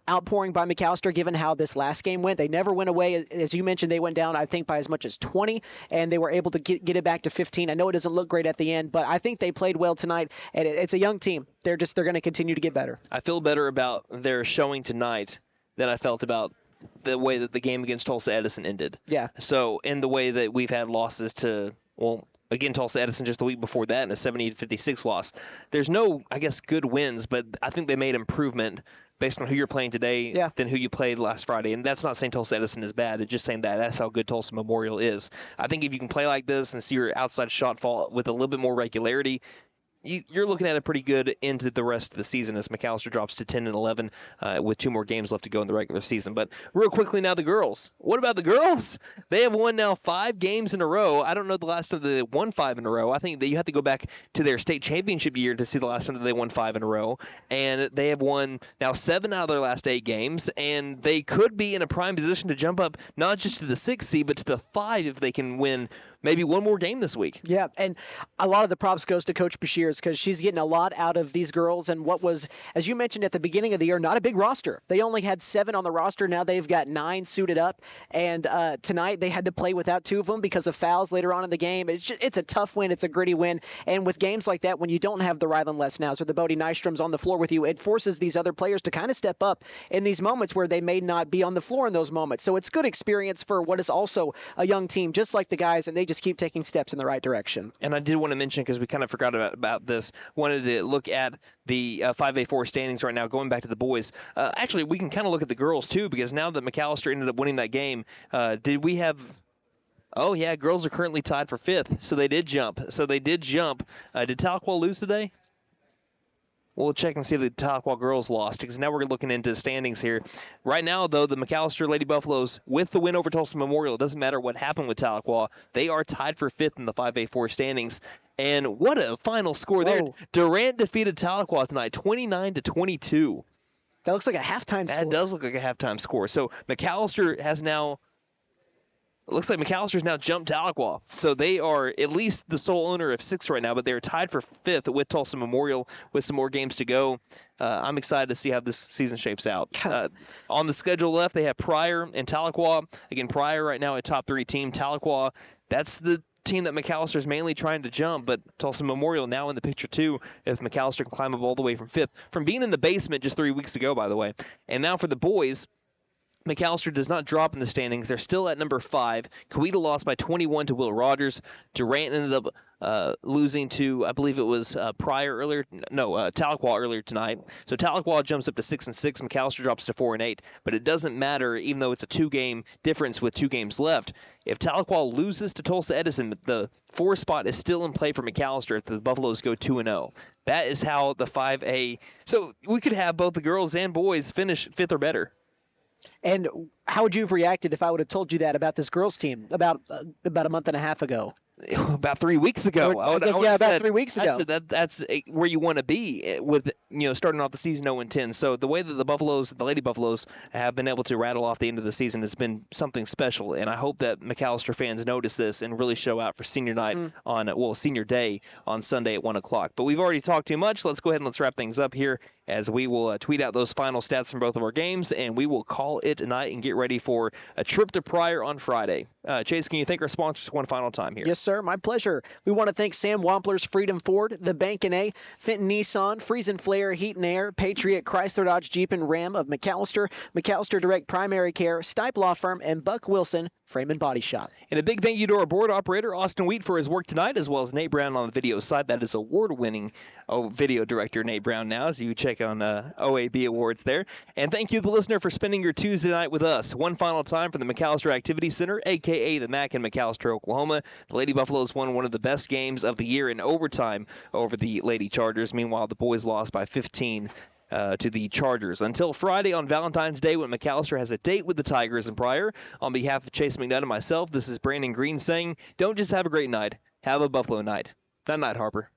outpouring by McAlester, given how this last game went. They never went away. As you mentioned, they went down, I think, by as much as 20, and they were able to get it back to 15. I know it doesn't look great at the end, but I think they played well tonight, and it's a young team. They're going to continue to get better. I feel better about their showing tonight than I felt about the way that the game against Tulsa Edison ended. Yeah. So in the way that we've had losses to, again, Tulsa Edison just the week before that in a 70-56 loss. There's no, I guess, good wins, but I think they made improvement based on who you're playing today than who you played last Friday. And that's not saying Tulsa Edison is bad. It's just saying that's how good Tulsa Memorial is. I think if you can play like this and see your outside shot fall with a little bit more regularity, you're looking at a pretty good into the rest of the season as McAlester drops to 10-11 with 2 more games left to go in the regular season. But real quickly now, the girls. What about the girls? They have won now 5 games in a row. I don't know the last time they won 5 in a row. I think that you have to go back to their state championship year to see the last time that they won 5 in a row. And they have won now 7 out of their last 8 games, and they could be in a prime position to jump up not just to the 6th seed, but to the 5 if they can win maybe one more game this week. Yeah, and a lot of the props goes to Coach Bashirs because she's getting a lot out of these girls and what was, as you mentioned at the beginning of the year, not a big roster. They only had 7 on the roster. Now they've got 9 suited up, and tonight they had to play without 2 of them because of fouls later on in the game. It's a tough win. It's a gritty win, and with games like that, when you don't have the Rylan Lesnows or the Bodie Nystroms on the floor with you, it forces these other players to kind of step up in these moments where they may not be on the floor in those moments. So it's good experience for what is also a young team, just like the guys, and they just keep taking steps in the right direction. And I did want to mention, because we kind of forgot about this, wanted to look at the 5A4 standings right now, going back to the boys. Actually, we can kind of look at the girls, too, because now that McAlester ended up winning that game, did we have... Oh, yeah, girls are currently tied for 5th, so they did jump. Did Tahlequah lose today? We'll check and see if the Tahlequah girls lost, because now we're looking into standings here. Right now, though, the McAlester Lady Buffaloes, with the win over Tulsa Memorial, it doesn't matter what happened with Tahlequah, they are tied for 5th in the 5A4 standings. And what a final score there. Durant defeated Tahlequah tonight, 29-22. That looks like a halftime score. That does look like a halftime score. So McAlester has now... It looks like McAllister's now jumped Tahlequah. So they are at least the sole owner of 6th right now, but they're tied for 5th with Tulsa Memorial with some more games to go. I'm excited to see how this season shapes out. On the schedule left, they have Pryor and Tahlequah. Again, Pryor right now a top 3 team. Tahlequah, that's the team that McAllister's mainly trying to jump, but Tulsa Memorial now in the picture too, if McAllister can climb up all the way from 5th. From being in the basement just 3 weeks ago, by the way. And now for the boys, McAlester does not drop in the standings. They're still at number 5. Coweta lost by 21 to Will Rogers. Durant ended up losing to, I believe it was Tahlequah earlier tonight. So Tahlequah jumps up to 6-6. McAlester drops to 4-8. But it doesn't matter, even though it's a 2-game difference with 2 games left. If Tahlequah loses to Tulsa Edison, the 4th spot is still in play for McAlester if the Buffaloes go 2-0. That is how the 5A. So we could have both the girls and boys finish 5th or better. And how would you have reacted if I would have told you that about this girls' team about a month and a half ago? About 3 weeks ago. About 3 weeks ago. That's where you want to be with starting off the season 0-10. So the way that the Lady Buffaloes, have been able to rattle off the end of the season has been something special. And I hope that McAlester fans notice this and really show out for senior night senior day on Sunday at 1 o'clock. But we've already talked too much. Let's go ahead and let's wrap things up here as we will tweet out those final stats from both of our games, and we will call it tonight and get ready for a trip to Pryor on Friday. Chase, can you thank our sponsors one final time here? Yes, sir. My pleasure. We want to thank Sam Wampler's Freedom Ford, the Bank & A, Fenton Nissan, Friesen Flair, Heat and Air, Patriot, Chrysler Dodge Jeep and Ram of McAlester, McAlester Direct Primary Care, Stipe Law Firm, and Buck Wilson Frame and Body Shop. And a big thank you to our board operator, Austin Wheat, for his work tonight, as well as Nate Brown on the video side. That is award-winning video director Nate Brown now, as you check on OAB Awards there. And thank you, the listener, for spending your Tuesday night with us. One final time from the McAlester Activity Center, a.k.a. the MAC in McAlester, Oklahoma. The Lady Buffaloes won one of the best games of the year in overtime over the Lady Chargers. Meanwhile, the boys lost by 15 to the Chargers. Until Friday on Valentine's Day, when McAlester has a date with the Tigers in Pryor. On behalf of Chase McNutt and myself, this is Brandon Green saying, don't just have a great night, have a Buffalo night. That night, Harper.